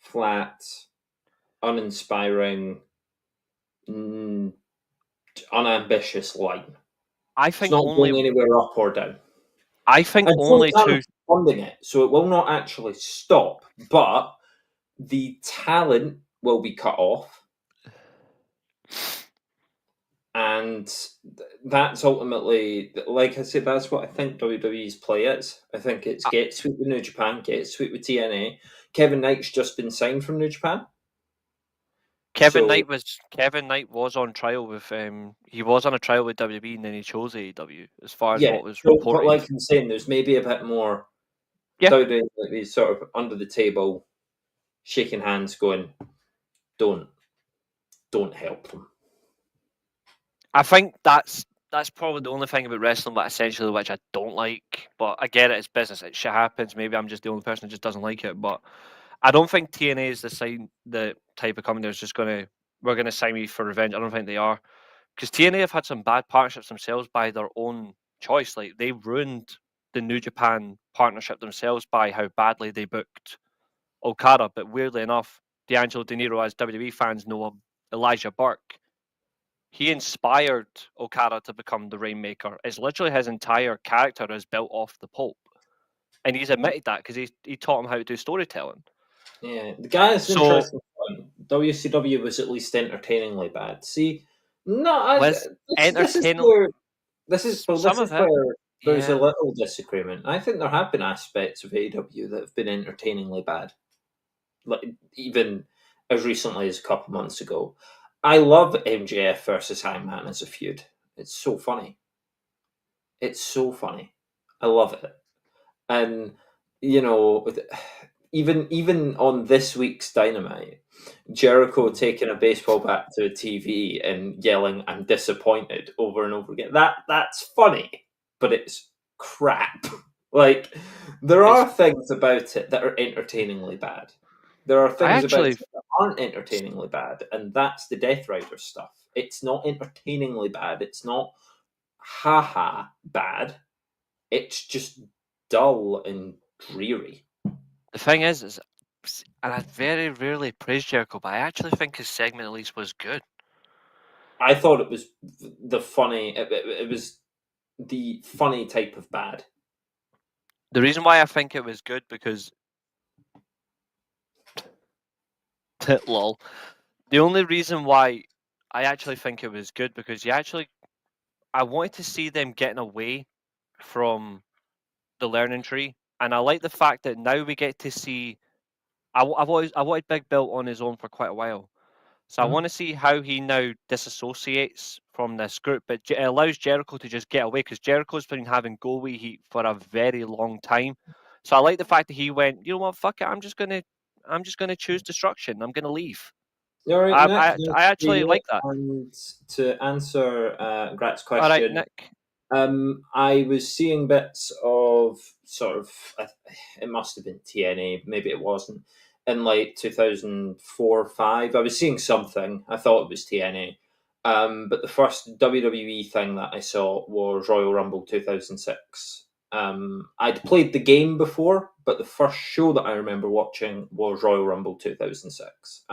flat, uninspiring, mm, unambitious line. I It's think not only going anywhere up or down. I think And Tony only Khan two. is funding it, so it will not actually stop. But the talent will be cut off, and that's ultimately, like I said, that's what I think WWE's play is. I think it's get sweet with New Japan, get sweet with TNA. Kevin Knight's just been signed from New Japan, so Kevin Knight was on trial with he was on a trial with WWE and then he chose AEW as far as yeah. what was So, but reported. like I'm saying, there's maybe a bit more Yeah, WWE sort of under the table, shaking hands, going, "Don't, don't help them." I think that's probably the only thing about wrestling, but essentially which I don't like. But I get it, it's business. It shit happens. Maybe I'm just the only person who just doesn't like it. But I don't think TNA is the type of company that's just we're gonna sign me for revenge. I don't think they are. Because TNA have had some bad partnerships themselves by their own choice. Like they ruined the New Japan partnership themselves by how badly they booked Okada. But weirdly enough, D'Angelo De Niro, as WWE fans know him, Elijah Burke, he inspired Okada to become the Rainmaker. It's literally his entire character is built off the Pope. And he's admitted that because he taught him how to do storytelling. Yeah, the guy is So interesting. WCW was at least entertainingly bad. See, no, with this is entertainment, where some this is of it, where there's a yeah. little disagreement. I think there have been aspects of AEW that have been entertainingly bad, like even as recently as a couple months ago. I love MJF versus Hangman as a feud. It's so funny. It's so funny. I love it. And you know, even on this week's Dynamite, Jericho taking a baseball bat to a TV and yelling "I'm disappointed" over and over again. That's funny, but it's crap. Like there It's are things about it that are entertainingly bad. There are I things about actually it that aren't entertainingly bad, and that's the Death Rider stuff. It's not entertainingly bad. It's not haha bad. It's just dull and dreary. the thing is, and I very rarely praise Jericho, but I actually think his segment at least was good. I thought it was the funny. It was the funny type of bad. The reason why I think it was good because Lol. The only reason why I actually think it was good because I wanted to see them getting away from the learning tree, and I like the fact that now we get to see. I wanted Big Bill on his own for quite a while, so I want to see how he now disassociates from this group, but it allows Jericho to just get away because Jericho's been having go-away heat for a very long time. So I like the fact that he went, you know what, fuck it, I'm just gonna choose destruction. I'm gonna leave. All right, Nick. Nice I to hear actually you. like that. And to answer Grat's All right, question, Nick. I was seeing bits of sort of, it must have been TNA, maybe it wasn't, in like 2004 or 5. I was seeing something. I thought it was TNA. But the first WWE thing that I saw was Royal Rumble 2006. I'd played the game before, but the first show that I remember watching was Royal Rumble 2006.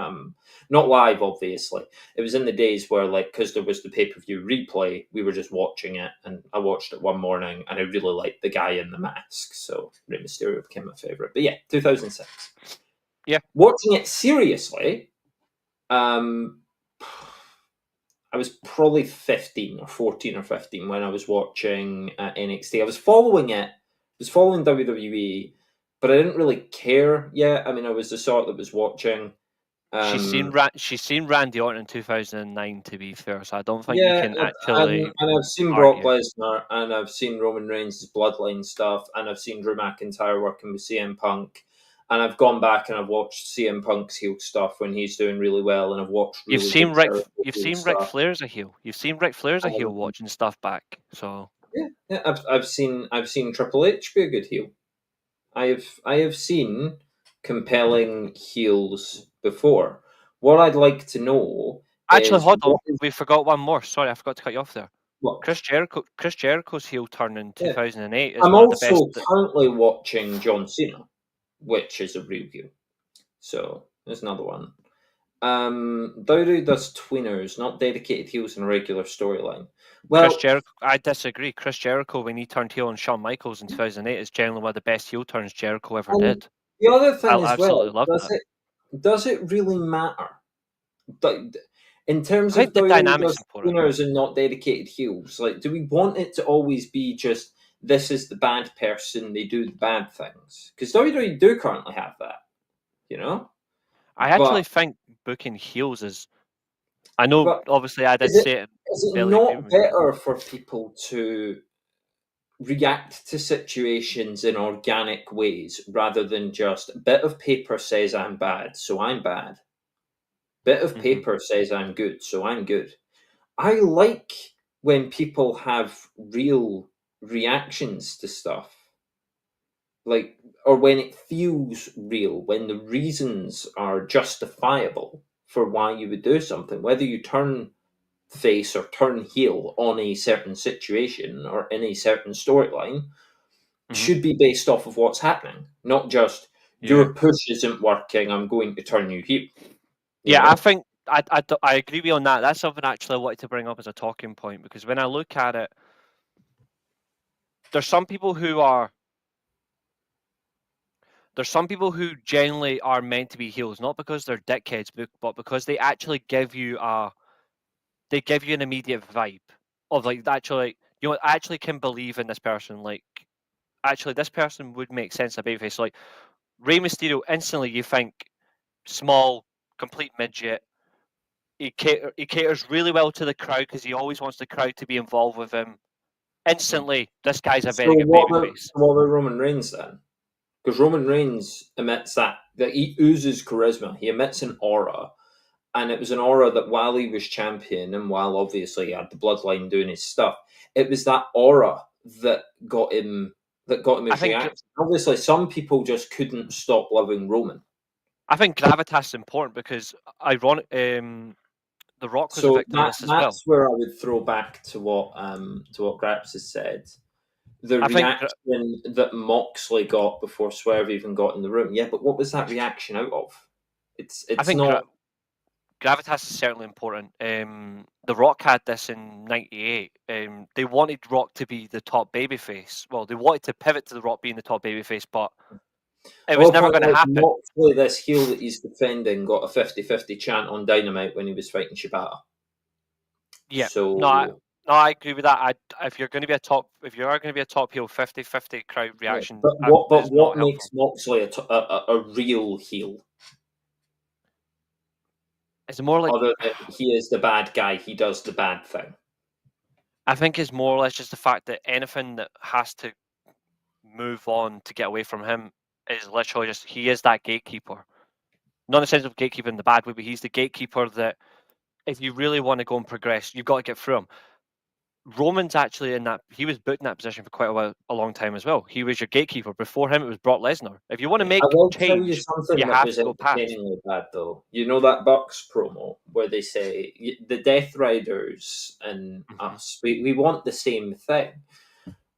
Not live, obviously. It was in the days where, like, because there was the pay-per-view replay, we were just watching it, and I watched it one morning, and I really liked the guy in the mask, so Rey Mysterio became my favourite. But yeah, 2006. Yeah. Watching it seriously, I was probably 15 or 14 or 15 when I was watching NXT. I was following it, I was following WWE, but I didn't really care yet. I mean, I was the sort that was watching. She's seen Randy Orton in 2009. To be fair, so I don't think you Yeah, can actually and I've seen Brock argue. Lesnar, and I've seen Roman Reigns' Bloodline stuff, and I've seen Drew McIntyre working with CM Punk, and I've gone back and I've watched CM Punk's heel stuff when he's doing really well, and I've watched really good Jericho You've heel seen Ric stuff. Flair as a heel. You've seen Ric Flair as a heel watching stuff back. So Yeah, I've seen Triple H be a good heel. I have seen compelling heels before. What I'd like to know actually, is hold on, what is we forgot one more. Sorry, I forgot to cut you off there. what. Chris Jericho's heel turn in Yeah. 2008 is I'm one of the best. also currently watching John Cena, which is a real heel. So there's another one. Dowdy does tweeners, not dedicated heels in a regular storyline. Chris Well, Jericho, I disagree. Chris Jericho, when he turned heel on Shawn Michaels in 2008, is generally one of the best heel turns Jericho ever and did. the other I thing as well, absolutely love that. does it really matter? In terms I think of the WWE dynamics does important. tweeners and not dedicated heels, like, do we want it to always be just this is the bad person, they do the bad things? Because WWE do currently have that, you know. I But actually think booking heels is. I know, but obviously, I did is it say it. is it Fairly agree not with me. better for people to react to situations in organic ways rather than just a bit of paper says I'm bad, so I'm bad. Bit of Mm-hmm. paper says I'm good, so I'm good. I like when people have real reactions to stuff. Like, or when it feels real, when the reasons are justifiable for why you would do something, whether you turn face or turn heel on a certain situation or in a certain storyline, Mm-hmm. should be based off of what's happening, not just Yeah. your push isn't working, I'm going to turn you heel. You Yeah, I know? think I agree with you on that. That's something actually I wanted to bring up as a talking point because when I look at it, there's some people who are there's some people who generally are meant to be heels, not because they're dickheads, but because they actually give you an immediate vibe of like actually you know I actually can believe in this person. Like actually this person would make sense in a babyface. Like Rey Mysterio, instantly you think small, complete midget. He caters really well to the crowd because he always wants the crowd to be involved with him. Instantly, this guy's a So very good babyface. what about Roman Reigns then? Because Roman Reigns emits that he oozes charisma. He emits an aura, and it was an aura that while he was champion and while obviously he had the bloodline doing his stuff, it was that aura that got him I his think reaction. Obviously, some people just couldn't stop loving Roman. I think gravitas is important because ironic. The Rock was a So victim of this as well. that's where I would throw back to what Graps has said. The I think reaction that Moxley got before Swerve even got in the room. Yeah, but what was that reaction out of? I It's think not. gravitas is certainly important. The Rock had this in '98. They wanted Rock to be the top babyface. Well, they wanted to pivot to the Rock being the top babyface, but It was never going to Like happen. Moxley, this heel that he's defending, got a 50-50 chant on Dynamite when he was fighting Shibata. Yeah. So No, I agree with that. If you're going to be a top heel, 50-50 crowd reaction but is not what helpful. makes Moxley a real heel? It's more like, Other than he is the bad guy, he does the bad thing. I think it's more or less just the fact that anything that has to move on to get away from him is literally just, he is that gatekeeper. Not in the sense of gatekeeper in the bad way, but he's the gatekeeper that if you really want to go and progress, you've got to get through him. Roman's actually he was booked in that position for quite a long time as well. He was your gatekeeper. Before him, it was Brock Lesnar. If you want to make I will tell you change, something you that have was to go past. entertainingly bad, though. You know that Bucks promo where they say the Death Riders and us, we want the same thing.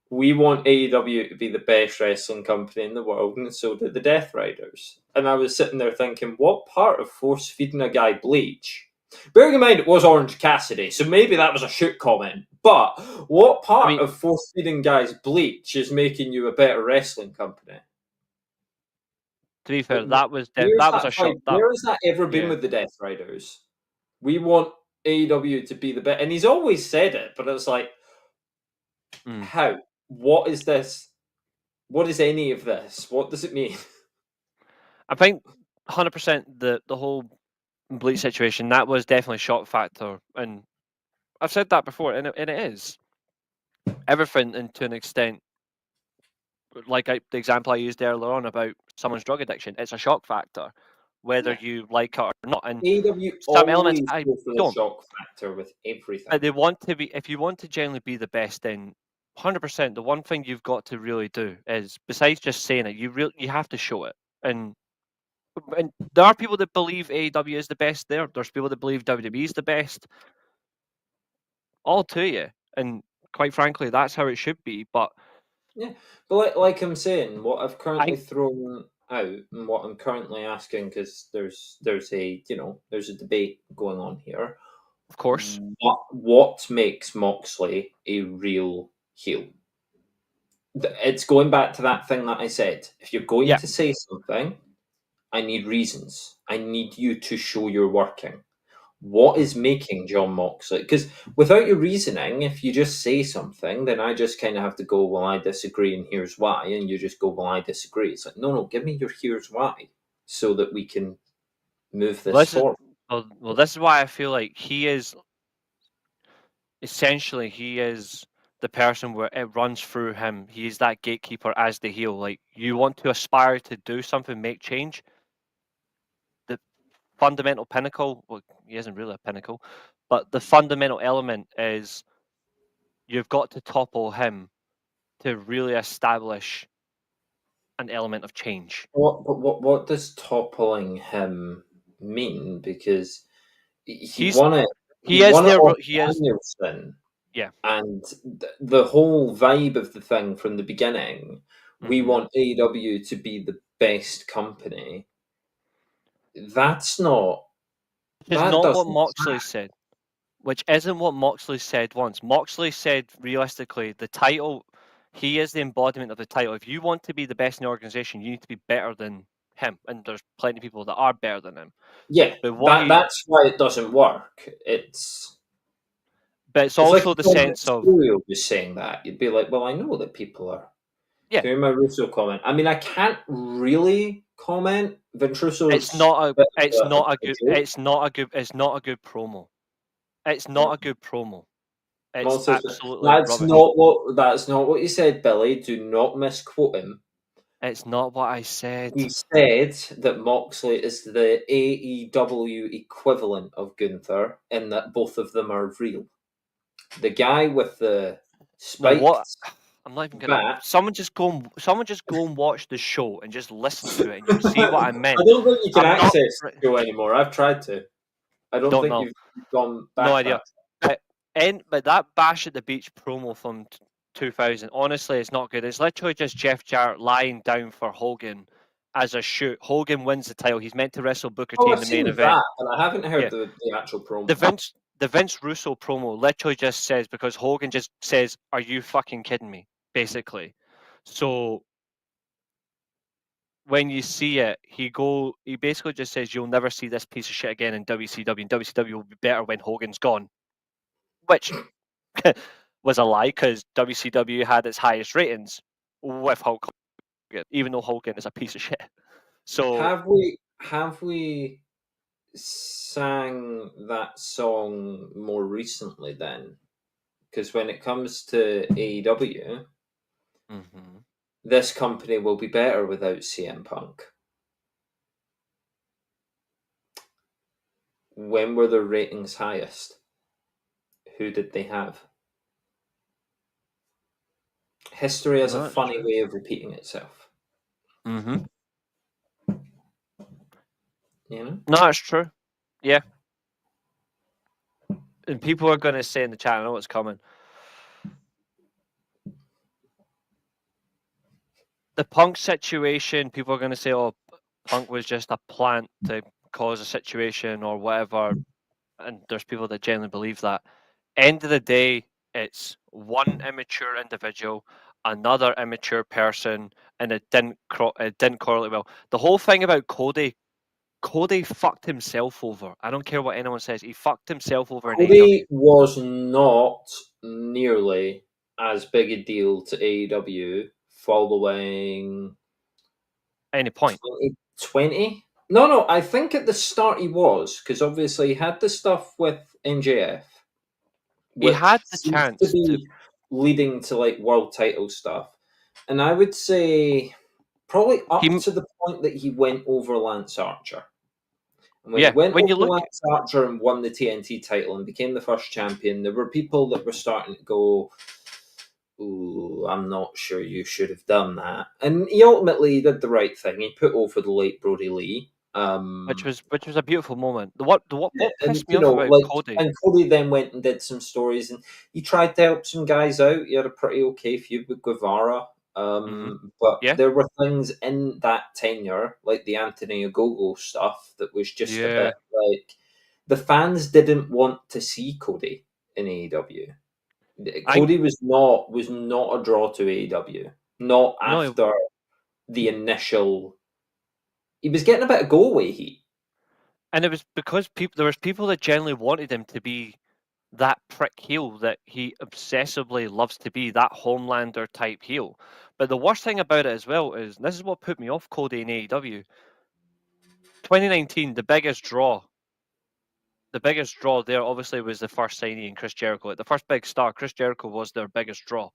We want AEW to be the best wrestling company in the world, and so do the Death Riders. And I was sitting there thinking, what part of force feeding a guy bleach? Bearing in mind it was Orange Cassidy, so maybe that was a shoot comment. But what part of force feeding guys bleach is making you a better wrestling company? To be fair, that was a shot. Where has that ever been with the Death Riders? We want AEW to be the best, and he's always said it, but it's like, how? What is this? What is any of this? What does it mean? I think 100% the whole bleach situation, that was definitely shock factor, and I've said that before, and it is everything, and to an extent, like the example I used earlier on about someone's drug addiction. It's a shock factor, whether you like it or not. And AEW some elements I go for the don't. shock factor with everything. But they want to be. If you want to genuinely be the best, then 100%. The one thing you've got to really do is, besides just saying it, you have to show it. And there are people that believe AEW is the best. There's people that believe WWE is the best. All to you, and quite frankly, that's how it should be. But yeah, but like I'm saying, what I've currently thrown out and what I'm currently asking, because there's a debate going on here. Of course, what makes Moxley a real heel? It's going back to that thing that I said. If you're going to say something, I need reasons. I need you to show you're working. What is making John Moxley? Because without your reasoning, if you just say something, then I just kind of have to go, well, I disagree, and here's why. And you just go, well, I disagree. It's like, no, give me your here's why, so that we can move this forward. Well, this is why I feel like he is the person where it runs through him. He is that gatekeeper as the heel. Like, you want to aspire to do something, make change. The fundamental pinnacle, well, he isn't really a pinnacle, but the fundamental element is you've got to topple him to really establish an element of change. What does toppling him mean? Because he won it. He won it off Danielson. Yeah. And the whole vibe of the thing from the beginning, we want AEW to be the best company. That's not. It's not what Moxley said, which isn't what Moxley said once. Moxley said, realistically, the title, he is the embodiment of the title. If you want to be the best in the organization, you need to be better than him. And there's plenty of people that are better than him. Yeah, but that's why it doesn't work. But it's also like the sense of just saying that. You'd be like, well, I know that people are. Yeah. Doing my Russo comment. I mean, I can't really comment. Ventrusso's. It's not a good promo. It's not a good promo. It's absolutely that's rubbish. That's not what you said, Billy. Do not misquote him. It's not what I said. He said that Moxley is the AEW equivalent of Gunther, and that both of them are real. The guy with the spiked. I'm not even gonna. Someone just go and watch the show and just listen to it, and you'll see what I meant. I don't think you can access the show anymore. I've tried to. I don't think you've gone back. No idea. But that Bash at the Beach promo from 2000, honestly, it's not good. It's literally just Jeff Jarrett lying down for Hogan as a shoot. Hogan wins the title. He's meant to wrestle Booker T in the main event. But I haven't heard the actual promo. The Vince Russo promo literally just says, because Hogan just says, "Are you fucking kidding me?" Basically. So when you see it, he basically just says, "You'll never see this piece of shit again in WCW, and WCW will be better when Hogan's gone," which was a lie because WCW had its highest ratings with Hulk Hogan, even though Hogan is a piece of shit. So have we sang that song more recently then? Because when it comes to AEW, this company will be better without CM Punk. When were their ratings highest? Who did they have? History has a funny way of repeating itself. Mm-hmm. You know? No, it's true. Yeah. And people are going to say in the chat, I know what's coming. The Punk situation, people are going to say, "Oh, Punk was just a plant to cause a situation or whatever," and there's people that genuinely believe that. End of the day, it's one immature individual, another immature person, and it didn't correlate well. The whole thing about Cody fucked himself over. I don't care what anyone says. He fucked himself over in Cody AEW. was not nearly as big a deal to AEW following Any point. 2020. No, I think at the start he was, because obviously he had the stuff with MJF, He had which the seems to chance to. be leading to like world title stuff. And I would say probably up to the point that he went over Lance Archer. And when he went when over you look, Lance Archer and won the TNT title and became the first champion, there were people that were starting to go, "Ooh, I'm not sure you should have done that." And he ultimately did the right thing. He put over the late Brody Lee. which was a beautiful moment. What And pissed me off about Cody? and Cody then went and did some stories, and he tried to help some guys out. He had a pretty okay feud with Guevara, but Yeah. there were things in that tenure, like the Anthony Ogogo stuff, that was just a bit like the fans didn't want to see Cody in AEW. Cody was not a draw to AEW. Not No, after the initial. He was getting a bit of go away heat. and it was because there was people that generally wanted him to be that prick heel that he obsessively loves to be, that Homelander type heel. But the worst thing about it as well is, and this is what put me off Cody in AEW. 2019, the biggest draw there obviously was the first signee in Chris Jericho. Like the first big star, Chris Jericho was their biggest draw.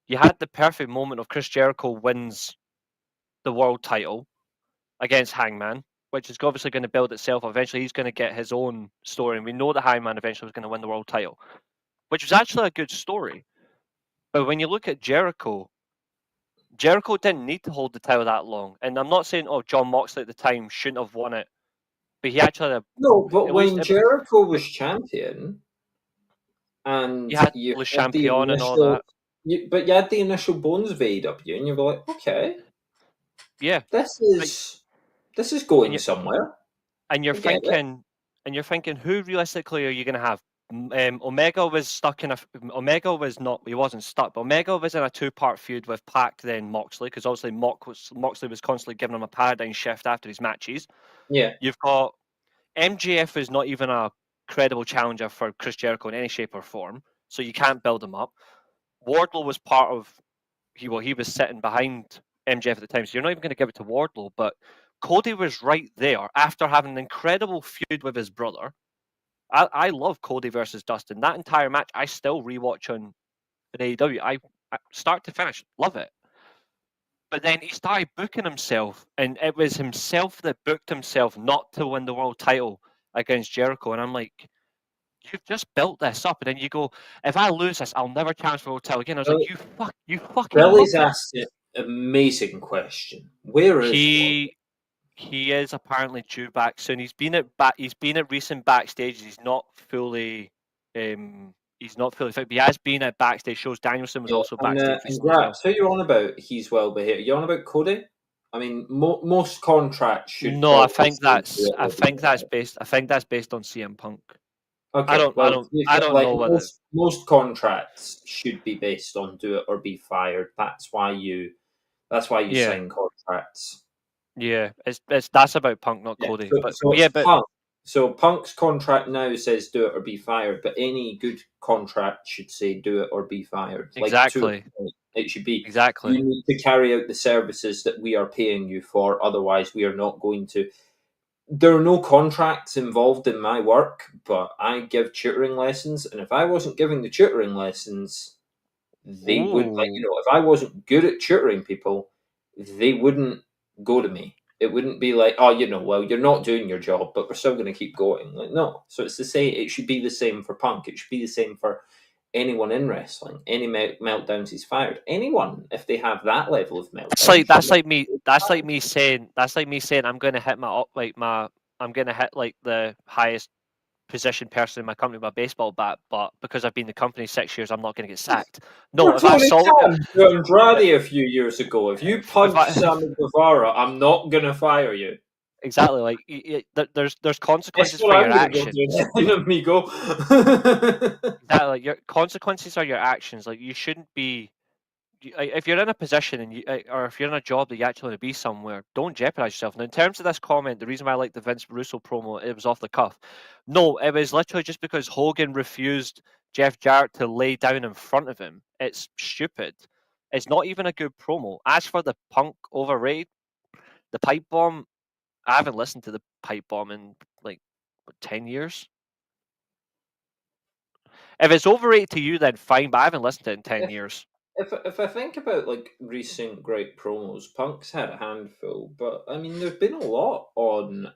You had the perfect moment of Chris Jericho wins the world title against Hangman, which is obviously going to build itself. Eventually, he's going to get his own story, and we know that Hangman eventually was going to win the world title, which was actually a good story. But when you look at Jericho didn't need to hold the title that long. And I'm not saying, John Moxley at the time shouldn't have won it, but he actually had No, but at least when Jericho was champion, and you had you Le had the Champion and all initial, that. but you had the initial bones of AEW, and you were like, okay, Yeah, this but, is going and you somewhere. and you're I get it. thinking, who realistically are you going to have? Omega was stuck in a. Omega was not. He wasn't stuck. But Omega was in a two-part feud with Pac, then Moxley, because obviously Moxley was constantly giving him a paradigm shift after his matches. Yeah, You've got MJF is not even a credible challenger for Chris Jericho in any shape or form, so you can't build him up. Wardlow was part of he was sitting behind MJF at the time, so you're not even going to give it to Wardlow. But Cody was right there after having an incredible feud with his brother. I love Cody versus Dustin. That entire match I still rewatch on AEW. I start to finish love it. But then he started booking himself, and it was himself that booked himself not to win the world title against Jericho. And I'm like, you've just built this up, and then you go, if I lose this, I'll never challenge for a world title again. I was like, you fucking Billy's muppet. asked an amazing question. Where is Wardlow? He is apparently due back soon. He's been at recent backstages. He's not fully fit, but he has been at backstage shows. Danielson was also backstage And recently as well. Graps, who you on about? He's well behaved. You on about Cody? I mean, most contracts should. No, I think that's based. I think that's based on CM Punk. Okay, I don't like know whether most contracts should be based on do it or be fired. That's why you Yeah. sign contracts. Yeah, it's that's about Punk, not Yeah. Cody. But So yeah, it's but Punk. So Punk's contract now says do it or be fired, but any good contract should say do it or be fired. Like to a exactly, point, it should be exactly. you need to carry out the services that we are paying you for, otherwise we are not going to. There are no contracts involved in my work, but I give tutoring lessons, and if I wasn't giving the tutoring lessons, they would Ooh, if I wasn't good at tutoring people, they wouldn't go to me. It wouldn't be like, oh, well, you're not doing your job, but we're still going to keep going. Like, no. So it's the same. It should be the same for Punk. It should be the same for anyone in wrestling. Any meltdowns he's fired. Anyone, if they have that level of that's meltdown, like should that's be like me. That's like me saying. That's like me saying I'm going to hit I'm going to hit like the highest position person in my company with my baseball bat, but because I've been in the company 6 years, I'm not going to get sacked. No, You're if I Tony sold, Khan to Andrade a few years ago. If you if punch I Sammy Guevara, I'm not going to fire you. exactly like there's Guess consequences what for your I'm going to go do actions. then, amigo? Exactly, like your consequences are your actions. Like you shouldn't be. If you're in a position and or if you're in a job that you actually want to be somewhere, don't jeopardize yourself. Now, in terms of this comment, the reason why I like the Vince Russo promo, it was off the cuff. No, it was literally just because Hogan refused Jeff Jarrett to lay down in front of him. It's stupid. It's not even a good promo. As for the Punk overrated, the pipe bomb, I haven't listened to the pipe bomb in like 10 years. If it's overrated to you, then fine, but I haven't listened to it in 10 if years. if I think about like recent great promos, Punk's had a handful, but I mean, there's been a lot on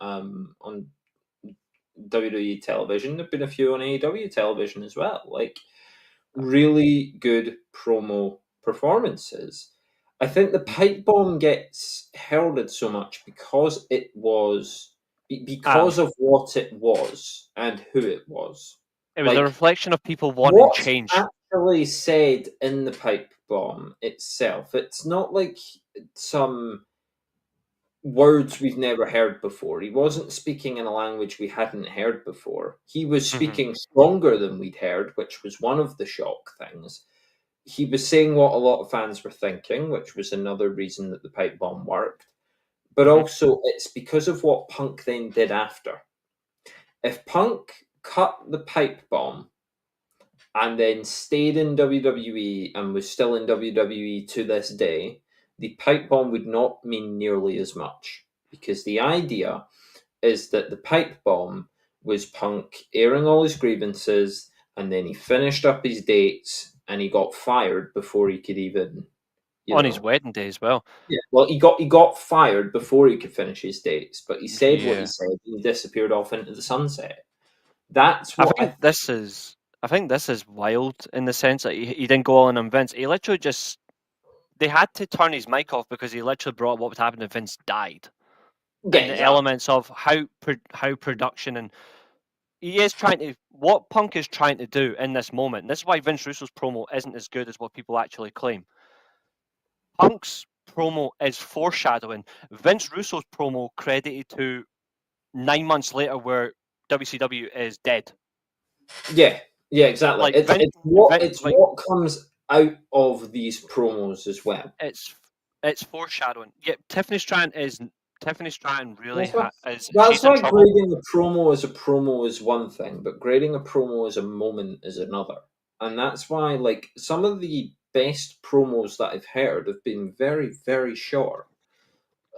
WWE television. There've been a few on AEW television as well. Like really good promo performances. I think the pipe bomb gets heralded so much because it was Aye. because of what it was and who it was. It was a Like reflection of people wanting what's change. actually said in the pipe bomb itself. It's not like some words we've never heard before. He wasn't speaking in a language we hadn't heard before. He was Mhm. speaking stronger than we'd heard, which was one of the shock things. He was saying what a lot of fans were thinking, which was another reason that the pipe bomb worked. But Mhm. also, it's because of what Punk then did after. If Punk cut the pipe bomb and then stayed in WWE and was still in WWE to this day, the pipe bomb would not mean nearly as much. Because the idea is that the pipe bomb was Punk airing all his grievances and then he finished up his dates and he got fired before he could even, you On his know. wedding day as well. Yeah. Well, he got fired before he could finish his dates, but he said what he Yeah. said and he disappeared off into the sunset. That's I what I think this is I think this is wild in the sense that he didn't go on and Vince. He literally just they had to turn his mic off because he literally brought up what was happening if Vince died. yeah, And the exactly. elements of how production and he is trying to what Punk is trying to do in this moment. And this is why Vince Russo's promo isn't as good as what people actually claim. Punk's promo is foreshadowing. Vince Russo's promo credited to 9 months later where WCW is dead. Yeah, yeah, exactly. Like It's Vince, it's what Vince it's like what comes out of these promos as well. it's it's foreshadowing. Yeah, Tiffany Stratton really That's why is that's she's in why trouble. grading a promo is one thing, but grading a promo as a moment is another. And that's why like some of the best promos that I've heard have been very, very short.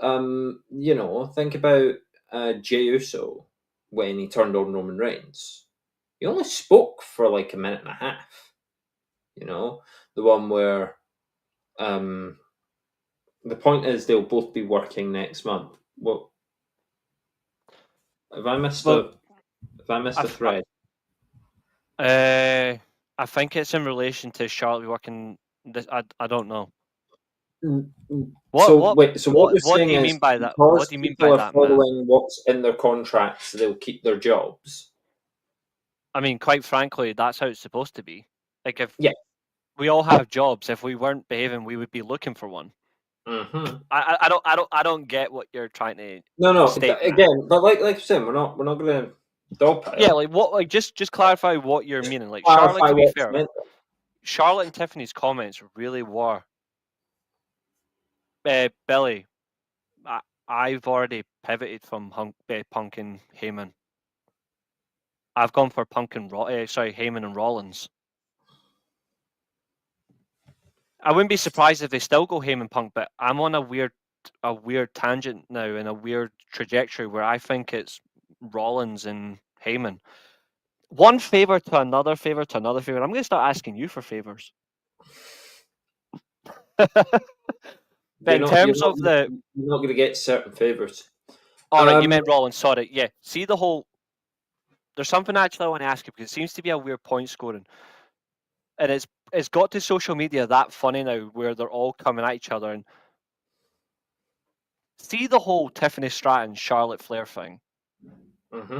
Think about Jey Uso when he turned on Roman Reigns. He only spoke for like a minute and a half. The one where um the point is they'll both be working next month. Well, have I missed Well, a have I missed a I've, thread? I think it's in relation to Charlotte working. This I don't know. So wait, so what you're what do saying you is mean by that? What because do you mean by people are that, Matt? following what's in their contracts, they'll keep their jobs. I mean, quite frankly, that's how it's supposed to be. Like if Yeah. we all have jobs, if we weren't behaving, we would be looking for one. Mm-hmm. I don't get what you're trying to No. state in that. Again, but like I said, we're not going to Yeah, dogpile. like what? Like just clarify what you're meaning. Like Charlotte, Clarify to be what's fair, meant. Charlotte and Tiffany's comments really were, Billy. I've already pivoted from Punk and Heyman. I've gone for Heyman and Rollins. I wouldn't be surprised if they still go Heyman Punk, but I'm on a weird tangent now and a weird trajectory where I think it's Rollins and Heyman. One favor to another favor to another favor. I'm going to start asking you for favors. But in terms of you're not going to get certain favors. All right, you meant Rollins. Sorry. Yeah. See the whole. There's something actually I want to ask you because it seems to be a weird point scoring, and it's got to social media that funny now where they're all coming at each other and see the whole Tiffany Stratton Charlotte Flair thing. Mm-hmm.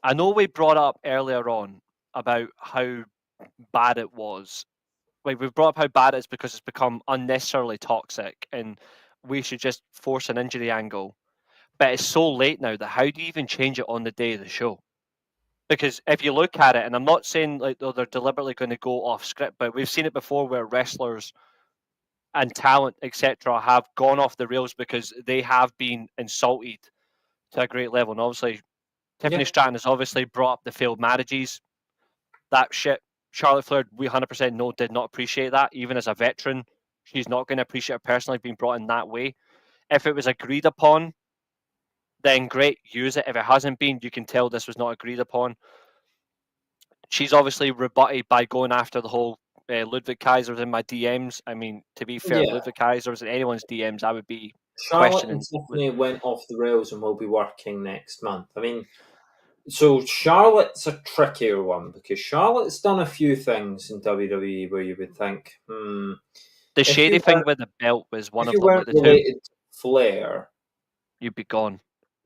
I know we brought up earlier on about how bad it was. Like we've brought up how bad it is because it's become unnecessarily toxic, and we should just force an injury angle. But it's so late now that how do you even change it on the day of the show? Because if you look at it, and I'm not saying like they're deliberately going to go off script, but we've seen it before where wrestlers and talent, etc., have gone off the rails because they have been insulted to a great level. And obviously, Tiffany Stratton has obviously brought up the failed marriages. That shit, Charlotte Flair, we 100% know, did not appreciate that. Even as a veteran, she's not going to appreciate it personally being brought in that way. If it was agreed upon, then great, use it. If it hasn't been, you can tell this was not agreed upon. She's obviously rebutted by going after the whole Ludwig Kaiser's in my DMs. I mean, to be fair, Ludwig Kaiser was in anyone's DMs, I would be Charlotte and questioning. Tiffany went off the rails and will be working next month. I mean, so Charlotte's a trickier one because Charlotte's done a few things in WWE where you would think, The shady thing with the belt was one of them. If you weren't related to Flair, you'd be gone.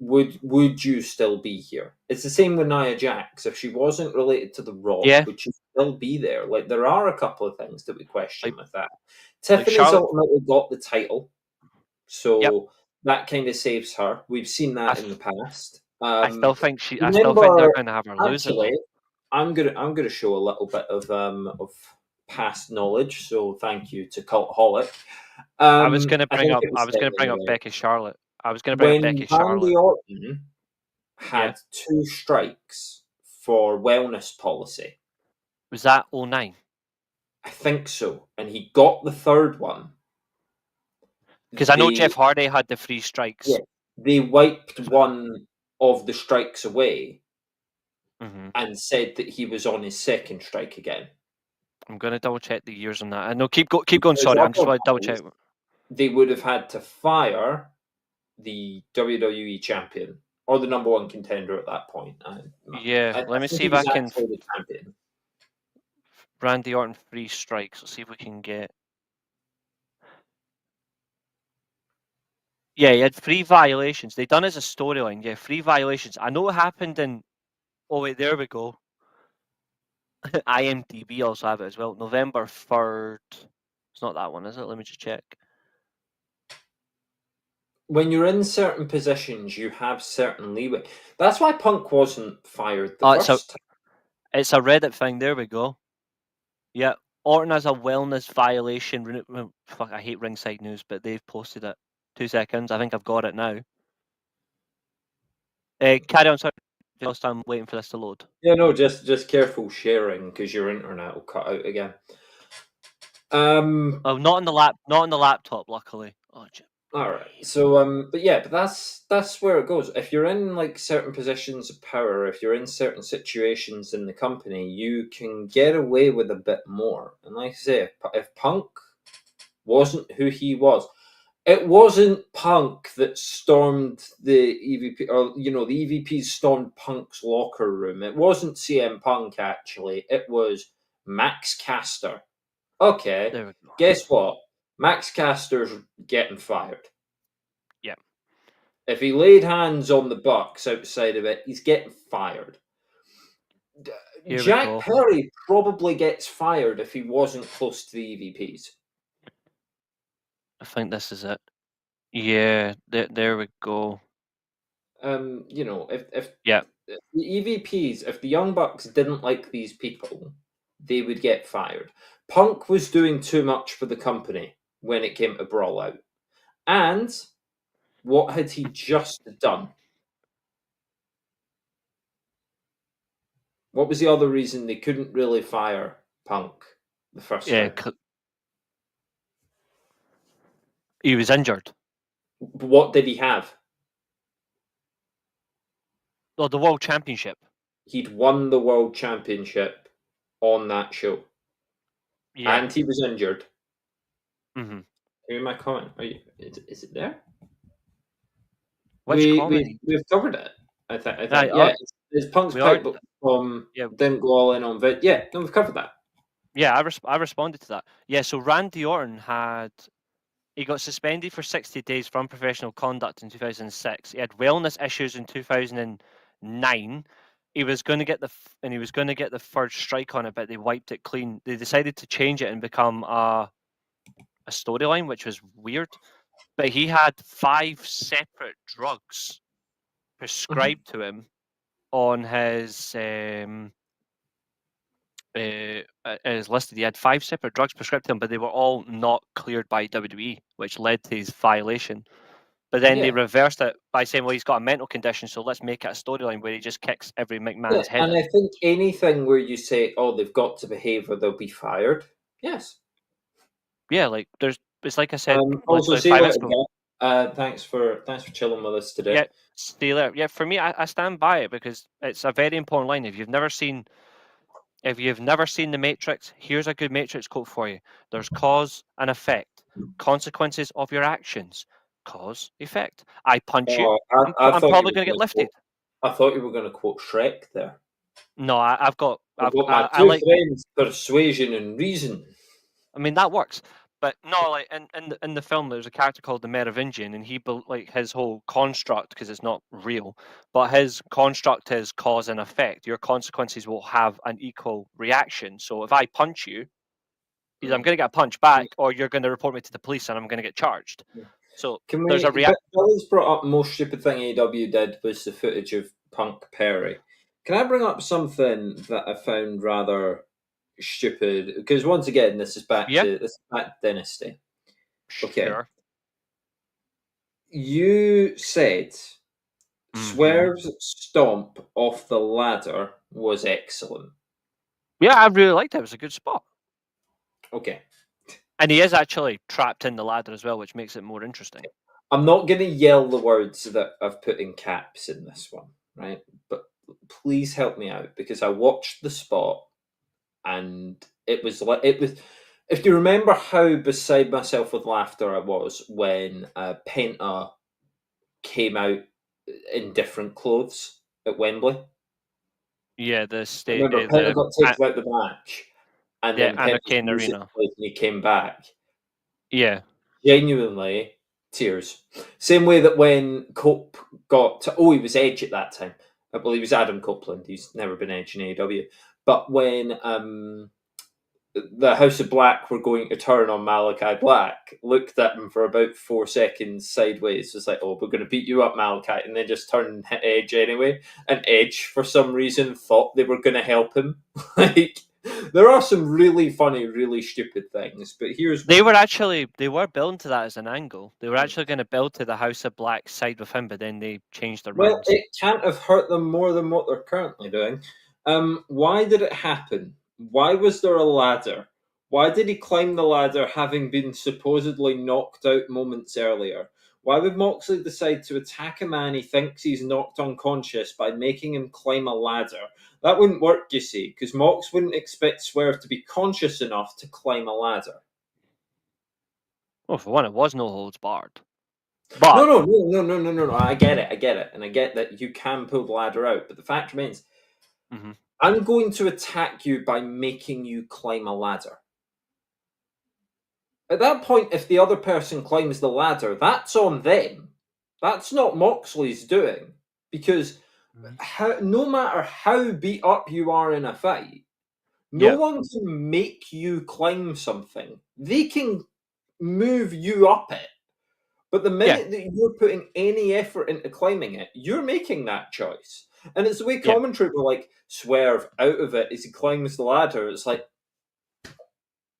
Would you still be here? It's the same with Nia Jax. If she wasn't related to The Rock, would she still be there? Like, there are a couple of things that we question with that. Tiffany's ultimately got the title, so that kind of saves her. We've seen that in the past. I still think they're going to have her lose it. Though. I'm gonna show a little bit of past knowledge. So thank you to Cultaholic. I was going to bring up Becky Charlotte. Randy Orton had 2 strikes for wellness policy. Was that 09? I think so. And he got the third one. Because I know Jeff Hardy had the 3 strikes. Yeah, they wiped one of the strikes away and said that he was on his 2nd strike again. I'm going to double check the years on that. I know. Keep going. Sorry, I'm just going to double check. They would have had to fire the WWE champion or the number 1 contender at that point. Let me see if I can. The champion. Randy Orton 3 strikes. Let's see if we can get. Yeah, he had 3 violations. They done as a storyline. Yeah, 3 violations. I know it happened in. Oh wait, there we go. IMDb also have it as well. November 3rd. It's not that one, is it? Let me just check. When you're in certain positions, you have certain leeway. That's why Punk wasn't fired the first time. It's a Reddit thing. There we go. Yeah, Orton has a wellness violation. Fuck, I hate Ringside News, but they've posted it. 2 seconds. I think I've got it now. Carry on, sorry. Just I'm waiting for this to load. Yeah, no, just careful sharing because your internet will cut out again. Oh, not on the laptop, luckily. Oh, all right. So, but that's where it goes. If you're in like certain positions of power, if you're in certain situations in the company, you can get away with a bit more. And like I say, if Punk wasn't who he was, it wasn't Punk that stormed the EVP, or the EVPs stormed Punk's locker room. It wasn't CM Punk actually. It was Max Caster. Okay, guess what? Max Caster's getting fired. Yeah. If he laid hands on the Bucks outside of it, he's getting fired. Jack Perry probably gets fired if he wasn't close to the EVPs. I think this is it. Yeah, there we go. If the EVPs, if the Young Bucks didn't like these people, they would get fired. Punk was doing too much for the company when it came to Brawl Out. And What had he just done? What was the other reason they couldn't really fire Punk the first time? He was injured. What did he have? Oh, the World Championship. He'd won the World Championship on that show. Yeah. And he was injured. Mm-hmm. Who am I commenting? Is it there? Which comment? We've covered it. I think. Yeah, It's Punk's we pipe, are- but from Yeah. didn't go all in on Vid. Yeah, no, we've covered that. Yeah, I responded to that. Yeah, so Randy Orton he got suspended for 60 days from professional conduct in 2006. He had wellness issues in 2009. He was going to get the third strike on it, but they wiped it clean. They decided to change it and become a storyline, which was weird. But he had 5 separate drugs prescribed to him on his as listed. He had 5 separate drugs prescribed to him, but they were all not cleared by WWE, which led to his violation. But then they reversed it by saying, well, he's got a mental condition, so let's make it a storyline where he just kicks every McMahon's head and in. I think anything where you say, "Oh, they've got to behave or they'll be fired," yes. Yeah, like it's like I said, also, literally see you 5 minutes later, ago. guys. Thanks for chilling with us today. Yeah, stay there. Yeah, for me, I stand by it because it's a very important line. If you've never seen The Matrix, here's a good Matrix quote for you. There's cause and effect, consequences of your actions, cause, effect. I punch you, I'm probably going to get lifted. I thought you were going to quote Shrek there. No, I've got my two friends, persuasion and reason. I mean, that works. But no, like in the film, there's a character called the Merovingian, and he like his whole construct, because it's not real, but his construct is cause and effect. Your consequences will have an equal reaction. So if I punch you, either I'm going to get a punch back, or you're going to report me to the police, and I'm going to get charged. So there's a reaction. Billy's brought up most stupid thing AEW did was the footage of Punk Perry. Can I bring up something that I found rather stupid? Because once again, this is back to Dynasty. Okay. Sure. You said Swerve's stomp off the ladder was excellent. Yeah, I really liked it. It was a good spot. Okay. And he is actually trapped in the ladder as well, which makes it more interesting. I'm not going to yell the words that I've put in caps in this one, right? But please help me out, because I watched the spot and it was. If you remember how beside myself with laughter I was when Penta came out in different clothes at Wembley. Yeah, Remember, Penta got taken out the match, and then Penta's Arena. And he came back. Yeah, genuinely tears. Same way that when Cope he was Edge at that time. Well, he was Adam Copeland. He's never been Edge in AEW. But when the House of Black were going to turn on Malachi Black, looked at him for about 4 seconds sideways, was like, "Oh, we're going to beat you up, Malachi," and then just turned and hit Edge anyway. And Edge, for some reason, thought they were going to help him. Like, there are some really funny, really stupid things, but they were building to that as an angle. They were actually going to build to the House of Black side with him, but then they changed their minds. Well, it can't have hurt them more than what they're currently doing. Why did it happen? Why was there a ladder? Why did he climb the ladder having been supposedly knocked out moments earlier? Why would Moxley decide to attack a man he thinks he's knocked unconscious by making him climb a ladder? That wouldn't work, you see, because Mox wouldn't expect Swerve to be conscious enough to climb a ladder. Well, for one, it was no holds barred. But No. I get it, and I get that you can pull the ladder out. But the fact remains, I'm going to attack you by making you climb a ladder. At that point, if the other person climbs the ladder, that's on them. That's not Moxley's doing, because no matter how beat up you are in a fight, no one can make you climb something. They can move you up it. But the minute that you're putting any effort into climbing it, you're making that choice. And it's the way commentary were like, Swerve out of it as he climbs the ladder. It's like,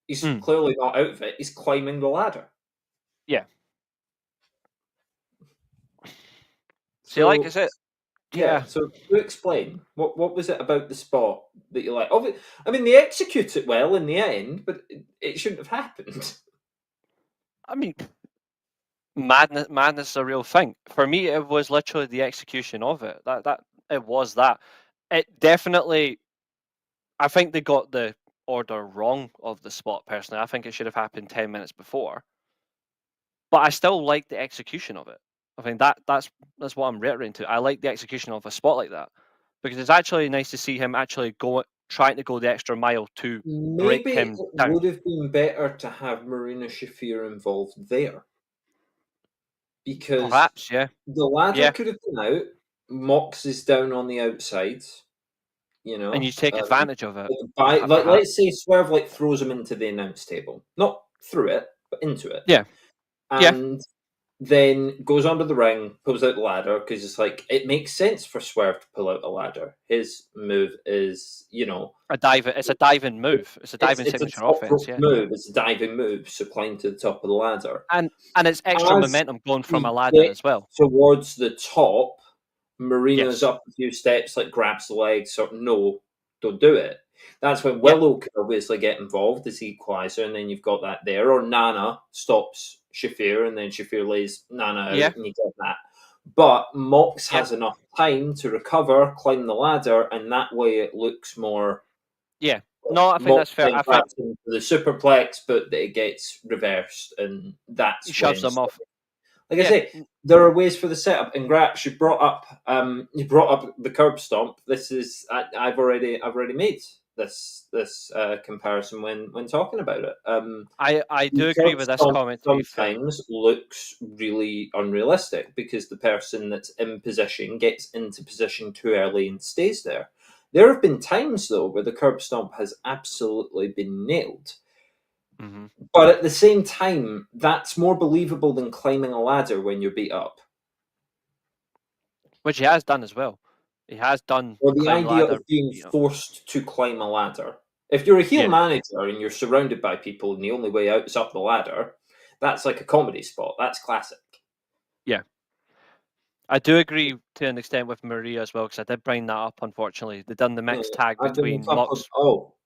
he's clearly not out of it. He's climbing the ladder. Yeah. See, like I said, yeah. So you explain what was it about the spot that you like? I mean, they execute it well in the end, but it shouldn't have happened. I mean, madness is a real thing. For me, it was literally the execution of it. That it was that. It definitely. I think they got the order wrong of the spot. Personally, I think it should have happened 10 minutes before. But I still like the execution of it. I think that's what I'm reiterating to. I like the execution of a spot like that because it's actually nice to see him actually trying to go the extra mile to break Maybe it him down. would have been better to have Marina Shafir involved there because Perhaps, yeah. the ladder Yeah. could have been out. Mox is down on the outside, you know. And you take advantage of it. Let's say Swerve throws him into the announce table, not through it, but into it. Yeah. And then goes under the ring, pulls out the ladder because it's it makes sense for Swerve to pull out a ladder. His move is, it's a diving move. It's a diving signature offense. Yeah. Move. It's a diving move, so climb to the top of the ladder. And it's extra momentum going from a ladder as well. Towards the top, Marina's up a few steps, grabs the legs, no, don't do it. That's when Willow can obviously get involved as equalizer, and then you've got that there. Or Nana stops Shafir, and then Shafir lays Nana out, and you get that. But Mox has enough time to recover, climb the ladder, and that way it looks more. Yeah. No, I think that's fair. I think the superplex, but it gets reversed, and that's he shoves them off. Like I say, there are ways for the setup. And Gratch, you brought up the curb stomp. This is I've already made this comparison when talking about it. I do agree with this comment. Sometimes looks really unrealistic because the person that's in position gets into position too early and stays there. There have been times though where the curb stomp has absolutely been nailed. Mm-hmm. But at the same time, that's more believable than climbing a ladder when you're beat up. Which he has done as well. He has done. Or the idea of being forced to climb a ladder. If you're a heel manager and you're surrounded by people and the only way out is up the ladder, that's like a comedy spot. That's classic. Yeah. I do agree to an extent with Maria as well, because I did bring that up, unfortunately. They done the mixed tag between Mox.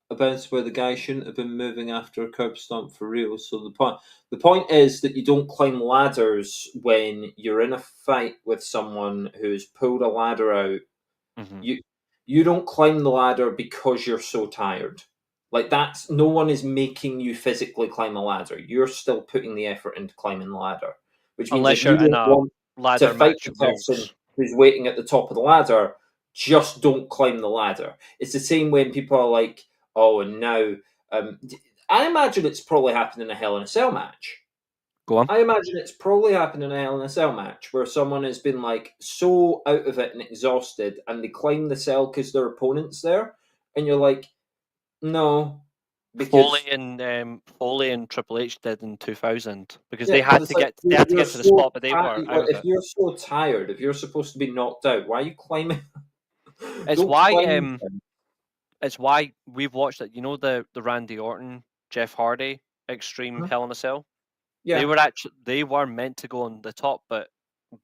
About where the guy shouldn't have been moving after a curb stomp for real. So the point is that you don't climb ladders when you're in a fight with someone who's pulled a ladder out. Mm-hmm. You don't climb the ladder because you're so tired. That's no one is making you physically climb a ladder. You're still putting the effort into climbing the ladder, which means unless you're in a ladder match the person who's waiting at the top of the ladder, just don't climb the ladder. It's the same when people are like, oh, and now I imagine it's probably happened in a Hell in a Cell match. Go on. I imagine it's probably happened in a Hell in a Cell match where someone has been so out of it and exhausted, and they climb the cell because their opponent's there, and you're like, no. Foley and Triple H did in 2000 because they had to get to the spot, but they were out of it. If you're so tired, if you're supposed to be knocked out, why are you climbing? It's why we've watched it. You know the Randy Orton, Jeff Hardy Extreme Hell in a Cell. Yeah, they were meant to go on the top, but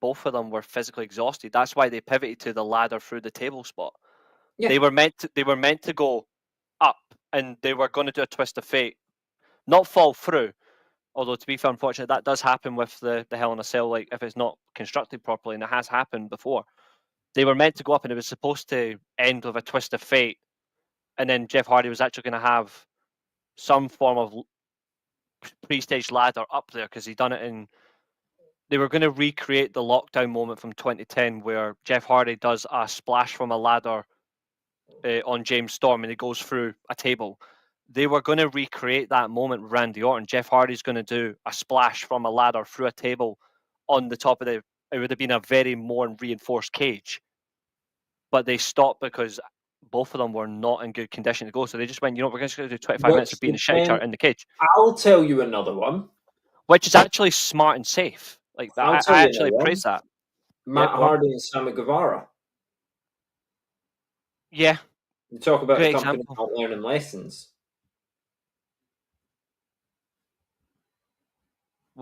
both of them were physically exhausted. That's why they pivoted to the ladder through the table spot. Yeah. They were meant to go up, and they were going to do a twist of fate, not fall through. Although to be fair, unfortunately, that does happen with the Hell in a Cell. If it's not constructed properly, and it has happened before, they were meant to go up, and it was supposed to end with a twist of fate, and then Jeff Hardy was actually going to have some form of pre-stage ladder up there because he done it in. They were going to recreate the lockdown moment from 2010 where Jeff Hardy does a splash from a ladder on James Storm and he goes through a table. They were going to recreate that moment with Randy Orton. Jeff Hardy's going to do a splash from a ladder through a table on the top of it would have been a very more reinforced cage. But they stopped because both of them were not in good condition to go. So they just went, we're just going to do 25 minutes of beating the shit out in the cage. I'll tell you another one. Which is actually smart and safe. I actually praise that. Matt Hardy and Sammy Guevara. Yeah. You talk about a company not learning lessons.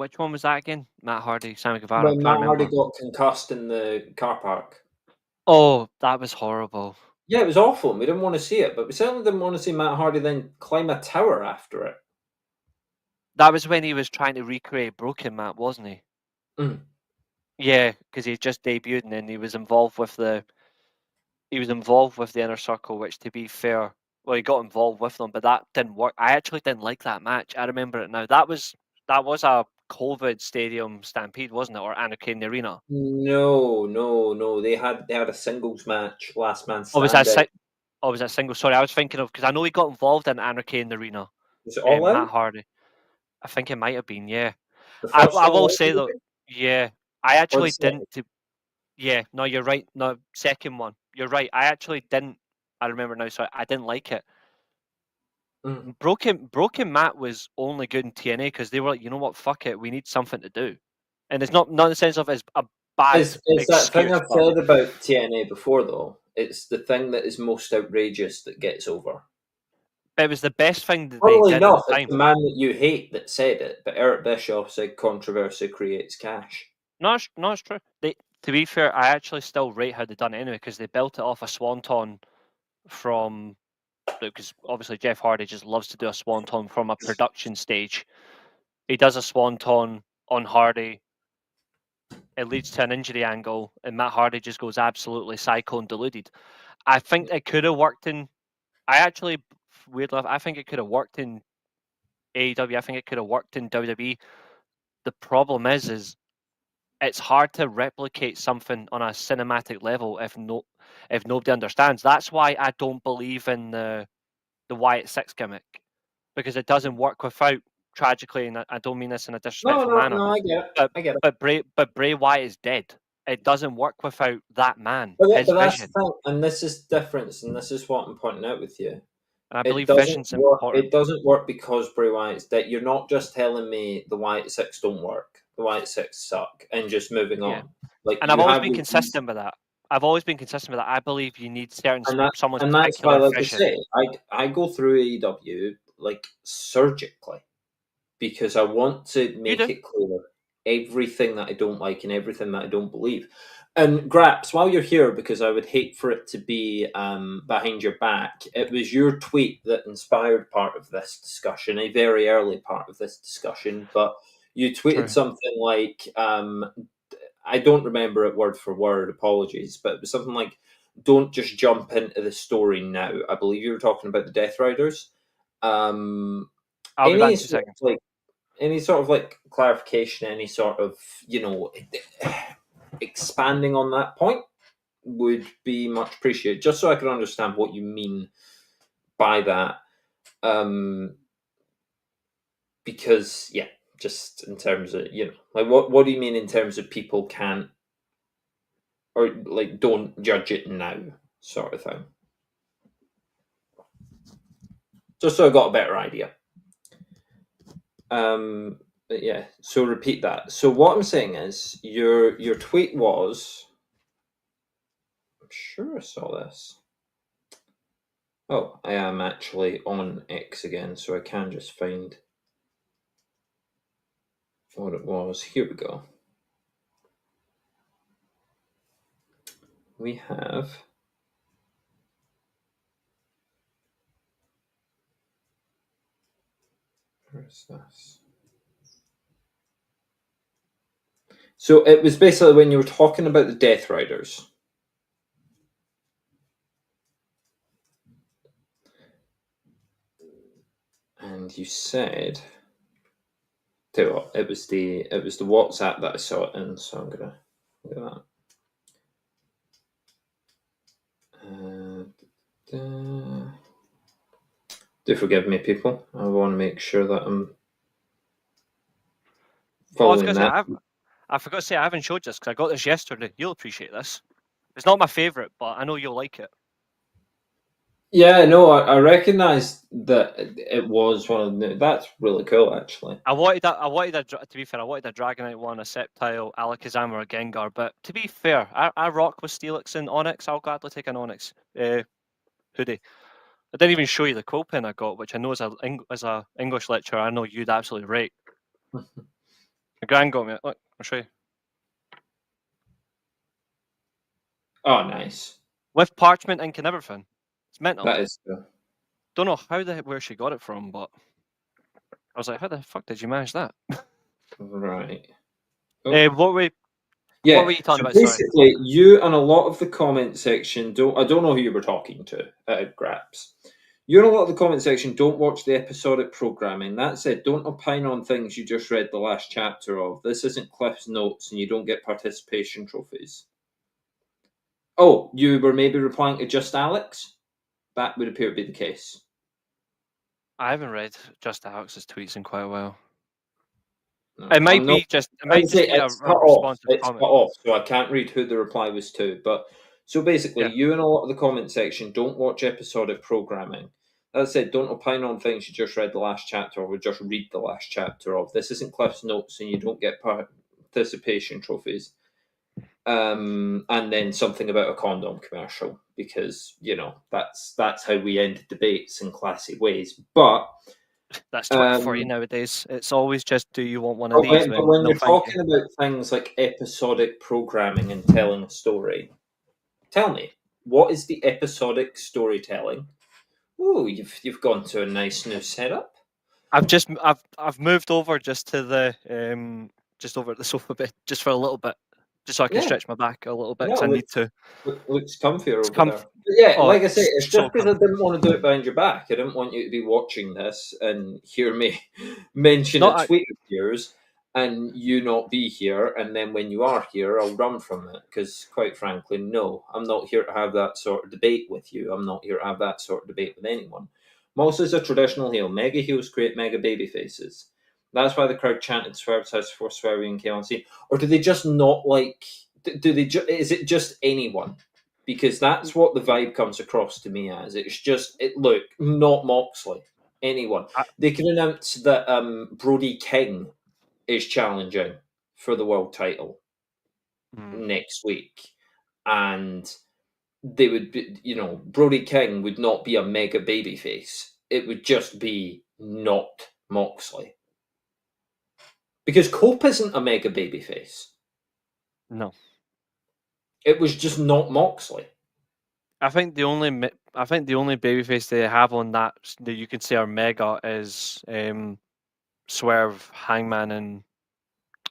Which one was that again? Matt Hardy, Sammy Guevara. When I'm Matt trying to Hardy remember. got concussed in the car park. Oh, that was horrible. Yeah, it was awful, and we didn't want to see it, but we certainly didn't want to see Matt Hardy then climb a tower after it. That was when he was trying to recreate Broken Matt, wasn't he? Mm. Yeah, because he just debuted and then he was involved with the Inner Circle, which, to be fair, well, he got involved with them, but that didn't work. I actually didn't like that match. I remember it now. That was a COVID stadium stampede, wasn't it, or Anarchy in the Arena? No. They had a singles match, last man Or was that standing. was that single? Sorry, I was thinking of, because I know he got involved in Anarchy in the Arena. Was it All Matt Out? Hardy. I think it might have been, yeah. The I first will All Out? say though, yeah, I Or the actually second? didn't. Yeah, no, you're right. No, second one. You're right. I actually didn't. I remember now. So I didn't like it. Mm. Broken Matt was only good in TNA because they were like, you know what, fuck it, we need something to do, and it's not in the sense of it's a bad It's that thing excuse, I've but said about TNA before, though. It's the thing that is most outrageous that gets over. it was the best thing that they Funnily did at enough, the it's time. the man that you hate that said it, but Eric Bischoff said controversy creates cash. No, it's true. To be fair, I actually still rate how they done it anyway because they built it off a swanton from, because obviously Jeff Hardy just loves to do a swanton from a production stage. He does a swanton on Hardy. It leads to an injury angle, and Matt Hardy just goes absolutely psycho and deluded. I think it could have worked in. I actually, weirdly enough, I think it could have worked in AEW. I think it could have worked in WWE. The problem is it's hard to replicate something on a cinematic level if nobody understands. That's why I don't believe in the Wyatt Six gimmick, because it doesn't work without, tragically, and I don't mean this in a disrespectful manner, No, I get it. but I get it. Bray Wyatt is dead. It doesn't work without that man, But, his but that's the vision, thing, and this is difference, and this is what I'm pointing out with you. and I It believe doesn't vision's work. important. It doesn't work because Bray Wyatt's dead. You're not just telling me the Wyatt Six don't work. The Wyatt Six suck, and just moving Yeah, on. Like and I've you always have been these, consistent with that. I've always been consistent with that. I believe you need someone's and that's why, particular like I vision. say, I go through AEW like surgically because I want to You make do. it clear everything that I don't like and everything that I don't believe. And Graps, while you're here, because I would hate for it to be behind your back, it was your tweet that inspired part of this discussion, a very early part of this discussion. But you tweeted True. something like, I don't remember it word for word, apologies, but it was something like, don't just jump into the story now. I believe you were talking about the Death Riders. Um, I'll be back any in 2 sort of seconds. like any sort of like clarification, any sort of expanding on that point would be much appreciated, just so I can understand what you mean by that. Because yeah, just in terms of like what do you mean in terms of people can't or like don't judge it now sort of thing? Just so I got a better idea. But yeah, so repeat that. So what I'm saying is your tweet was, I'm sure I saw this. Oh, I am actually on X again, so I can just find what it was. Here we go. We have. Where is this? So it was basically when you were talking about the Death Riders. And you said, tell you what, it was the WhatsApp that I saw it in, so I'm gonna look at that. Do forgive me, people. I want to make sure that I'm Oh, I was following gonna say that. I forgot to say I haven't showed this because I got this yesterday. You'll appreciate this. It's not my favorite, but I know you'll like it. Yeah, no, I recognised that it was one of the. That's really cool, actually. To be fair, I wanted a Dragonite one, a Sceptile, Alakazam, or a Gengar. But to be fair, I rock with Steelix and Onyx. I'll gladly take an Onyx hoodie. I didn't even show you the quill pen I got, which I know as a English lecturer, I know you'd absolutely rate. My gran got me. Look, I'll show you. Oh, nice. With parchment ink and everything. It's mental. That is cool. Don't know where she got it from, but I was like, how the fuck did you manage that? Right. What were Yeah. you talking So about? Sorry. basically, you and a lot of the comment section don't. I don't know who you were talking to, Graps. You and a lot of the comment section don't watch the episodic programming. That said, don't opine on things you just read the last chapter of. This isn't Cliff's Notes, and you don't get participation trophies. Oh, you were maybe replying to just Alex? That would appear to be the case. I haven't read Just Alex's tweets in quite a while. No, It might I'm be not. just. It I might would just say be a it's cut off. responsive It's comment. cut off, so I can't read who the reply was to. But so basically, Yeah. you and a lot of the comment section don't watch episodic programming. That said, don't opine on things you just read the last chapter of, or just read the last chapter of. This isn't Cliff's Notes, and you don't get participation trophies. And then something about a condom commercial, because that's how we end debates in classy ways. But That's Twitter for you nowadays. It's always just, do you want one of but these? when No, you're thank talking about things like episodic programming and telling a story, tell me, what is the episodic storytelling? Ooh, you've gone to a nice new setup. I've moved over just to the just over at the sofa bit just for a little bit, just so I can Yeah, stretch my back a little bit yeah, because I need to. looks comfier It's over there. comfy. But yeah, Oh, like I say, it's it's just so because I comfy. didn't want to do it behind your back. I didn't want you to be watching this and hear me mention No, a tweet of yours and you not be here. And then when you are here, I'll run from it. Because quite frankly, no, I'm not here to have that sort of debate with you. I'm not here to have that sort of debate with anyone. Moss is a traditional heel. Mega heels create mega baby faces. That's why the crowd chanted Swerve's house before Swerve came on scene. Or do they just not like? Do they? Is it just anyone? Because that's what the vibe comes across to me as. It's just look, not Moxley, anyone. I, They can announce that Brody King is challenging for the world title next week, and they would be, Brody King would not be a mega babyface. It would just be not Moxley. Because Cope isn't a mega babyface. no. It was just not Moxley. I think the only babyface they have on that you can say are mega is Swerve, Hangman,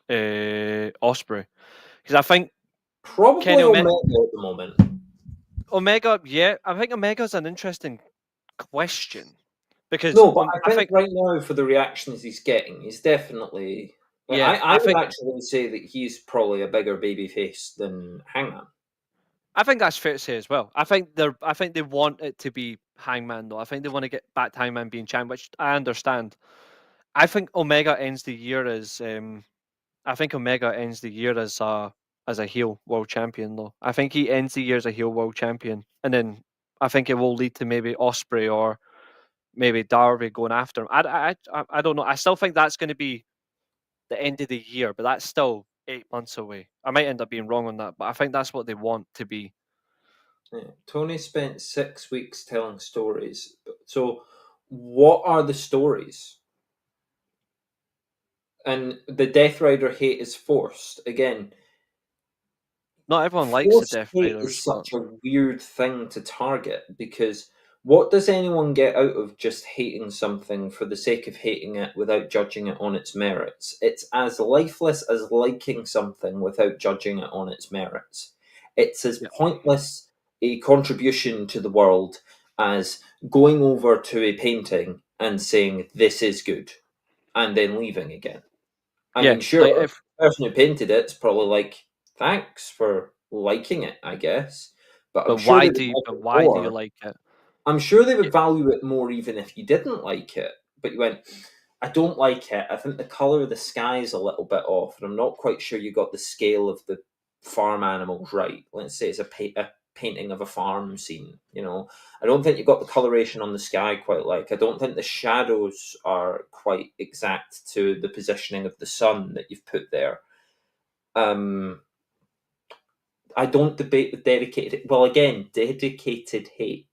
and Osprey. Because I think Probably Kenny Omega at the moment. Omega, yeah, I think Omega's an interesting question because No, but I I think think right now for the reactions he's getting, he's definitely. Like, yeah, I would actually say that he's probably a bigger babyface than Hangman. I think that's fair to say as well. I think they want it to be Hangman though. I think they want to get back to Hangman being champ, which I understand. I think Omega ends the year as a heel world champion though. I think he ends the year as a heel world champion, and then I think it will lead to maybe Osprey or maybe Darby going after him. I don't know. I still think that's going to be the end of the year, but that's still 8 months away. I might end up being wrong on that, but I think that's what they want to be. Yeah. Tony spent 6 weeks telling stories. So, what are the stories? And the Death Rider hate is forced. Again, Not everyone likes the forced Death hate Riders, is but such a weird thing to target because what does anyone get out of just hating something for the sake of hating it without judging it on its merits? It's as lifeless as liking something without judging it on its merits. It's as yeah, pointless a contribution to the world as going over to a painting and saying, "This is good," and then leaving again. I yeah. mean, sure, Like the if person who painted it's probably like, thanks for liking it, I guess. But I'm but sure they would like it why do you more. like it? I'm sure they Yeah, would value it more even if you didn't like it. But you went, I don't like it. I think the colour of the sky is a little bit off, and I'm not quite sure you got the scale of the farm animals right. Let's say it's a painting of a farm scene. I don't think you got the coloration on the sky quite like. I don't think the shadows are quite exact to the positioning of the sun that you've put there. I don't debate the dedicated. Well, again, dedicated hate.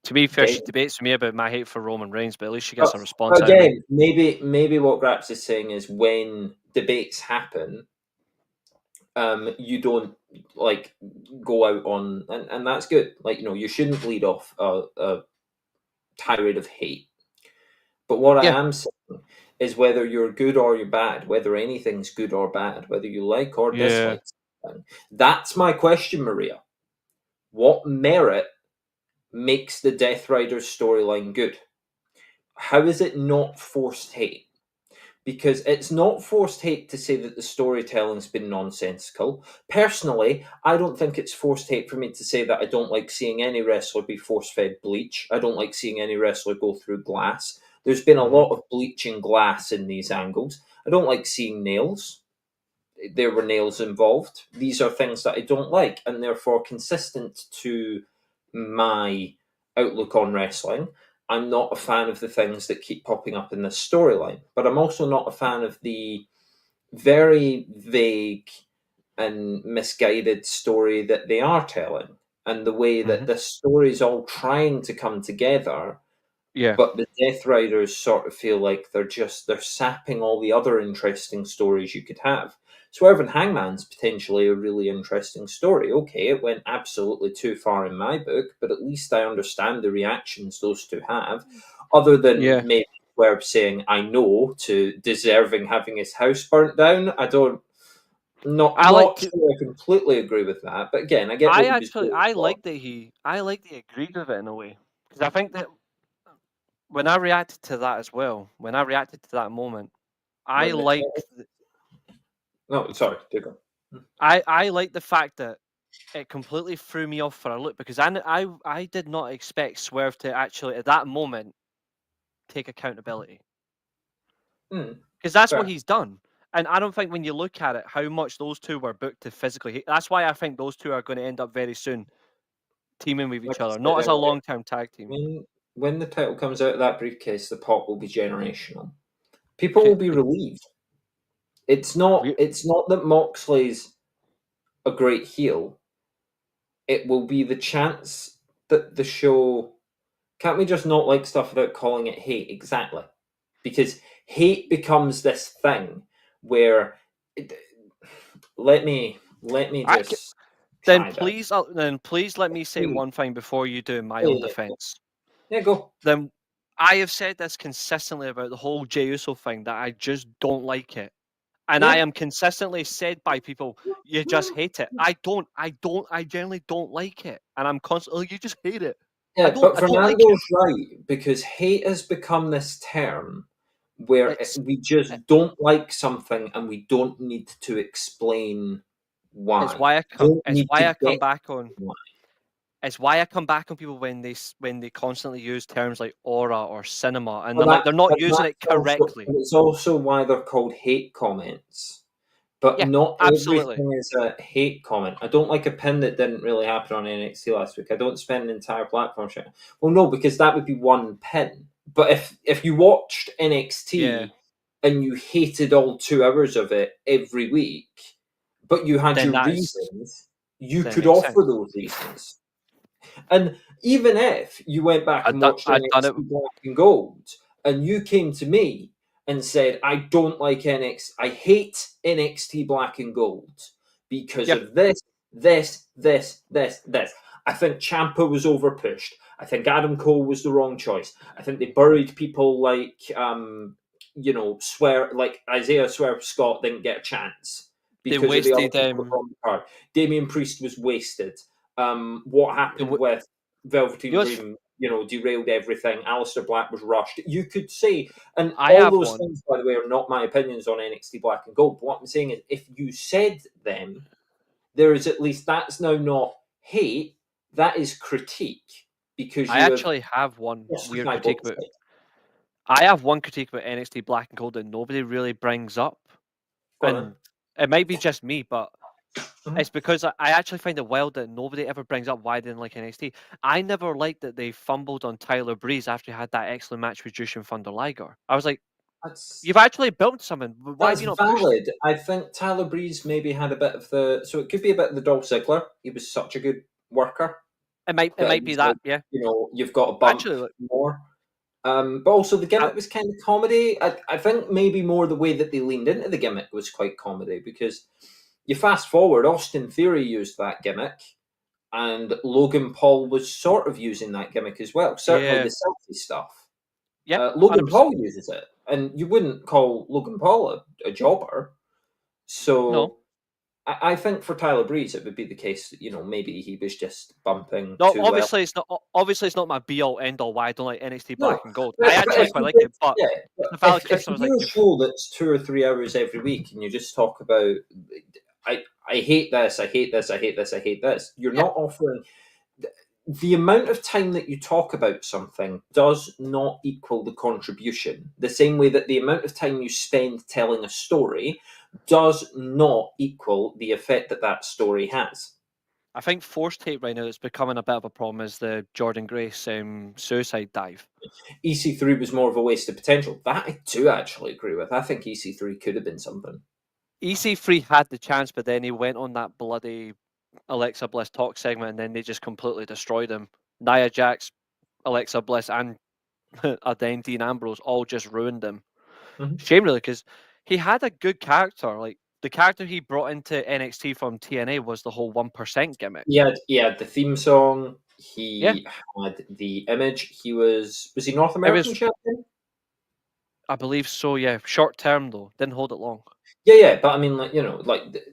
to be fair, she debates with me about my hate for Roman Reigns, but at least she gets But a response out of me. again, maybe what Graps is saying is when debates happen, you don't like go out on, and that's good. Like, you shouldn't lead off a tirade of hate. But what I Yeah. am saying is whether you're good or you're bad, whether anything's good or bad, whether you like or Yeah. dislike something. That's my question, Maria. What merit makes the Death Riders storyline good? How is it not forced hate? Because it's not forced hate to say that the storytelling's been nonsensical. Personally, I don't think it's forced hate for me to say that I don't like seeing any wrestler be force-fed bleach. I don't like seeing any wrestler go through glass. There's been a Mhm. lot of bleaching glass in these angles. I don't like seeing nails. There were nails involved. These are things that I don't like, and therefore consistent to my outlook on wrestling. I'm not a fan of the things that keep popping up in this storyline, but I'm also not a fan of the very vague and misguided story that they are telling, and the way that Mhm. this story is all trying to come together, Yeah. but the Death Riders sort of feel like they're sapping all the other interesting stories you could have. Swerve and Hangman's potentially a really interesting story. Okay, it went absolutely too far in my book, but at least I understand the reactions those two have. Other than Yeah. maybe Swerve saying "I know" to deserving having his house burnt down. I don't not I like not to. sure I completely agree with that, but again, I get what he was going I for. like that he agreed with it in a way, because I think that when I reacted to that as well, when I reacted to that moment, I When the like title, no, sorry, take on. I like the fact that it completely threw me off for a loop, because I did not expect Swerve to actually at that moment take accountability, Hmm, because that's what fair. he's done. And I don't think when you look at it, how much those two were booked to physically hit. That's why I think those two are going to end up very soon teaming with Like each I other, said not as a earlier, long-term tag team. when the title comes out of that briefcase, the pop will be generational. People Okay, will be relieved. It's not we, it's not that Moxley's a great heel. It will be the chance that the show, can't we just not like stuff without calling it hate? Exactly. Because hate becomes this thing where it, let me I just try that. then please let me say Hmm. one thing before you do my own Yeah, yeah, defense. yeah, go. Then I have said this consistently about the whole Jey Uso thing, that I just don't like it. And I Yeah. am consistently said by people, you just hate it. I generally don't like it. And I'm constantly, you just hate it. Yeah, but I don't like it. Fernando's right because hate has become this term where It's we it- just don't like something and we don't need to explain it's why. why I We come don't it's need why to I come get back on why. it's why I come back on people when when they constantly use terms like aura or cinema, and But they're like, they're not but using it that's also, correctly. it's also why they're called hate comments. But Yeah, not absolutely. everything is a hate comment. I don't like a pin that didn't really happen on NXT last week. I don't spend an entire platform shouting. Well, no, because that would be one pin. But if you watched Yeah. NXT and you hated all 2 hours of it every week, but you had Then your that is reasons, you then it could makes offer sense. those reasons. And even if you went back and watched I'd done it. NXT Black and Gold and you came to me and said, I don't like NXT, I hate NXT Black and Gold because Yeah, of this. I think Champa was overpushed. I think Adam Cole was the wrong choice. I think they buried people like, Swear, like Isaiah Swerve Scott didn't get a chance they because of the other wasted people on the card. Damian Priest was wasted. What the happened w- with you know Velveteen what's Dream, derailed everything. Alistair Black was rushed. You could say, and I all have those one. things, by the way, are not my opinions on NXT Black and Gold. But what I'm saying is, if you said them, there is at least that's now not hate, that is critique because I you have actually have one weird justified what critique you about. said. I have one critique about NXT Black and Gold that nobody really brings up, Go on then. and it might be just me, but Mhm. it's because I actually find it wild that nobody ever brings up why they didn't like NXT. I never liked that they fumbled on Tyler Breeze after he had that excellent match with Jushin Thunder Liger. I was like, That's you've actually built something. Why have that's you not pushed it? valid. I think Tyler Breeze maybe had a bit of the, so it could be a bit of the Dolph Ziggler. He was such a good worker It that it might be was that, like, yeah. you've got a bump Actually, more. But also the gimmick was kind of comedy. I think maybe more the way that they leaned into the gimmick was quite comedy, because you fast forward, Austin Theory used that gimmick, and Logan Paul was sort of using that gimmick as well. Certainly Yeah. the selfie stuff. Yeah, Logan 100%. Paul uses it, and you wouldn't call Logan Paul a jobber. So No. I think for Tyler Breeze, it would be the case that, maybe he was just bumping No, too well. obviously it's not my be all end all why I don't like NXT No, Black and Gold. but I actually quite like it, but it's a valid if criticism. you do a show that's 2 or 3 hours every week and you just talk about, I hate this, I hate this, I hate this, I hate this, you're not offering. The amount of time that you talk about something does not equal the contribution. The same way that the amount of time you spend telling a story does not equal the effect that that story has. I think force tape right now that's becoming a bit of a problem is the Jordan Grace suicide dive. EC3 was more of a waste of potential. That I do actually agree with. I think EC3 could have been something. EC3 had the chance, but then he went on that bloody Alexa Bliss talk segment, and then they just completely destroyed him. Nia Jax, Alexa Bliss, and then Dean Ambrose all just ruined him. Mm-hmm. Shame, really, because he had a good character. Like the character he brought into NXT from TNA was the whole 1% gimmick. He had the theme song. He had the image. Was he North American champion? I believe so. Yeah, short term though, didn't hold it long. Yeah, but I mean,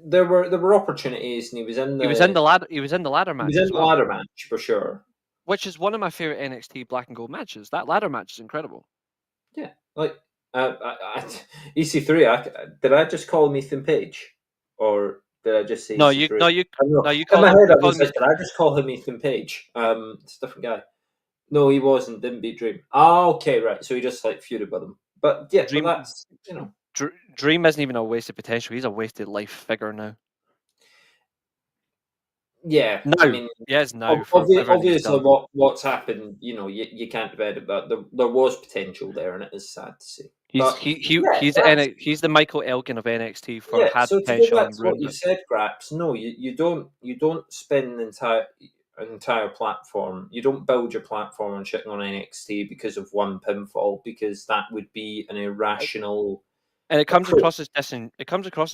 there were opportunities, and he was in the ladder. He was in the ladder match. He was in the ladder match for sure. Which is one of my favorite NXT Black and Gold matches. That ladder match is incredible. Yeah, EC3. Did I just call him Ethan Page, or did I just say no? EC3? No, you. In my head, I was like, did I just call him Ethan Page? It's a different guy. No, he wasn't. Didn't beat Dream. Oh, okay, right. So he just feuded with him. But yeah, Dream, but that's Dream isn't even a wasted potential. He's a wasted life figure now. Yeah, no, I mean, yes, no. Obviously, what's happened, you can't debate it, but there was potential there, and it is sad to see. He's the Michael Elgin of NXT for had so potential. So that's what you said, Graps. No, you don't spend an entire platform. You don't build your platform on shitting on NXT because of one pinfall, because that would be an irrational. And it comes across as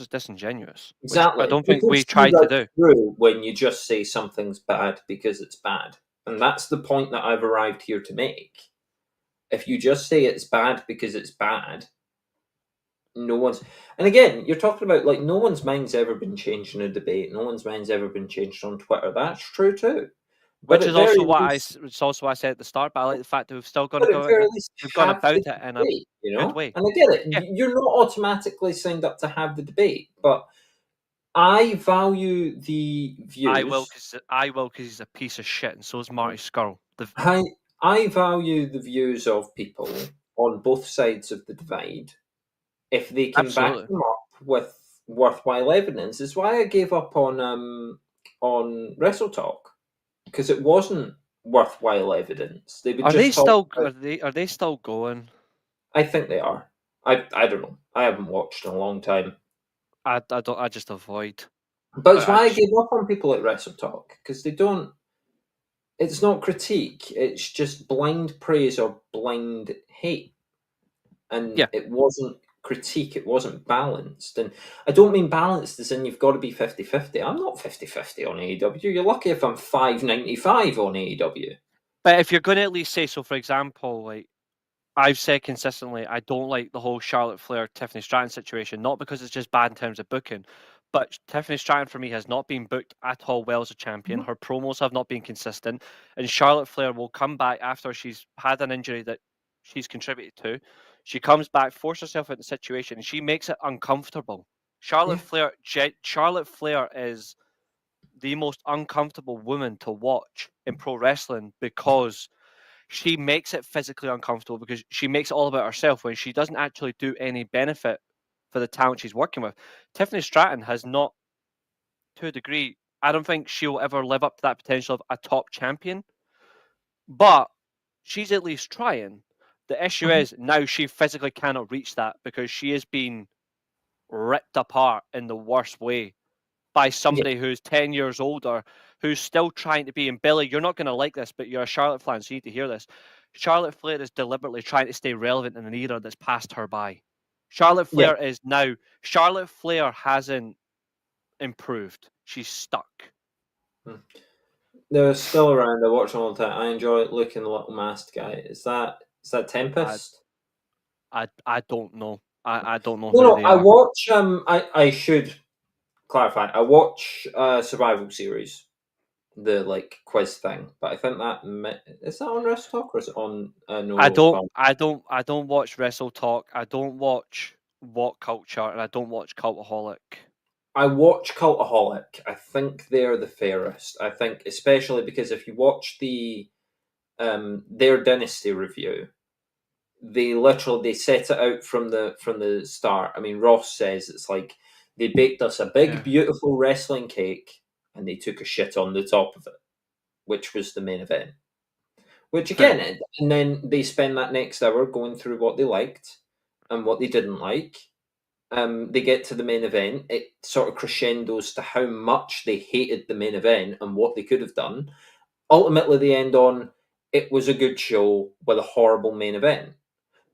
disingenuous. Exactly. I don't think we try to do. When you just say something's bad because it's bad. And that's the point that I've arrived here to make. If you just say it's bad because it's bad, no one's. And again, you're talking about no one's mind's ever been changed in a debate. No one's mind's ever been changed on Twitter. That's true too. Which is also what I said at the start, but I like the fact that we've still gone about it in a good way. And I get it. Yeah. You're not automatically signed up to have the debate, but I value the views. I will because he's a piece of shit, and so is Marty Scurll. I value the views of people on both sides of the divide if they can back them up with worthwhile evidence. Is why I gave up on Wrestle Talk, because it wasn't worthwhile evidence. They would are they still going? I think they are. I don't know. I haven't watched in a long time. I don't. I just avoid. But it's why I gave up on people at Wrestle Talk, because they don't. It's not critique. It's just blind praise or blind hate, and it wasn't critique. It wasn't balanced, and I don't mean balanced as in you've got to be 50-50. I'm not 50-50 on AEW. You're lucky if I'm 595 on AEW. But if you're going to at least say so, for example, I've said consistently, I don't like the whole Charlotte Flair Tiffany Stratton situation, not because it's just bad in terms of booking, but Tiffany Stratton for me has not been booked at all well as a champion. Her promos have not been consistent, and Charlotte Flair will come back after she's had an injury that she's contributed to. She comes back, forces herself into the situation, and she makes it uncomfortable. Charlotte Flair is the most uncomfortable woman to watch in pro wrestling because she makes it physically uncomfortable, because she makes it all about herself when she doesn't actually do any benefit for the talent she's working with. Tiffany Stratton has not, to a degree, I don't think she'll ever live up to that potential of a top champion, but she's at least trying. The issue is now she physically cannot reach that because she is being ripped apart in the worst way by somebody who's 10 years older, who's still trying to be, and Billy, you're not going to like this, but you're a Charlotte fan, so you need to hear this. Charlotte Flair is deliberately trying to stay relevant in an era that's passed her by. Charlotte Flair is now. Charlotte Flair hasn't improved. She's stuck. They're still around. I watch them all the time. I enjoy looking the little masked guy. Is that Tempest? I don't know. I don't know who No, they I are. watch. I should clarify. I watch Survival Series, the like quiz thing. But I think is that on Wrestle Talk or is it on No I Rules? don't. I don't watch Wrestle Talk. I don't watch What Culture, and I don't watch Cultaholic. I watch Cultaholic. I think they're the fairest. I think especially because if you watch their Dynasty review, they set it out from the start. I mean, Ross says it's like they baked us a big, beautiful wrestling cake and they took a shit on the top of it, which was the main event. Which again, and then they spend that next hour going through what they liked and what they didn't like. They get to the main event. It sort of crescendos to how much they hated the main event and what they could have done. Ultimately, they end on it was a good show with a horrible main event.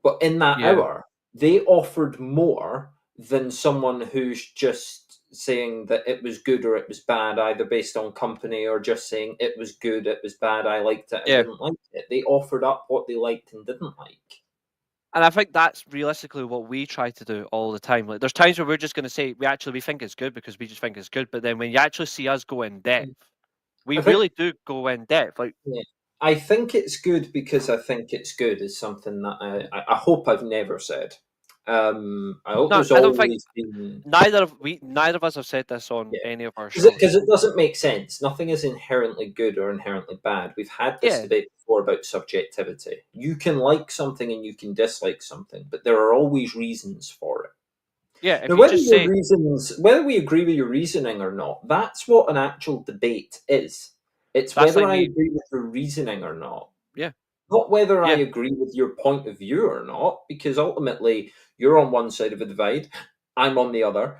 But in that hour, they offered more than someone who's just saying that it was good or it was bad, either based on company or just saying it was good, it was bad, I liked it, I didn't like it. They offered up what they liked and didn't like. And I think that's realistically what we try to do all the time. Like, there's times where we're just going to say we think it's good because we just think it's good. But then when you actually see us go in depth, we really do go in depth. Like, I think it's good because I think it's good is something that I hope I've never said. I hope there's always been. Neither of us have said this on any of our shows because it doesn't make sense. Nothing is inherently good or inherently bad. We've had this debate before about subjectivity. You can like something and you can dislike something, but there are always reasons for it. Yeah, now, whether we agree with your reasoning or not, that's what an actual debate is. It's whether I agree with your reasoning or not. Yeah. Not whether I agree with your point of view or not, because ultimately you're on one side of a divide, I'm on the other,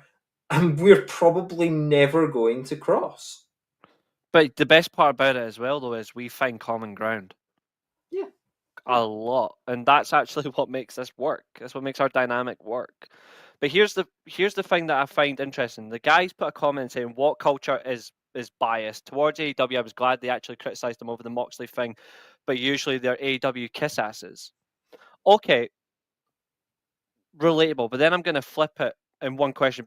and we're probably never going to cross. But the best part about it as well, though, is we find common ground. Yeah. A lot. And that's actually what makes this work. That's what makes our dynamic work. But here's the thing that I find interesting. The guys put a comment saying What Culture is biased towards AEW. I was glad they actually criticised them over the Moxley thing, but usually they're AEW kiss asses. Okay, relatable. But then I'm going to flip it in one question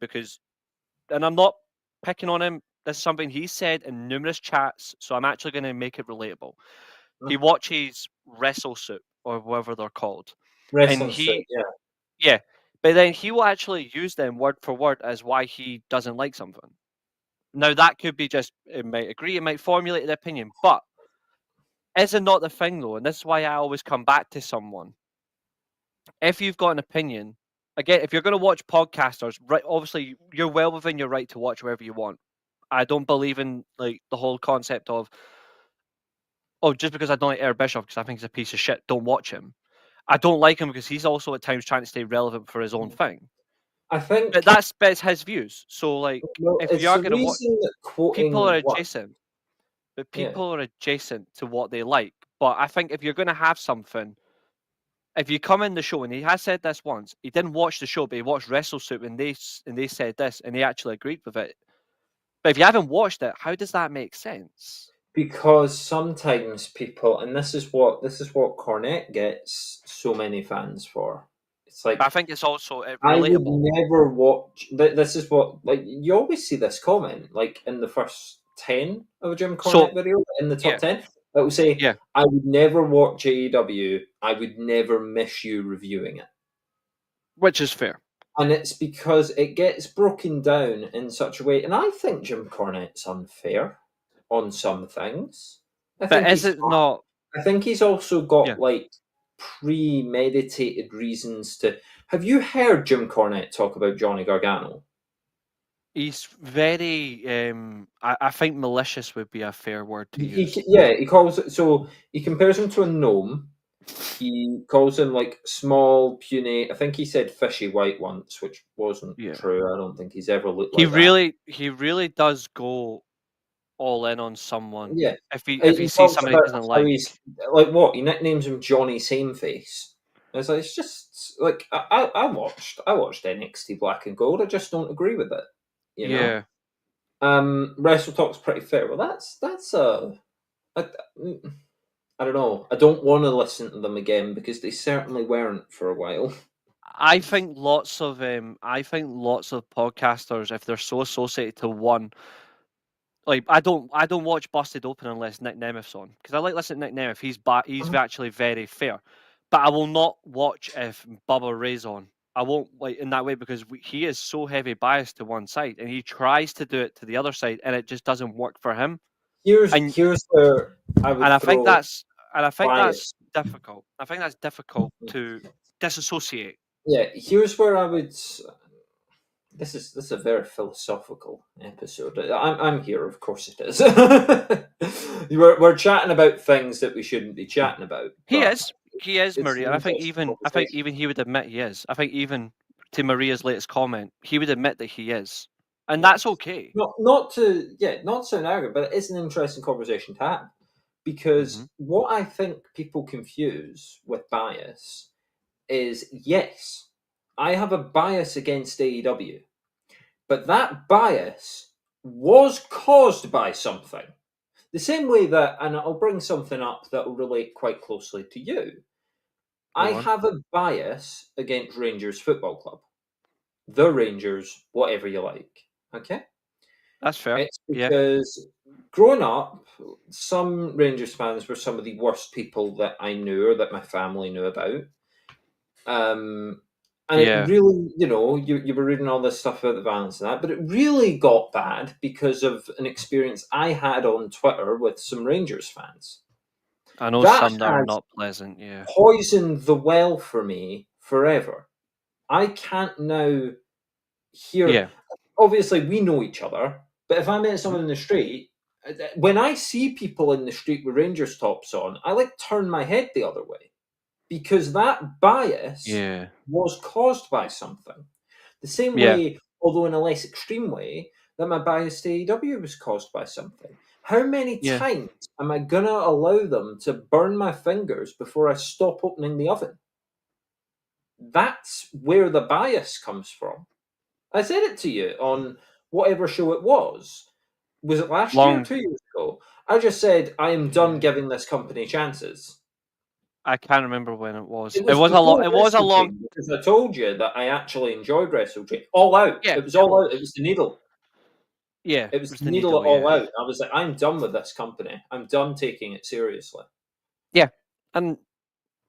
and I'm not picking on him. This is something he said in numerous chats, so I'm actually going to make it relatable. He watches Wrestle Soup or whatever they're called, Wrestling Soup, yeah. But then he will actually use them word for word as why he doesn't like something. Now that could be just it might agree, it might formulate an opinion, but is it not the thing though? And this is why I always come back to someone. If you've got an opinion, again, if you're going to watch podcasters, right? Obviously, you're well within your right to watch wherever you want. I don't believe in like the whole concept of just because I don't like Eric Bischoff because I think he's a piece of shit, don't watch him. I don't like him because he's also at times trying to stay relevant for his own thing. I think, but that's his views. So like, if you are going to watch, people are adjacent, but people are adjacent to what they like. But I think if you're going to have something, if you come in the show, and he has said this once, he didn't watch the show, but he watched Wrestle Soup, and they said this, and he actually agreed with it. But if you haven't watched it, how does that make sense? Because sometimes people, and this is what Cornette gets so many fans for. It's like I think it's also relatable. I would never watch. This is what like you always see this comment like in the first 10 of a Jim Cornette video in the top 10. It will say, "I would never watch AEW. I would never miss you reviewing it," which is fair. And it's because it gets broken down in such a way, and I think Jim Cornette's unfair on some things. But is it not? I think he's also got like premeditated reasons to. Have you heard Jim Cornette talk about Johnny Gargano? He's very. I think malicious would be a fair word to use. He calls it. So he compares him to a gnome. He calls him like small, puny. I think he said fishy white once, which wasn't true. I don't think he's ever looked like that. He really does go all in on someone. Yeah. If he He sees talks somebody he about doesn't how like. he's like what he nicknames him Johnny Sameface. It's just like I watched NXT Black and Gold. I just don't agree with it. You know. Yeah. Wrestle Talk's pretty fair. Well, that's I, I don't know. I don't want to listen to them again because they certainly weren't for a while. I think lots of podcasters, if they're so associated to one, like I don't watch Busted Open unless Nick Nemeth's on, because I like listening to Nick Nemeth. He's actually very fair, but I will not watch if Bubba Ray's on. I won't, like, in that way, because he is so heavy biased to one side, and he tries to do it to the other side, and it just doesn't work for him. And Here's where I would I think throw that's bias. difficult. I think that's difficult to disassociate. Yeah, here's where I would. This is a very philosophical episode. I'm here, of course it is. we're chatting about things that we shouldn't be chatting about. He But is it's Maria. an I think interesting even he would admit he is. I think even to Maria's latest comment, he would admit that he is, and that's okay. not to sound arrogant, but it is an interesting conversation to have because what I think people confuse with bias is yes, I have a bias against AEW, but that bias was caused by something. The same way that, and I'll bring something up that will relate quite closely to you. I have a bias against Rangers Football Club. The Rangers, whatever you like. Okay? That's fair. It's because growing up, some Rangers fans were some of the worst people that I knew or that my family knew about. And it really, you were reading all this stuff about the violence and that, but it really got bad because of an experience I had on Twitter with some Rangers fans. I know some that are not pleasant, yeah. Poisoned the well for me forever. I can't now hear. Yeah. Obviously, we know each other, but if I met someone in the street, when I see people in the street with Rangers tops on, I like turn my head the other way because that bias was caused by something. The same way, although in a less extreme way, that my bias to AEW was caused by something. How many times am I going to allow them to burn my fingers before I stop opening the oven? That's where the bias comes from. I said it to you on whatever show it was. Was it last year or 2 years ago? I just said, I am done giving this company chances. I can't remember when it was. It was a long. Because I told you that I actually enjoyed Wrestle Dream. All out. Yeah, it was all out. It was the needle. Yeah, it was the needle all out. I was like, I'm done with this company. I'm done taking it seriously. Yeah, and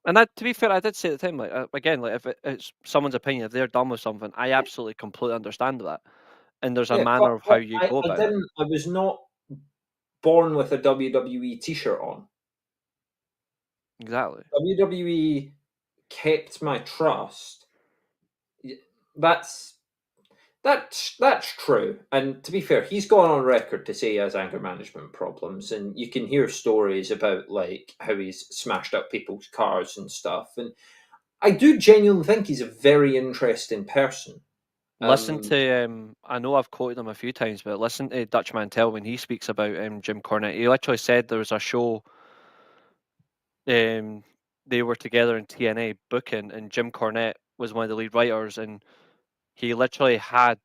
that, to be fair, I did say at the time, like, again, like, if it's someone's opinion, if they're done with something, I absolutely completely understand that. And there's a manner of how you go about it. I was not born with a WWE t-shirt on. Exactly. WWE kept my trust. That's true. And to be fair, he's gone on record to say he has anger management problems, and you can hear stories about like how he's smashed up people's cars and stuff. And I do genuinely think he's a very interesting person. Listen to I know I've quoted him a few times, but listen to Dutch Mantel when he speaks about Jim Cornette. He literally said there was a show they were together in TNA booking, and Jim Cornette was one of the lead writers, and he literally had,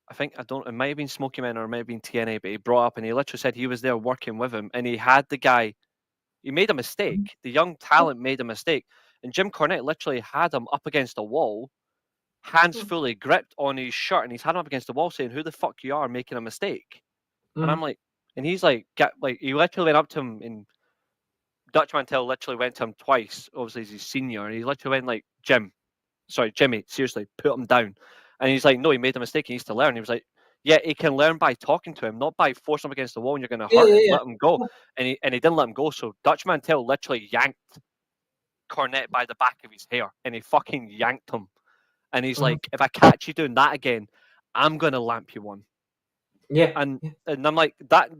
I think, it might have been Smoky Man or it might have been TNA, but he brought up and he literally said he was there working with him, and he had the guy, he made a mistake. The young talent made a mistake, and Jim Cornette literally had him up against a wall, hands fully gripped on his shirt, and he's had him up against the wall saying, "Who the fuck you are making a mistake?" And I'm like, and he's like, he literally went up to him, and Dutch Mantel literally went to him twice. Obviously, he's his senior, and he literally went like, Jimmy, seriously, put him down. And he's like, no, he made a mistake. He needs to learn. He was like, yeah, he can learn by talking to him, not by forcing him against the wall and you're going to hurt him. Let him go. And he didn't let him go. So Dutch Mantel literally yanked Cornette by the back of his hair, and he fucking yanked him. And he's like, if I catch you doing that again, I'm going to lamp you one. Yeah. And I'm like, that.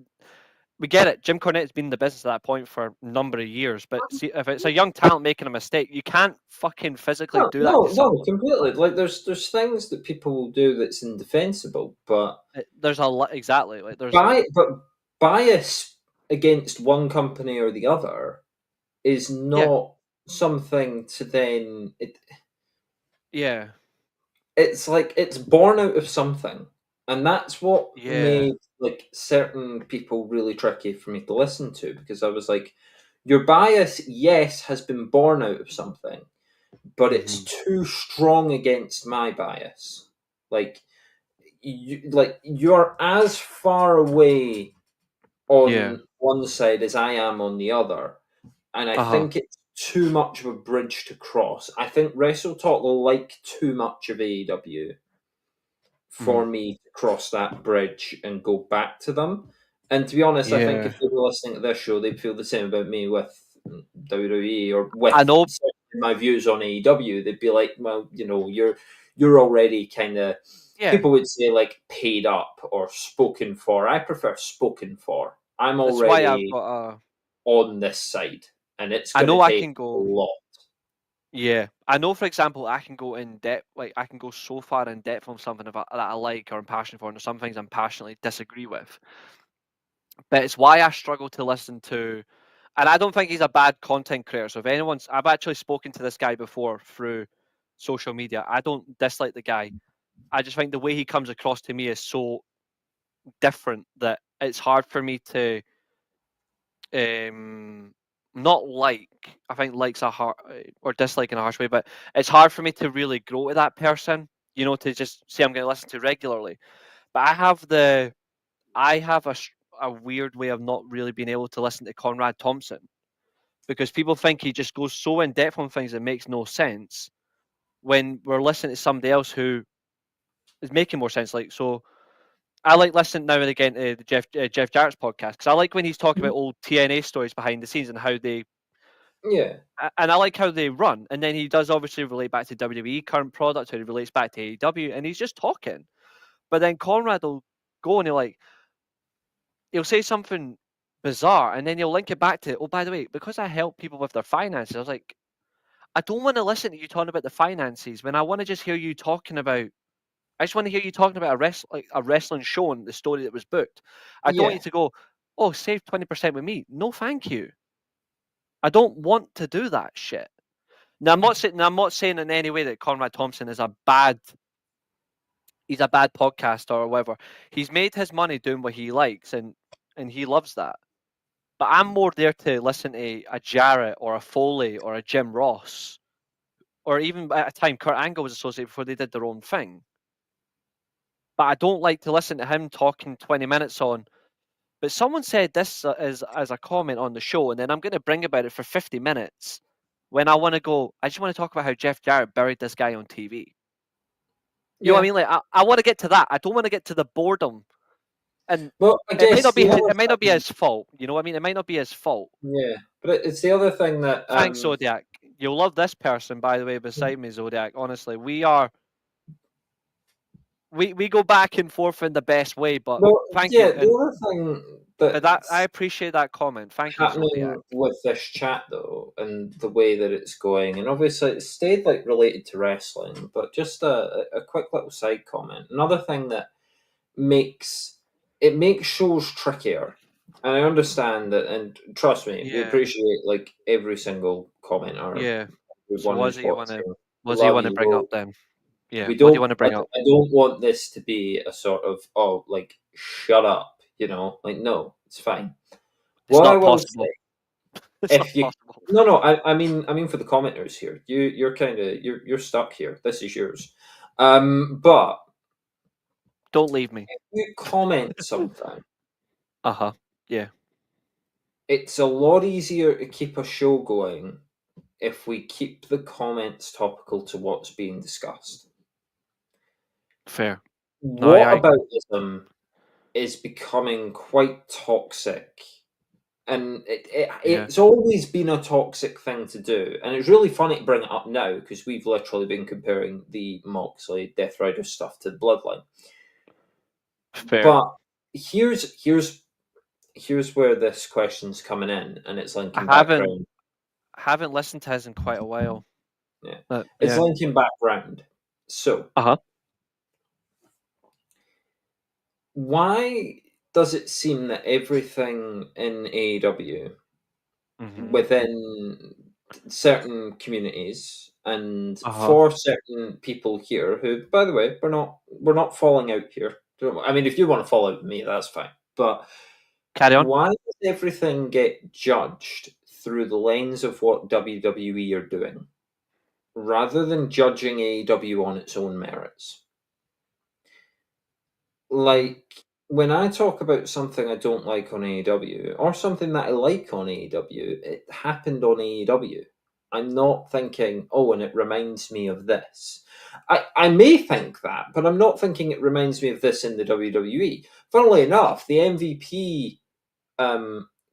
We get it. Jim Cornette's been in the business at that point for a number of years. But see, if it's a young talent making a mistake, you can't fucking physically do that. No, completely. Like there's things that people will do that's indefensible, but there's a lot exactly. Like there's but bias against one company or the other is Yeah. not something to then Yeah. it's like it's born out of something, and that's what Yeah. made like certain people really tricky for me to listen to, because I was like, your bias, yes, has been born out of something, but it's Hmm. too strong against my bias. Like you're as far away Yeah. on one side as I am on the other, and I Uh-huh. think it's too much of a bridge to cross. I think Wrestle Talk will like too much of AEW Mm. for me to cross that bridge and go back to them. And to be honest, I think Yeah. if they were listening to this show, they'd feel the same about me with WWE or I with know. my views on AEW. They'd be like, well, you're already kind of, Yeah. people would say like paid up or spoken for. I prefer spoken for. I'm That's why I've already got a. on this side, and it's I going to know I take can a go. lot. Yeah, I know. For example, I can go in depth. Like I can go so far in depth on something that I like or I'm passionate for, and there's some things I'm passionately disagree with. But it's why I struggle to listen to. And I don't think he's a bad content creator. So if anyone's, I've actually spoken to this guy before through social media. I don't dislike the guy. I just think the way he comes across to me is so different that it's hard for me to not like. I think likes a hard or dislike in a harsh way, but it's hard for me to really grow to that person. To just say I'm going to listen to regularly. But I have a weird way of not really being able to listen to Conrad Thompson because people think he just goes so in depth on things that makes no sense when we're listening to somebody else who is making more sense. Like so, I like listening now and again to the Jeff Jarrett's podcast because I like when he's talking about old TNA stories behind the scenes and how they Yeah, and I like how they run. And then he does obviously relate back to WWE current product, how he relates back to AEW, and he's just talking. But then Conrad will go and he'll say something bizarre, and then he'll link it back to, oh, by the way, because I help people with their finances. I was like, I don't want to listen to you talking about the finances when I want to just hear you talking about. I just want to hear you talking about a wrestling show and the story that was booked. I don't want you yeah. to go, oh, save 20% with me. No, thank you. I don't want to do that shit. Now I'm not saying in any way that Conrad Thompson is he's a bad podcaster or whatever. He's made his money doing what he likes and he loves that. But I'm more there to listen to a Jarrett or a Foley or a Jim Ross, or even at a time Kurt Angle was associated before they did their own thing. But I don't like to listen to him talking 20 minutes on. But someone said this as a comment on the show, and then I'm going to bring about it for 50 minutes when I want to go. I just want to talk about how Jeff Jarrett buried this guy on TV. You know what I Yeah. mean? Like I want to get to that. I don't want to get to the boredom, and Well, I it might guess not be the other it might not be thing, his fault. You know what I mean? It might not be his fault. yeah, but it's the other thing that Thanks, Zodiac. You'll love this person, by the way, beside me, Zodiac. Honestly, we go back and forth in the best way, but well, thank yeah, you. the And other thing but that I that's appreciate that comment. Thank you, Zodiac. happening with this chat though, and the way that it's going, and obviously it stayed like related to wrestling, but just a quick little side comment. Another thing that makes makes shows trickier. And I understand that, and trust me, we Yeah, appreciate like every single commenter, yeah. So everyone who's watching. We what do you love want to you. bring up then? Yeah, We what do you don't. want to I, bring up? I don't want this to be a sort of like shut up. Like no, it's fine. It's What I not will possible. say, It's not if you possible. no, I mean for the commenters here, you're kind of you're stuck here. This is yours. But Don't leave me. you comment something. Uh-huh. Yeah, It's a lot easier to keep a show going if we keep the comments topical to what's being discussed. fair. No, What aboutism is becoming quite toxic, and yeah, it's always been a toxic thing to do, and it's really funny to bring it up now because we've literally been comparing the Moxley Death Rider stuff to the Bloodline. fair. But here's where this question's coming in, and it's I linking back haven't round. haven't listened to his in quite a while. Yeah, But it's yeah. linking back round. So Uh-huh. why? does it seem that everything in AEW within certain communities and for certain people here who, by the way, we're not falling out here. I mean, if you want to fall out with me, that's fine. But Carry on. why does everything get judged through the lens of what WWE are doing, rather than judging AEW on its own merits? Like, when I talk about something I don't like on AEW, or something that I like on AEW, it happened on AEW. I'm not thinking, oh, and it reminds me of this. I may think that, but I'm not thinking it reminds me of this in the WWE. Funnily enough, the MVP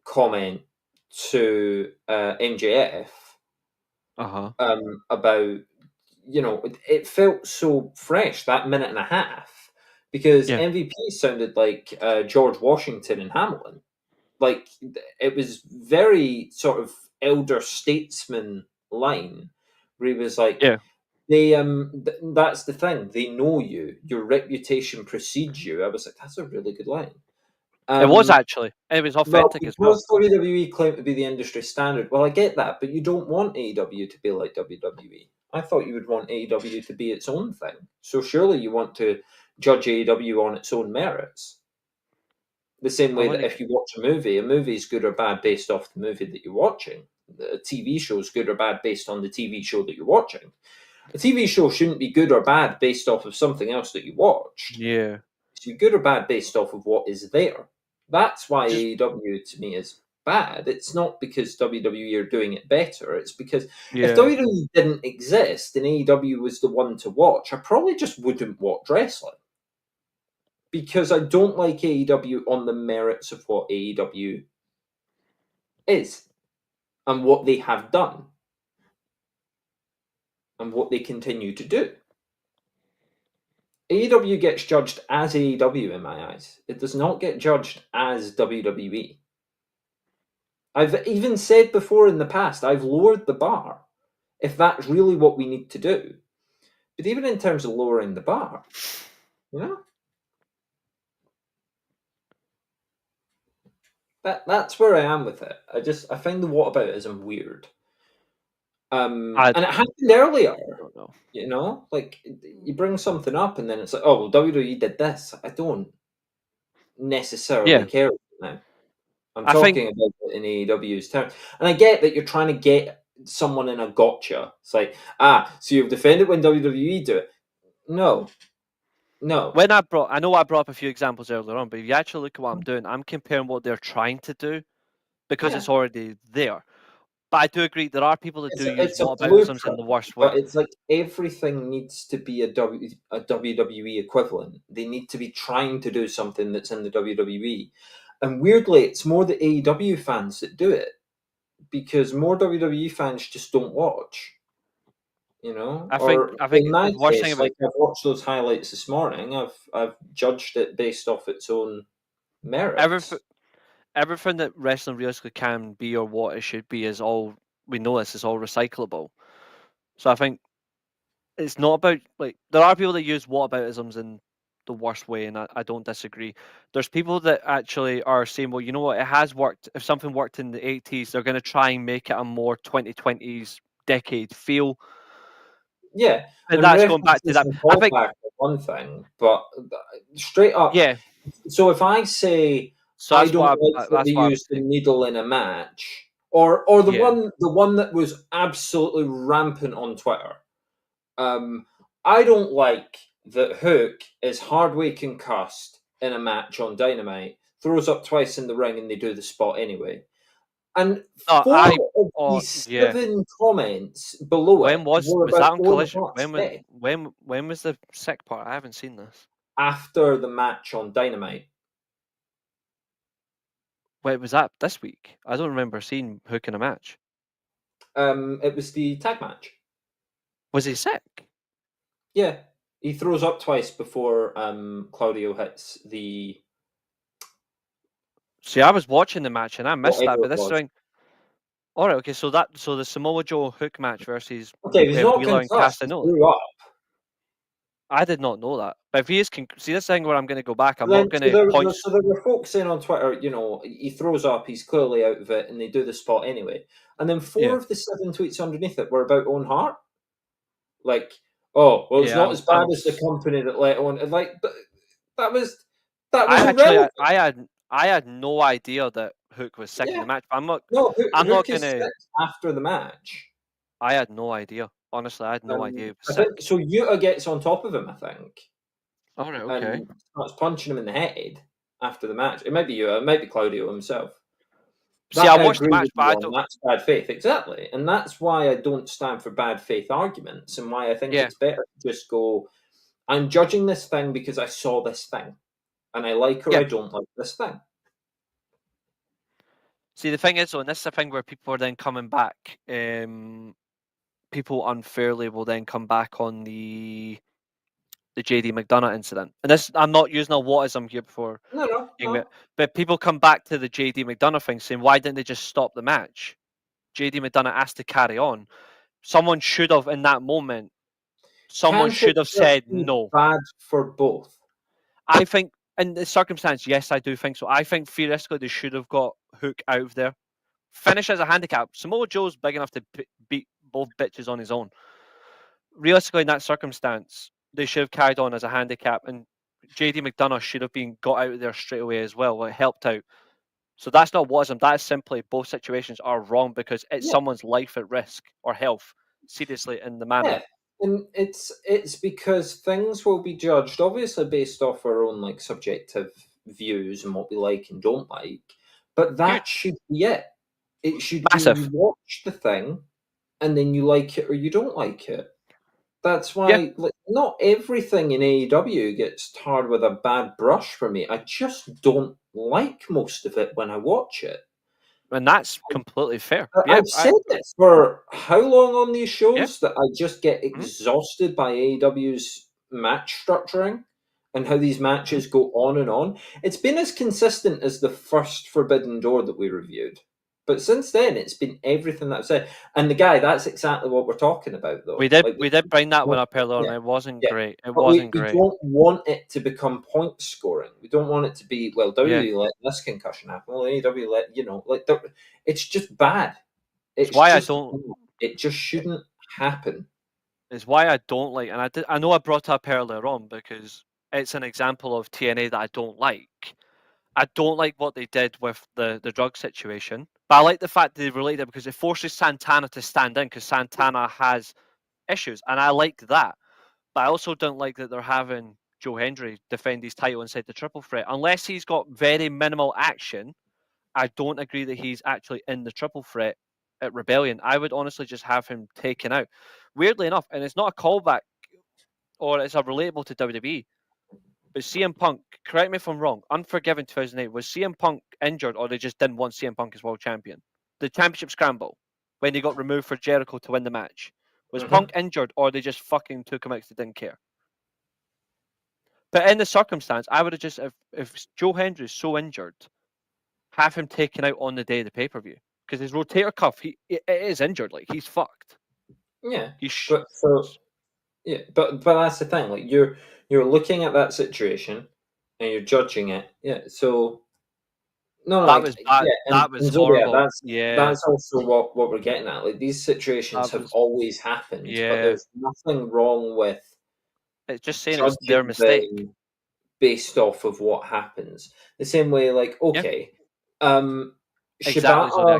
comment to MJF about, it felt so fresh, that minute and a half, because Yeah. MVP sounded like George Washington and Hamilton. Like, it was very sort of elder statesman line, where he was like, Yeah. they that's the thing, they know you, your reputation precedes you. I was like, that's a really good line. It was actually. It was Well, authentic as well. because WWE claim to be the industry standard, well, I get that, but you don't want AEW to be like WWE. I thought you would want AEW to be its own thing. So surely you want to judge AEW on its own merits. The same way that if you watch a movie is good or bad based off the movie that you're watching. A TV show is good or bad based on the TV show that you're watching. A TV show shouldn't be good or bad based off of something else that you watched. Yeah. So you're good or bad based off of what is there. That's why Just- AEW to me is bad. It's not because WWE are doing it better. It's because Yeah. if WWE didn't exist and AEW was the one to watch, I probably just wouldn't watch wrestling. Because I don't like AEW on the merits of what AEW is and what they have done and what they continue to do. AEW gets judged as AEW in my eyes. It does not get judged as WWE. I've even said before in the past, I've lowered the bar, if that's really what we need to do. But even in terms of lowering the bar, that's where I am with it. I find the whataboutism weird. And it happened earlier. I don't know. Like, you bring something up and then it's like, oh, well, WWE did this. I don't necessarily care now. I'm talking about it in AEW's terms. And I get that you're trying to get someone in a gotcha. It's like, so you've defended when WWE do it. No. When I know I brought up a few examples earlier on, but if you actually look at what I'm doing, I'm comparing what they're trying to do because it's already there. But I do agree there are people that do use whataboutisms in the worst way. But it's like everything needs to be a WWE equivalent. They need to be trying to do something that's in the WWE. And weirdly, it's more the AEW fans that do it, because more WWE fans just don't watch. I think in my case, like, I've watched those highlights this morning. I've judged it based off its own merits. Everything that wrestling realistically can be or what it should be is all, we know this is all recyclable. So I think it's not about, like, there are people that use whataboutisms in the worst way, and I don't disagree. There's people that actually are saying, well, you know what, it has worked. If something worked in the 80s, they're going to try and make it a more 2020s decade feel. Yeah, and that's going back to that. I think one thing, but straight up, So if I say I don't like that they used the needle in a match, or the one that was absolutely rampant on Twitter, I don't like that Hook is hardway concussed in a match on Dynamite, throws up twice in the ring, and they do the spot anyway. And these 7 comments below when it was were that about on Collision? When was the sick part? I haven't seen this. After the match on Dynamite. Wait, was that this week? I don't remember seeing Hook in a match. It was the tag match. Was he sick? Yeah, he throws up twice before Claudio hits the. See, I was watching the match and I missed that, but this thing. All right, okay, so the Samoa Joe Hook match versus Wheeler and Castagnoli. Threw up. I did not know that. But if he is, see this thing where I'm going to go back, I'm Then, not going to point. so there were folks saying on Twitter, he throws up, he's clearly out of it, and they do the spot anyway. And then 4 Yeah. of the 7 tweets underneath it were about Owen Hart. Like, oh, well, it's not as bad as the company that let on. Like, but that was irrelevant. I had no idea that Hook was sick in the match. But I'm not Hook is going to. sick after the match. I had no idea. Honestly, I had no idea he was I sick. think so. Yuta gets on top of him, I think. All right, okay. And starts punching him in the head after the match. It might be Yuta, it might be Claudio himself. See, I watched the match, but I don't. That's bad faith, exactly, and that's why I don't stand for bad faith arguments, and why I think it's better to just go. I'm judging this thing because I saw this thing, and I like or I don't like this thing. See, the thing is, though, and this is the thing where people are then coming back. People unfairly will then come back on the JD McDonough incident, and this I'm not using a whatism here before. No. But people come back to the JD McDonough thing, saying, "Why didn't they just stop the match?" JD McDonough asked to carry on. Someone should have, in that moment, should have said no. Bad for both. I think, in the circumstance, yes, I do think so. I think theoretically they should have got Hook out of there. Finish as a handicap. Samoa Joe's big enough to beat both bitches on his own. Realistically, in that circumstance, they should have carried on as a handicap, and JD McDonough should have been got out of there straight away as well. It helped out. So that's not whatism. That is simply both situations are wrong because it's someone's life at risk or health seriously in the manner. Yeah. And it's because things will be judged obviously based off our own like subjective views and what we like and don't like. But that should be it. It should be you watch the thing and then you like it or you don't like it. That's why like, not everything in AEW gets tarred with a bad brush for me. I just don't like most of it when I watch it. And that's completely fair. I've said this for how long on these shows that I just get exhausted by AEW's match structuring and how these matches go on and on. It's been as consistent as the first Forbidden Door that we reviewed. But since then, it's been everything that I've said. And the guy, that's exactly what we're talking about, though. We did bring that one up earlier, and it wasn't great. It wasn't great. We don't want it to become point scoring. We don't want it to be, well, WWE let this concussion happen. Well, AEW let, it's just bad. It's why I don't. It just shouldn't happen. It's why I don't like, and I know I brought up earlier on because it's an example of TNA that I don't like. I don't like what they did with the drug situation, but I like the fact they related it because it forces Santana to stand in because Santana has issues, and I like that. But I also don't like that they're having Joe Hendry defend his title inside the triple threat. Unless he's got very minimal action, I don't agree that he's actually in the triple threat at Rebellion. I would honestly just have him taken out. Weirdly enough, and it's not a callback or it's a relatable to WWE, but CM Punk, correct me if I'm wrong, Unforgiven 2008, was CM Punk injured or they just didn't want CM Punk as world champion? The championship scramble, when he got removed for Jericho to win the match. Was Punk injured or they just fucking took him out because they didn't care? But in the circumstance, I would have just, if Joe Hendry's so injured, have him taken out on the day of the pay-per-view. Because his rotator cuff, it is injured. Like, he's fucked. Yeah. But that's the thing. Like, you're looking at that situation and you're judging it. Yeah. So that was bad. That was horrible. That's also what we're getting at. Like, these situations have always happened, but there's nothing wrong with. It's just saying it's their mistake based off of what happens. The same way, like, okay, Shibata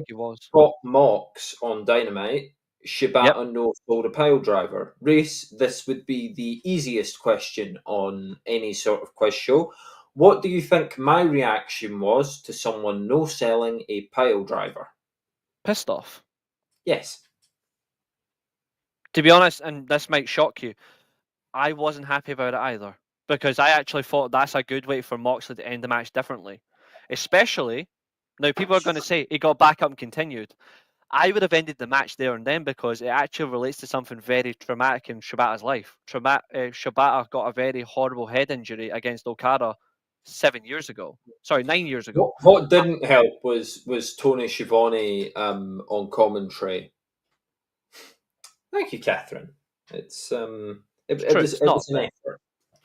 got Mox on Dynamite. Shibata no sold a pile driver. Reece, this would be the easiest question on any sort of quiz show. What do you think my reaction was to someone no selling a pile driver? Pissed off. Yes. To be honest, and this might shock you, I wasn't happy about it either. Because I actually thought that's a good way for Moxley to end the match differently. Especially, now people are going to say he got back up and continued. I would have ended the match there and then because it actually relates to something very traumatic in Shibata's life. Shibata got a very horrible head injury against Okada 9 years ago. What didn't help was Tony Schiavone on commentary. Thank you, Catherine. It's It, It's it true. was It's it not. was an But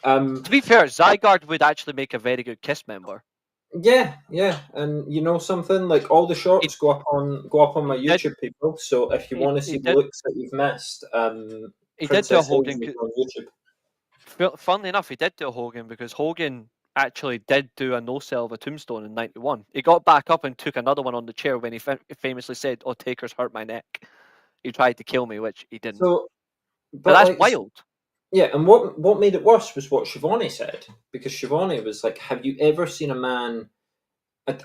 effort. to be fair, Zygarde would actually make a very good Kiss member. Yeah, and you know something, like all the He, shorts go up on my he did. YouTube, people. So if you want to He see did. looks that you've missed, He did do a Princess Hogan. Hazel on YouTube. Funnily enough, he did do a Hogan because Hogan actually did do a no-sell of a tombstone in '91. He got back up and took another one on the chair when he famously said, "Oh, Taker's hurt my neck." He tried to kill me, which he didn't. So, But but that's like, wild. yeah, and what made it worse was what Shivani said, because Shivani was like, "Have you ever seen a man?"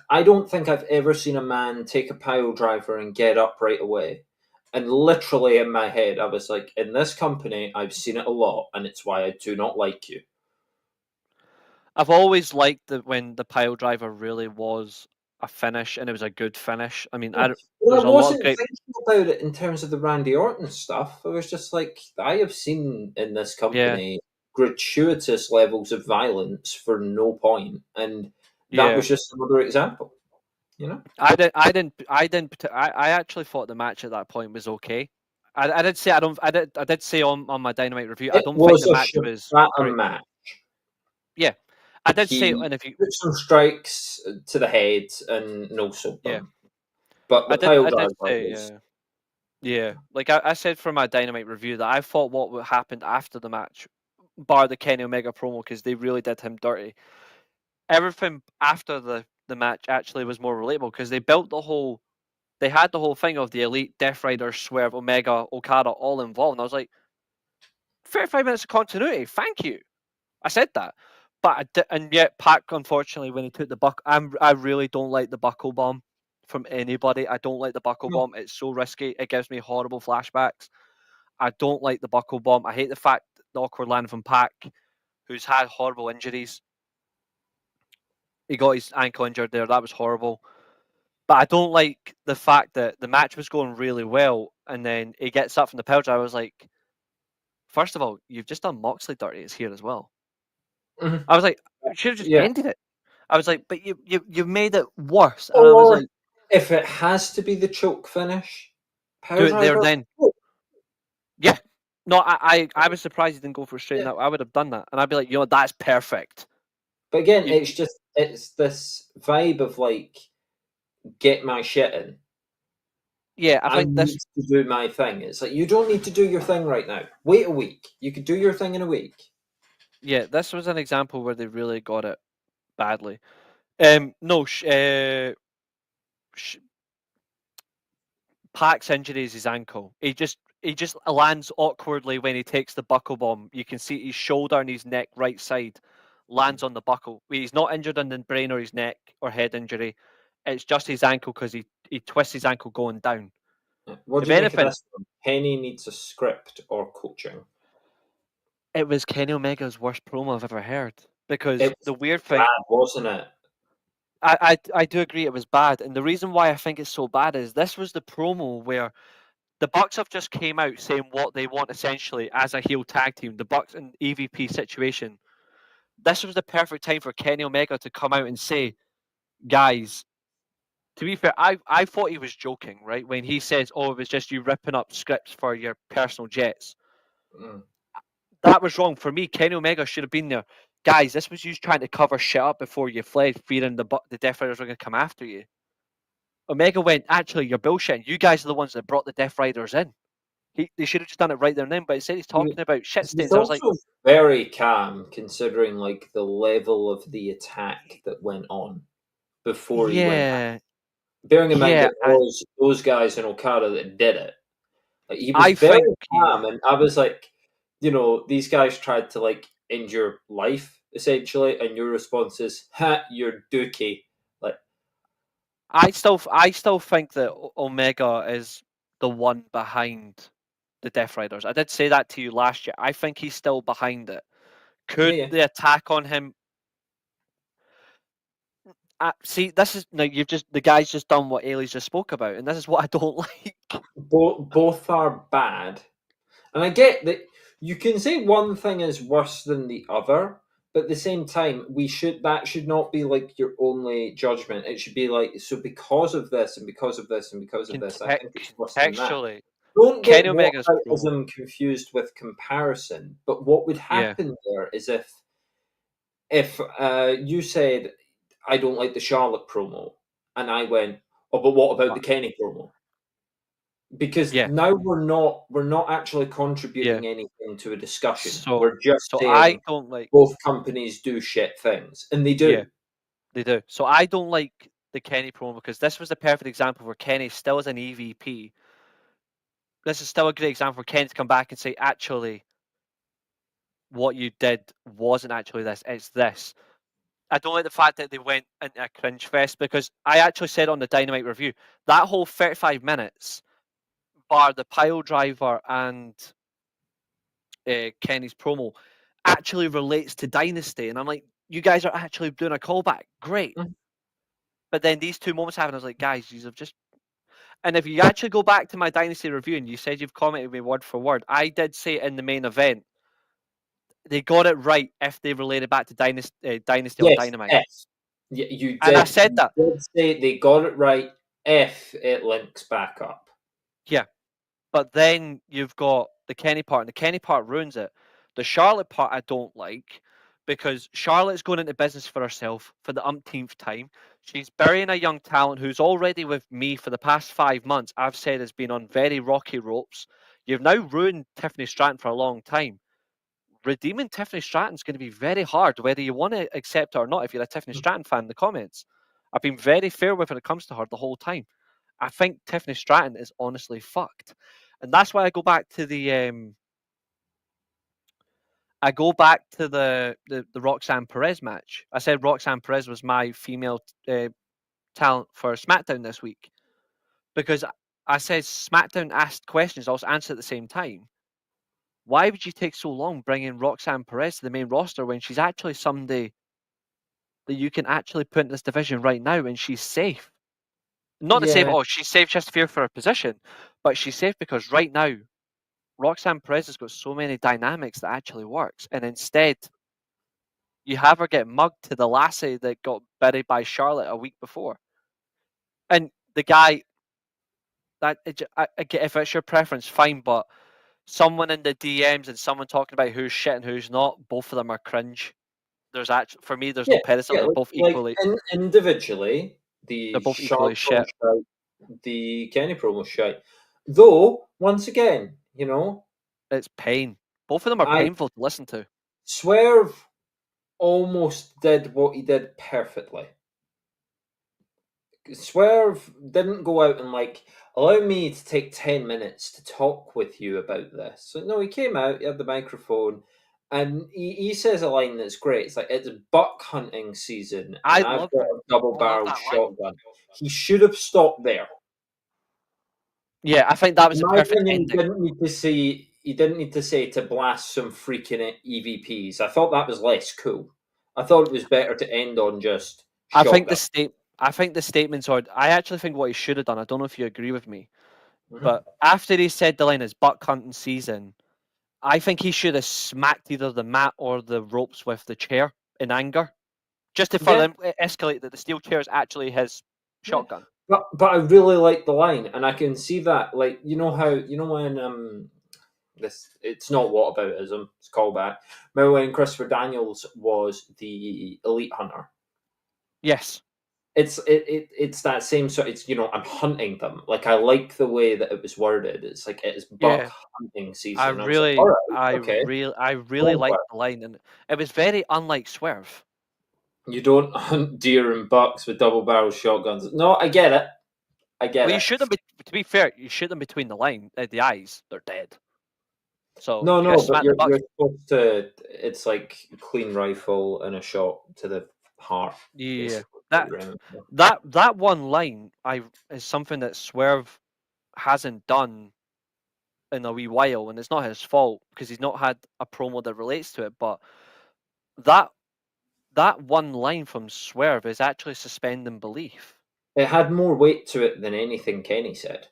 I don't think I've ever seen a man take a pile driver and get up right away. And literally in my head, I was like, in this company, I've seen it a lot, and it's why I do not like you. I've always liked when the pile driver really was a finish and it was a good finish. I mean, Yeah. Well, there's I a lot of wasn't great. thinking about it in terms of the Randy Orton stuff. I was just like, I have seen in this Yeah, company gratuitous levels of violence for no point, and that yeah. was just another example. You know, I actually thought the match at that point was okay. I did say I did say on my Dynamite review I it don't think was the a match was Shibata great. match. Yeah, I did say, He and if you took some strikes to the head and no soap yeah, them, but the pile I did driver say was yeah. Like I said for my Dynamite review that I thought what would happen after the match, bar the Kenny Omega promo because they really did him dirty. Everything after the match actually was more relatable because they had the whole thing of the Elite, Death Rider, Swerve, Omega, Okada all involved. And I was like, 35 minutes of continuity. Thank you. I said that. And yet Pac, unfortunately, when he took the I really don't like the buckle bomb from anybody. I don't like the buckle no. bomb. It's so risky. It gives me horrible flashbacks. I don't like the buckle bomb. I hate the fact the awkward land from Pac, who's had horrible injuries. He got his ankle injured there. That was horrible. But I don't like the fact that the match was going really well, and then he gets up from the pile driver. I was like, first of all, you've just done Moxley dirty. It's here as well. Mhm. I was like, you should have just Yeah. ended it. I was like, but you made it worse. And I was Or like, if it has to be the choke finish, do pile it there driver. then. Oh, Yeah. No, I was surprised he didn't go for a straight yeah. and out. I would have done that. And I'd be like, that's perfect. But again, You, it's this vibe of like, get my shit in. yeah, I I think need to do my thing. It's like, you don't need to do your thing right now. Wait a week. You could do your thing in a week. this was an example where they really got it badly. No, Pac's injury is his ankle. He just lands awkwardly when he takes the buckle bomb. You can see his shoulder and his neck right side lands on the buckle. He's not injured in the brain or his neck or head injury. It's just his ankle because he twists his ankle going down. What If do you make of anything, this one? Penny needs a script or coaching. it was Kenny Omega's worst promo I've ever heard. Because It the was weird thing, bad, wasn't it? I do agree it was bad. And the reason why I think it's so bad is this was the promo where the Bucks have just came out saying what they want essentially as a heel tag team. The Bucks and EVP situation. This was the perfect time for Kenny Omega to come out and say, guys, to be fair, I thought he was joking, right? When he says, oh, it was just you ripping up scripts for your personal jets. Mm. That was wrong. For me, Kenny Omega should have been there. Guys, this was you trying to cover shit up before you fled, fearing the Death Riders were going to come after you. Omega went, actually, you're bullshitting. You guys are the ones that brought the Death Riders in. They should have just done it right there and then, but instead he's talking about shit He's stains. I was like, also very calm considering like the level of the attack that went on before he went back. yeah, Bearing in mind yeah. that it was those guys in Okada that did it. Like, he was I very think, calm, and I was like, these guys tried to like end your life essentially, and your response is, "Ha, you're dookie." Like, I still think that Omega is the one behind the Death Riders. I did say that to you last year. I think he's still behind it. yeah, Could yeah. the attack on him? See, this is now the guy's just done what Ailey's just spoke about, and this is what I don't like. Both are bad, and I get that you can say one thing is worse than the other, but at the same time, that should not be like your only judgment. It should be like, so because of this and because of this and because of this, I think it's worse than that. Contextually, don't get Kenny Omega's promo. whataboutism confused with comparison. But what would Yeah. happen there is if you said I don't like the Charlotte promo, and I went, oh, but what about the Kenny promo? Because Yeah. now we're not actually Yeah. contributing anything to a discussion. So We're just I saying don't like. both companies do shit things, and they do. Yeah, they do. So I don't like the Kenny promo because this was the perfect example where Kenny still is an EVP. This is still a great example for Kenny to come back and say, actually, what you did wasn't actually this, it's this. I don't like the fact that they went into a cringe fest because I actually said on the Dynamite review that whole 35 minutes, bar the pile driver and Kenny's promo, actually relates to Dynasty. And I'm like, you guys are actually doing a callback. Great. Mhm. But then these two moments happen. I was like, guys, you have just. And if you actually go back to my Dynasty review and you said you've commented me word for word, I did say in the main event they got it right if they related back to Dynasty on Yes, Dynamite. if you And I did, said that. you did say they got it right if it links back up. Yeah. But then you've got the Kenny part, and the Kenny part ruins it. The Charlotte part I don't like because Charlotte's going into business for herself for the umpteenth time. She's burying a young talent who's already with me for the past 5 months. I've said has been on very rocky ropes. You've now ruined Tiffany Stratton for a long time. Redeeming Tiffany Stratton's going to be very hard, whether you want to accept it or not. If you're a Tiffany Stratton fan in the comments, I've been very fair with when it comes to her the whole time. I think Tiffany Stratton is honestly fucked, and that's why I go back to the Roxanne Perez match. I said Roxanne Perez was my female talent for SmackDown this week because I said SmackDown asked questions, also answered at the same time. Why would you take so long bringing Roxanne Perez to the main roster when she's actually somebody that you can actually put in this division right now and she's safe? Not to say, Yeah, oh, she's safe just to fear for her position, but she's safe because right now Roxanne Perez has got so many dynamics that actually works, and instead you have her get mugged to the lassie that got buried by Charlotte a week before, and the guy that if it's your preference, fine, but someone in the DMs and someone talking about who's shit and who's not, both of them are cringe. There's actually for me, there's no yeah, pedestal. yeah. They're both Like equally, individually, they're the both equally Charlotte promo shit. shite, the Kenny promo shite. Though once again, It's pain. Both of them are I painful to listen to. Swerve almost did what he did perfectly. Swerve didn't go out and allow me to take 10 minutes to talk with you about this. So no, he came out, he had the microphone, and he says a line that's great. It's like it's buck hunting season, I and I've love got it. a double I love barreled that line. shotgun. He should have stopped there. Yeah, I think that was In a my perfect opinion, ending. he didn't need to say to blast some freaking EVPs. I thought that was less cool. I thought it was better to end on just I think shotgun. I think the statements are. I actually think what he should have done. I don't know if you agree with me, Mhm. but after he said the line is buck hunting season, I think he should have smacked either the mat or the ropes with the chair in anger, just to Yeah, further escalate that the steel chair is actually his yeah. shotgun. But I really like the line, and I can see that. Like when this it's not whataboutism, it's callback. Remember when Christopher Daniels was the elite hunter? Yes. It's that same sort. It's I'm hunting them. Like I like the way that it was worded. It's like it is buck Yeah. hunting I season. And I was like, all really, right, okay, I go really for liked it. the line, and it was very unlike Swerve. You don't hunt deer and bucks with double barrel shotguns. No, I get it. I get Well, you it. shoot them. To be fair, you shoot them between the eyes. They're dead. So No, you gotta no, but smack the bucks. you're supposed to. It's like a clean rifle and a shot to the heart, Yeah, basically. that that one line is something that Swerve hasn't done in a wee while, and it's not his fault because he's not had a promo that relates to it. But that that one line from Swerve is actually suspending belief. It had more weight to it than anything Kenny said.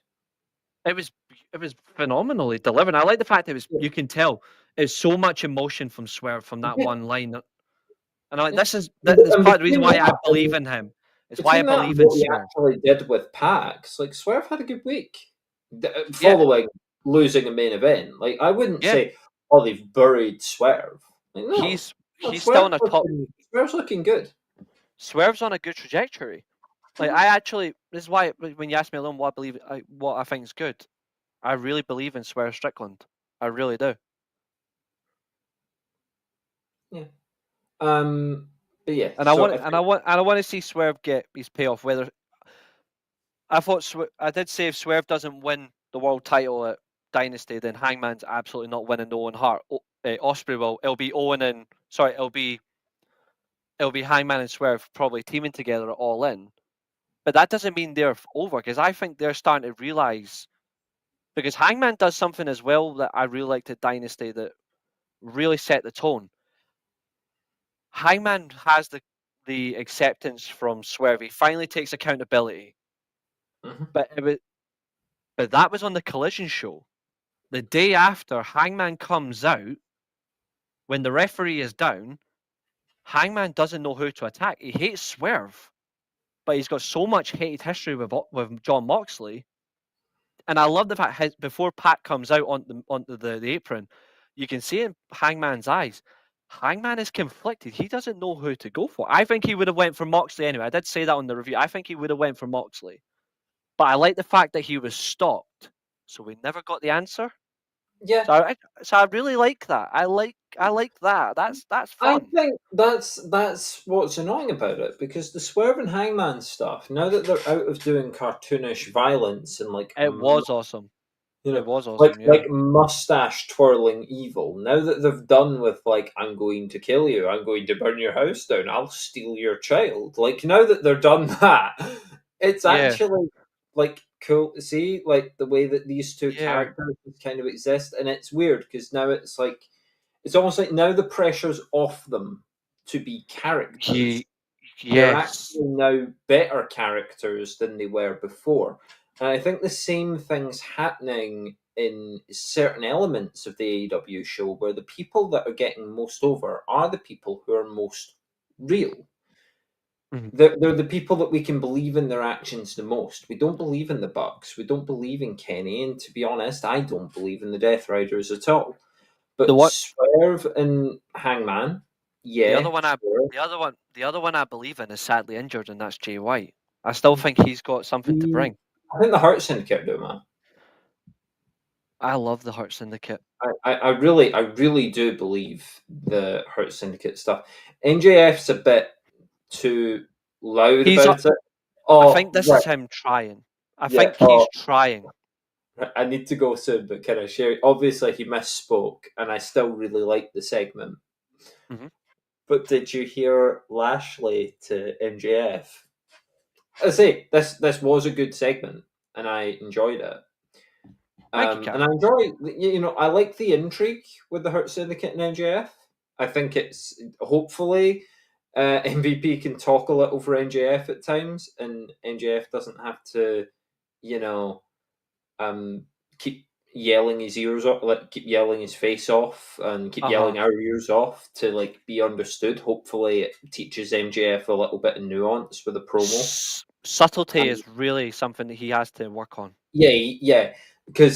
It was it was phenomenally delivered. I like the fact that you can tell it's so much emotion from Swerve from that Yeah, one line. And I'm like, yeah. this And part of the reason between why I that believe in him. It's why I between that and believe in what he Swerve. actually did with Pax, like Swerve had a good week. Yeah, Following losing a main event. Like, I wouldn't Yeah. say, oh, they've buried Swerve. Like, no. He's still on a top. Swerve's looking good. Swerve's on a good trajectory. Like, I actually, this is why when you ask me alone what I think is good, I really believe in Swerve Strickland. I really do. Yeah. But yeah. And I want to see Swerve get his payoff. Whether I did say if Swerve doesn't win the world title at Dynasty, then Hangman's absolutely not winning the Owen Hart. Osprey will. It'll be Hangman and Swerve probably teaming together at All In. But that doesn't mean they're over, because I think they're starting to realize, because Hangman does something as well that I really liked at Dynasty that really set the tone. Hangman has the acceptance from Swerve. He finally takes accountability. Mhm. But that was on the Collision show. The day after, Hangman comes out, when the referee is down, Hangman doesn't know who to attack. He hates Swerve, but he's got so much hated history with John Moxley. And I love the fact before Pat comes out onto the apron, you can see in Hangman's eyes, Hangman is conflicted. He doesn't know who to go for. I think he would have went for Moxley anyway. I did say that on the review. I think he would have went for Moxley. But I like the fact that he was stopped. So we never got the answer. Yeah. So I really like that. I like that. That's I fun. think that's what's annoying about it, because the Swerve and Hangman stuff, now that they're out of doing cartoonish violence and like It was awesome. you It know, was like awesome, yeah. mustache twirling evil. Now that they've done with like, I'm going to kill you, I'm going to burn your house down, I'll steal your child. Like, now that they're done that, it's Yeah. actually like cool to see like the way that these two Yeah. characters kind of exist, and it's weird because now it's like, it's almost like now the pressure's off them to be characters. They're Yes. actually now better characters than they were before. And I think the same thing's happening in certain elements of the AEW show, where the people that are getting most over are the people who are most real. Mhm. They're the people that we can believe in their actions the most. We don't believe in the Bucks. We don't believe in Kenny. And to be honest, I don't believe in the Death Riders at all. The But what Swerve and Hangman, the yeah, other one sure. the other one I believe in is sadly injured, and that's Jay White. I still think he's got something to bring. I think the Hurt Syndicate do, man. I love the Hurt Syndicate. I really do believe the Hurt Syndicate stuff. MJF's a bit too loud He's about it. I Oh, think this right. is him trying. I Yeah. think he's trying. I need to go soon, but can I share? Obviously, he misspoke, and I still really like the segment. Mhm. But did you hear Lashley to MJF? I say this was a good segment, and I enjoyed it. Thank you, And Cal. I enjoy, I like the intrigue with the Hurt Syndicate and MJF. I think it's hopefully MVP can talk a little for MJF at times, and MJF doesn't have to, you know, keep yelling his ears off, like keep yelling his face off, and keep yelling our ears off to like be understood. Hopefully, it teaches MJF a little bit of nuance with a promo. Subtlety is really something that he has to work on. Yeah, because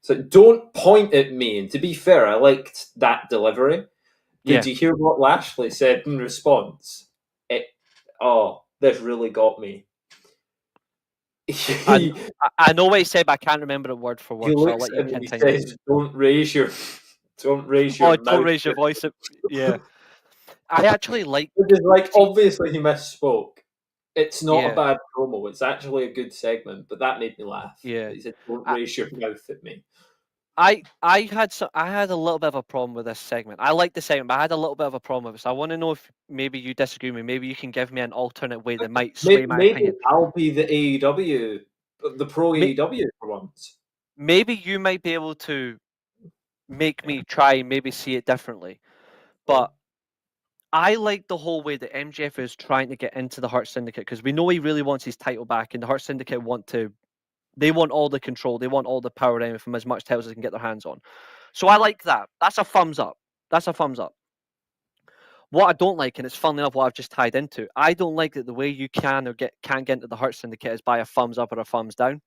so don't point at me. And to be fair, I liked that delivery. Yeah. Did you hear what Lashley said in response? This really got me. I know what he said, but I can't remember it word for He word, so I'll looks let at you him and he continue. says, "Don't raise your, don't raise your Don't mouth." raise your voice. Yeah. I actually like. Which is like, See, obviously he misspoke. It's not a yeah, bad promo. It's actually a good segment, but that made me laugh. yeah. He said, "Don't I, raise your mouth at me." I had a little bit of a problem with this segment. I like the segment, but I had a little bit of a problem with it. So I want to know if maybe you disagree with me. Maybe you can give me an alternate way that might sway my Maybe opinion. I'll be the AEW, the pro AEW for once. Maybe you might be able to make me try and maybe see it differently. But I like the whole way that MJF is trying to get into the Hurt Syndicate, because we know he really wants his title back, and the Hurt Syndicate they want all the control, they want all the power in from as much titles as they can get their hands on. So I like that. That's a thumbs up. That's a thumbs up. What I don't like, and it's funny enough what I've just tied into, I don't like that the way you can't get into the Hurt Syndicate is by a thumbs up or a thumbs down.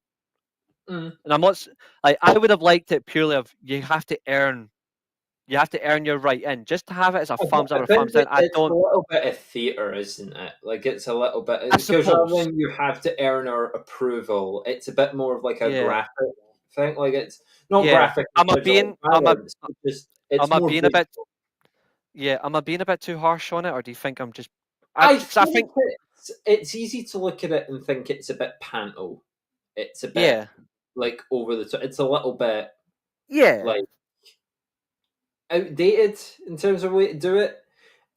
Mm. And I'm not like I would have liked it purely of you have to earn your right in. Just to have it as a thumbs up I or think thumbs down. I it's a don't. little bit of theatre, isn't it? Like it's a little bit I because rather suppose. than you have to earn our approval, it's a bit more of like a Yeah. graphic thing. Like it's not Yeah. graphic in terms of like violence, but just it's am I more being a bit visual. yeah, am I being a bit too harsh on it, or do you think I'm just I because I think think it's easy to look at it and think it's a bit panto. It's a bit yeah. like over the top. It's a little bit Yeah. like outdated in terms of way to do it.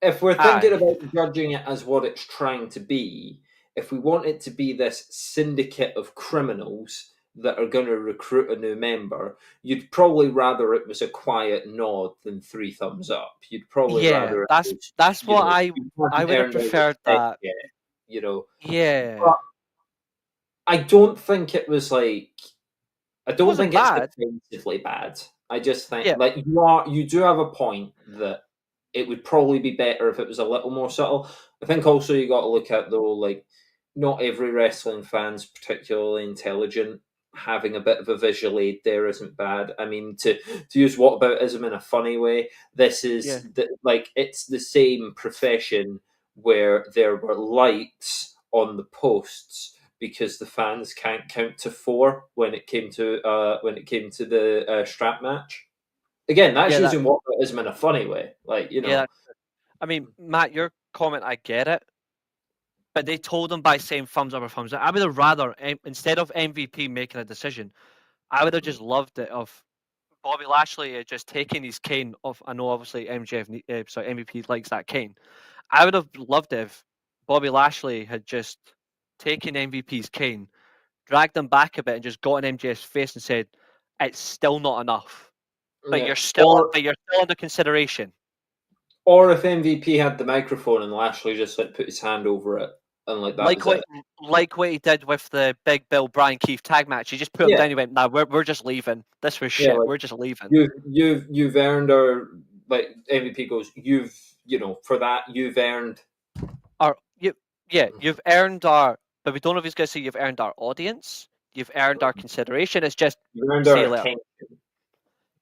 If we're thinking Aye. about judging it as what it's trying to be, if we want it to be this syndicate of criminals that are going to recruit a new member, you'd probably rather it was a quiet nod than three thumbs up. You'd probably Yeah. rather it was, That's you what know, you I haven't would have earned our preferred respect that. yet, you know. Yeah. But I don't think it was like I It don't wasn't think it's bad. defensively bad. I just think Yeah. like you do have a point that it would probably be better if it was a little more subtle. I think also you got to look at though like not every wrestling fan's particularly intelligent. Having a bit of a visual aid there isn't bad. I mean to use whataboutism in a funny way, this Yeah. is like it's the same profession where there were lights on the posts because the fans can't count to four when it came to the strap match. Again, that's Yeah, that using whataboutism in a funny way, like you yeah, know. that, I mean, Matt, your comment, I get it, but they told him by saying thumbs up or thumbs down. I would have rather instead of MVP making a decision, I would have just loved it of Bobby Lashley just taking his cane off. I know obviously sorry, MVP likes that cane. I would have loved it if Bobby Lashley had just taken MVP's cane, dragged him back a bit, and just got in MJF's face and said, "It's still not enough, but Yeah. Or you're still under consideration." if MVP had the microphone and Lashley just like put his hand over it and like that Like was it. what he did with the Big Bill Brian Keith tag match. He just put him Yeah, down. He went, "Nah, we're just leaving. This was yeah. shit. Like We're just leaving." you've earned our like MVP goes. You've for that you've earned. Or you've earned our. But we don't know if he's going to say you've earned our audience. You've earned our consideration. It's just You've earned see our you later. attention.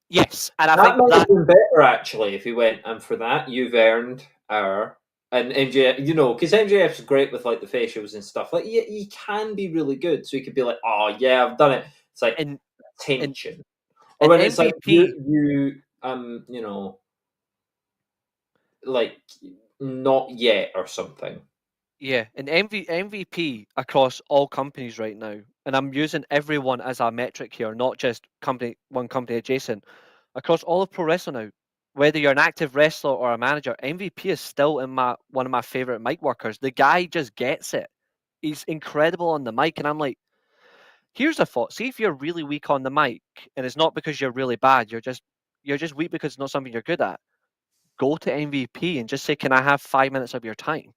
Yes, and I That think might have that been better actually if he went, and for that you've earned our and MJF, because MJF's great with like the facials and stuff. Like he can be really good, so he could be like, "Oh yeah, I've done it." It's like in in attention, or in when it's like MVP, like not yet or something. yeah, in MVP across all companies right now, and I'm using everyone as a metric here, not just one company adjacent. Across all of pro wrestling now, whether you're an active wrestler or a manager, MVP is still one of my favorite mic workers. The guy just gets it. He's incredible on the mic, and I'm like, here's a thought. See if you're really weak on the mic, and it's not because you're really bad. You're just weak because it's not something you're good at. Go to MVP and just say, "Can I have 5 minutes of your time?"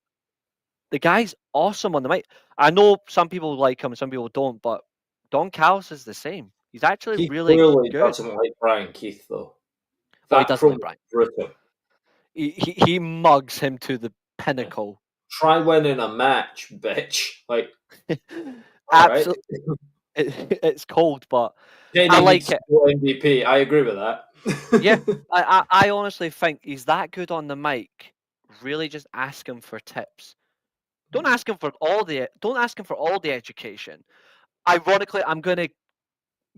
The guy's awesome on the mic. I know some people like him and some people don't, but Don Callis is the same. He's actually He really clearly good. doesn't like Brian Keith though. Oh, he That doesn't like promo Brian. brutal. He mugs him to the pinnacle. Try winning a match, bitch. Like, all right. Absolutely, it's cold, but I Kenny like needs to it. go MVP. I agree with that. Yeah, I honestly think he's that good on the mic. Really, just ask him for tips. Don't ask him for all the education. Ironically, I'm gonna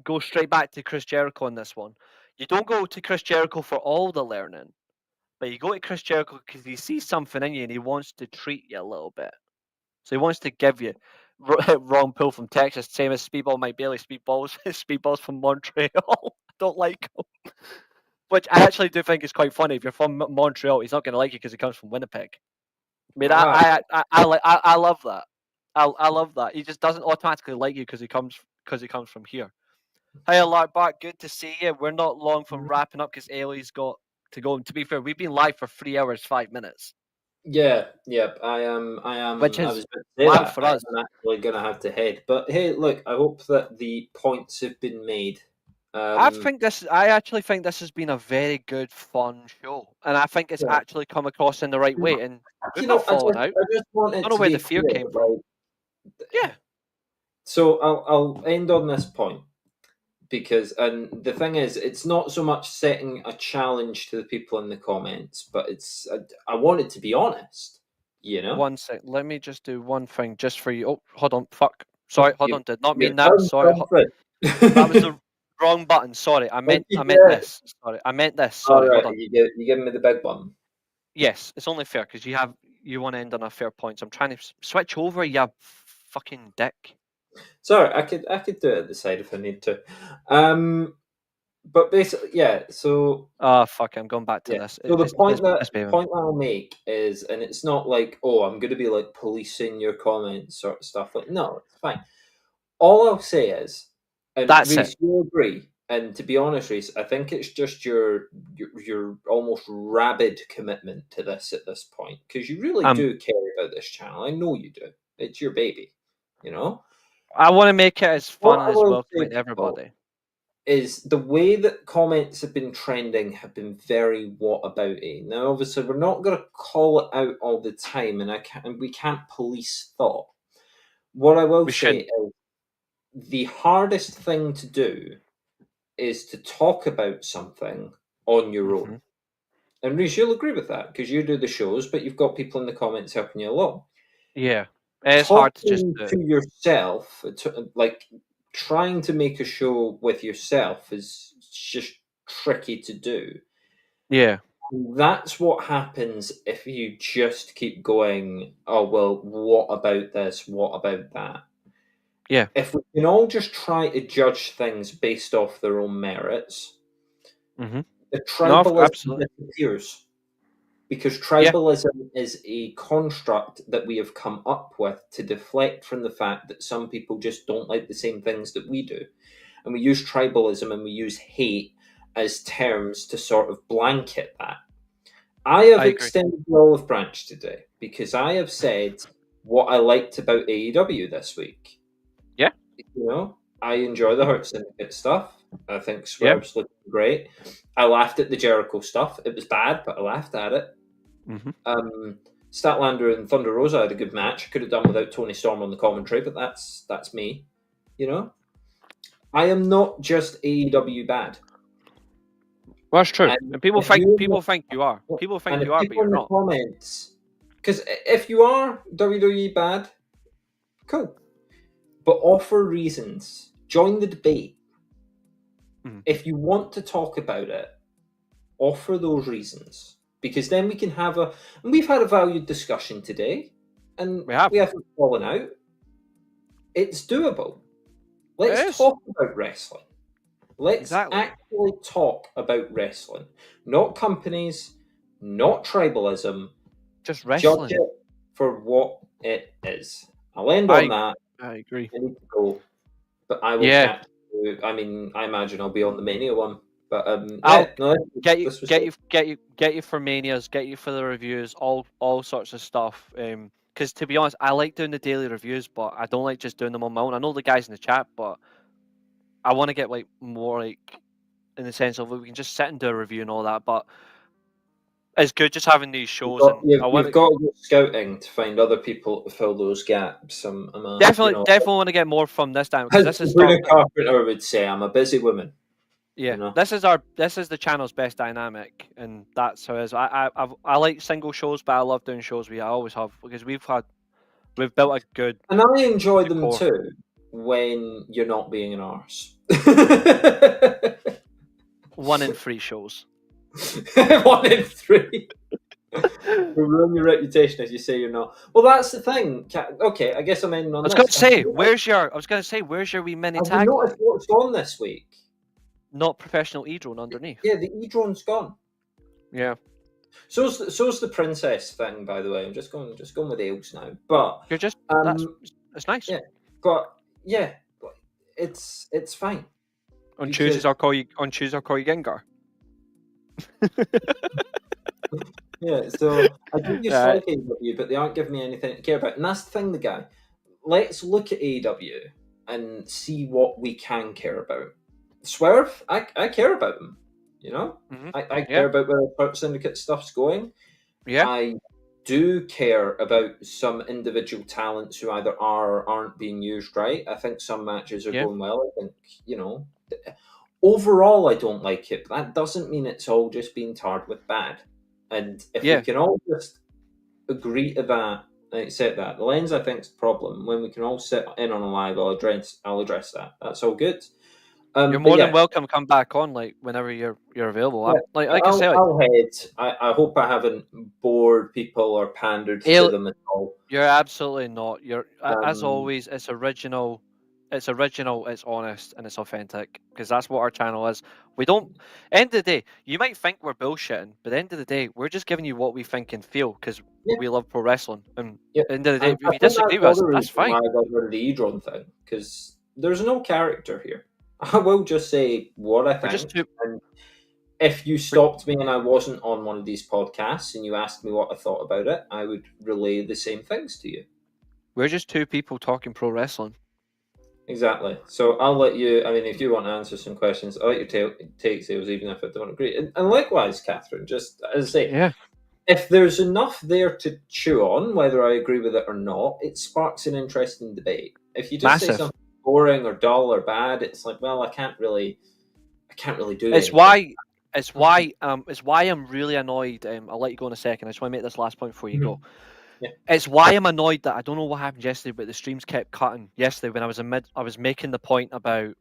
go straight back to Chris Jericho on this one. You don't go to Chris Jericho for all the learning, but you go to Chris Jericho because he sees something in you and he wants to treat you a little bit. So he wants to give you Ron Poole from Texas, same as Speedball Mike Bailey, Speedballs from Montreal. I don't like him. Which I actually do think is quite funny. If you're from Montreal, he's not going to like you because he comes from Winnipeg. I mean, Ah, I love that. I love that. He just doesn't automatically like you because he comes from here. Hey, Lark Bart, good to see you. We're not long from wrapping up because Ailey's got to go. And to be fair, we've been live for 3 hours 5 minutes, yeah, yep. I am. I am. which I is was about to say wow that. for I us. am actually going to have to head. But hey, look. I hope that the points have been made. Um, I actually think this has been a very good, fun show, and I think it's yeah. actually come across in the right way. And we've not I just, fallen out. I just want it Don't know to where the be fear clear. came from. Like, Yeah, so I'll end on this point. and the thing is, it's not so much setting a challenge to the people in the comments, but I want it to be honest, you know. One sec. Let me just do one thing just for you. Oh, hold on. Fuck. Sorry. Hold on. Did not mean that. Sorry. That was the wrong button. Sorry. I meant this. Sorry. I meant this. Sorry. All right, Hold on. you give me the big one. Yes, it's only fair because you want to end on a fair point. So I'm trying to switch over. You fucking dick. Sorry, I could do it at the side if I need to. But basically, yeah. So Oh fuck! I'm going back to yeah. this. So the point It's that I'll make is, and it's not like, oh, I'm going to be like policing your comments sort of stuff. Like, no, it's fine. All I'll say is, and That's Reece, it. you agree. And to be honest, Reece, I think it's just your almost rabid commitment to this at this point, because you really do care about this channel. I know you do. It's your baby, you know. I want to make it as fun What and I as will welcoming to say, everybody. is the way that comments have been trending have been very what about it. Now, obviously, we're not going to call it out all the time, and we can't police thought. What I will We say shouldn't. is the hardest thing to do is to talk about something on your own. And Reece, you'll agree with that because you do the shows, but you've got people in the comments helping you along. Yeah, it's hard to just Talking to yourself, like trying to make a show with yourself, is just tricky to do. Yeah. That's what happens if you just keep going, oh, well, what about this? What about that? Yeah. If we can all just try to judge things based off their own merits, the No, tribalism absolutely. disappears. Because Yeah. tribalism is a construct that we have come up with to deflect from the fact that some people just don't like the same things that we do. And we use tribalism and we use hate as terms to sort of blanket that. I have I agree. extended the olive branch today because I have said what I liked about AEW this week. Yeah. You know, I enjoy the Hurt Syndicate stuff. I think Yeah. Swerve's looking great. I laughed at the Jericho stuff. It was bad, but I laughed at it. Statlander and Thunder Rosa had a good match. Could have done without Tony Storm on the commentary, but that's me. You know, I am not just AEW bad. Well, that's true. And people think you are. People think you are, but people you're in the not. comments, because if you are WWE bad, cool, but offer reasons. Join the debate. If you want to talk about it, offer those reasons, because then we can have and we've had a valued discussion today, and we haven't fallen out. It's doable. Let's talk about wrestling. Let's actually talk about wrestling, not companies, not tribalism. Just wrestling. Judge it for what it is. I'll end on that. I agree. I need to go, but I will catch you. I mean, I imagine I'll be on the Mania one. But I'll get you for Manias, get you for the reviews, all sorts of stuff. Because to be honest, I like doing the daily reviews, but I don't like just doing them on my own. I know the guys in the chat, but I want to get like more like in the sense of we can just sit and do a review and all that. But it's good just having these shows. You've got to go scouting to find other people to fill those gaps. Definitely want to get more from this time because this is Sabrina Carpenter would say, "I'm a busy woman." Yeah, you know? this is the channel's best dynamic, and that's how it is. I like single shows, but I love doing shows. I always have because we've built a good. And I enjoy them too when you're not being an arse. 1 in 3 shows. 1 in 3. You ruin your reputation if you say you're not. Well, that's the thing. Okay, I guess I'm ending on. I was going to say, where's your wee mini tag? Have you noticed what's gone this week? Not professional e-drone underneath. Yeah, the e-drone's gone. Yeah. So's the princess thing, by the way. I'm just going with Ailes now. But you're just that's nice. Yeah, but yeah, it's fine. On Tuesdays I'll call you Gengar. Yeah, so I do just like AEW, but they aren't giving me anything to care about. And that's the thing, the guy. Let's look at AEW and see what we can care about. Swerve, I care about them. You know, I care about where the Hurt Syndicate stuff's going. Yeah, I do care about some individual talents who either are or aren't being used right. I think some matches are going well. I think overall, I don't like it, but that doesn't mean it's all just being tarred with bad. And if we can all just agree to that and accept that, the lens I think is the problem. When we can all sit in on a live, I'll address that. That's all good. You're more than welcome to come back on, like whenever you're available. Yeah, Like I say, I'll head. I hope I haven't bored people or pandered to them at all. You're absolutely not. You're as Um, always. It's original. It's original. It's honest and it's authentic because that's what our channel is. We don't. End of the day, you might think we're bullshitting, but at the end of the day, we're just giving you what we think and feel because Yeah. we love pro wrestling. And Yeah. at the end of the day, I if you think disagree with us, that's fine. Why I got rid of the e-drone thing, because there's no character here. I will just say what I We're think. just too. And if you stopped me and I wasn't on one of these podcasts and you asked me what I thought about it, I would relay the same things to you. We're just two people talking pro wrestling. Exactly. So I'll let you. I mean, if you want to answer some questions, I'll let you take sales, even if I don't agree. And likewise, Catherine. Just as I say, Yeah. if there's enough there to chew on, whether I agree with it or not, it sparks an interesting debate. If you just say Massive. something boring or dull or bad, it's like, well, I can't really do It's anything. why. It's why. It's why I'm really annoyed. I'll let you go in a second. I just want to make this last point before you go. Yeah. It's why I'm annoyed that I don't know what happened yesterday, but the streams kept cutting yesterday when I was I was making the point about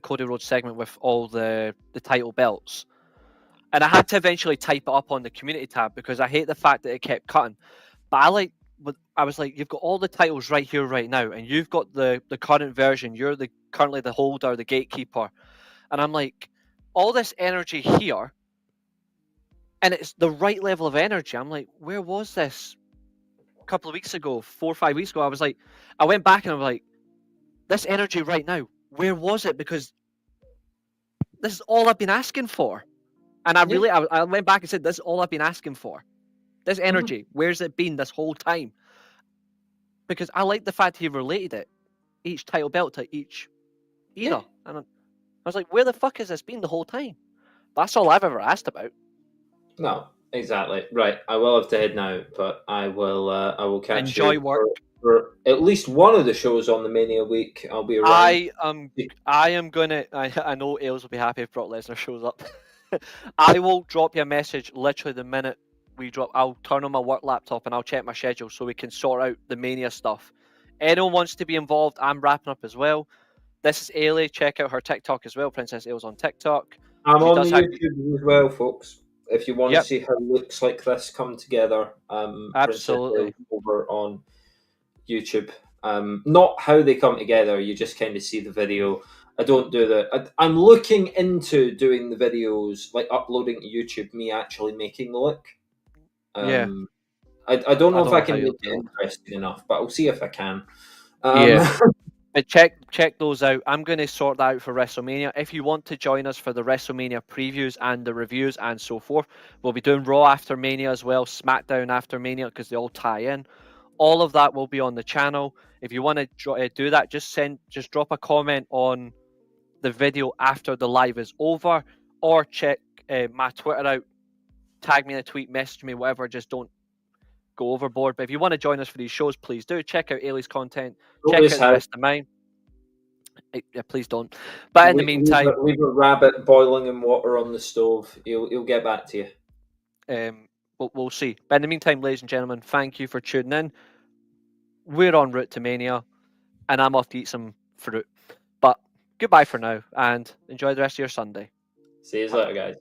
Cody Rhodes' segment with all the title belts, and I had to eventually type it up on the community tab because I hate the fact that it kept cutting. But I was like, you've got all the titles right here, right now, and you've got the current version. You're currently the holder, the gatekeeper, and I'm like, all this energy here. And it's the right level of energy. I'm like, where was this a couple of weeks ago, 4 or 5 weeks ago? I went back and I was like, this energy right now, where was it? Because this is all I've been asking for. And I went back and said, this is all I've been asking for. This energy, where's it been this whole time? Because I like the fact he related it, each title belt to each era. Yeah. And I was like, where the fuck has this been the whole time? That's all I've ever asked about. No, exactly. Right. I will have to head now, but I will catch Enjoy you work. for at least one of the shows on the Mania week. I'll be around. I am gonna. I know Ailes will be happy if Brock Lesnar shows up. I will drop you a message literally the minute we drop. I'll turn on my work laptop and I'll check my schedule so we can sort out the Mania stuff. Anyone wants to be involved, I'm wrapping up as well. This is Eilidh. Check out her TikTok as well. Princess Ailes on TikTok. I'm on the YouTube as well, folks. If you want to see how looks like this come together, absolutely Princess Ailes over on YouTube. Not how they come together. You just kind of see the video. I don't do that. I'm looking into doing the videos, like uploading to YouTube. Me actually making the look. Yeah. I don't know if I can make it interesting enough, but I'll see if I can. Yeah. But check those out. I'm going to sort that out for WrestleMania. If you want to join us for the WrestleMania previews and the reviews and so forth, we'll be doing Raw after Mania as well, SmackDown after Mania, because they all tie in. All of that will be on the channel. If you want to do that, just drop a comment on the video after the live is over, or check my Twitter out. Tag me in a tweet, message me, whatever. Just don't go overboard. But if you want to join us for these shows, please do. Check out Eilidh's content. Check out the rest of mine. Yeah, please don't. But in the meantime, leave a rabbit boiling in water on the stove. He'll get back to you. We'll see. But in the meantime, ladies and gentlemen, thank you for tuning in. We're en route to Mania, and I'm off to eat some fruit. But goodbye for now, and enjoy the rest of your Sunday. See you later, guys.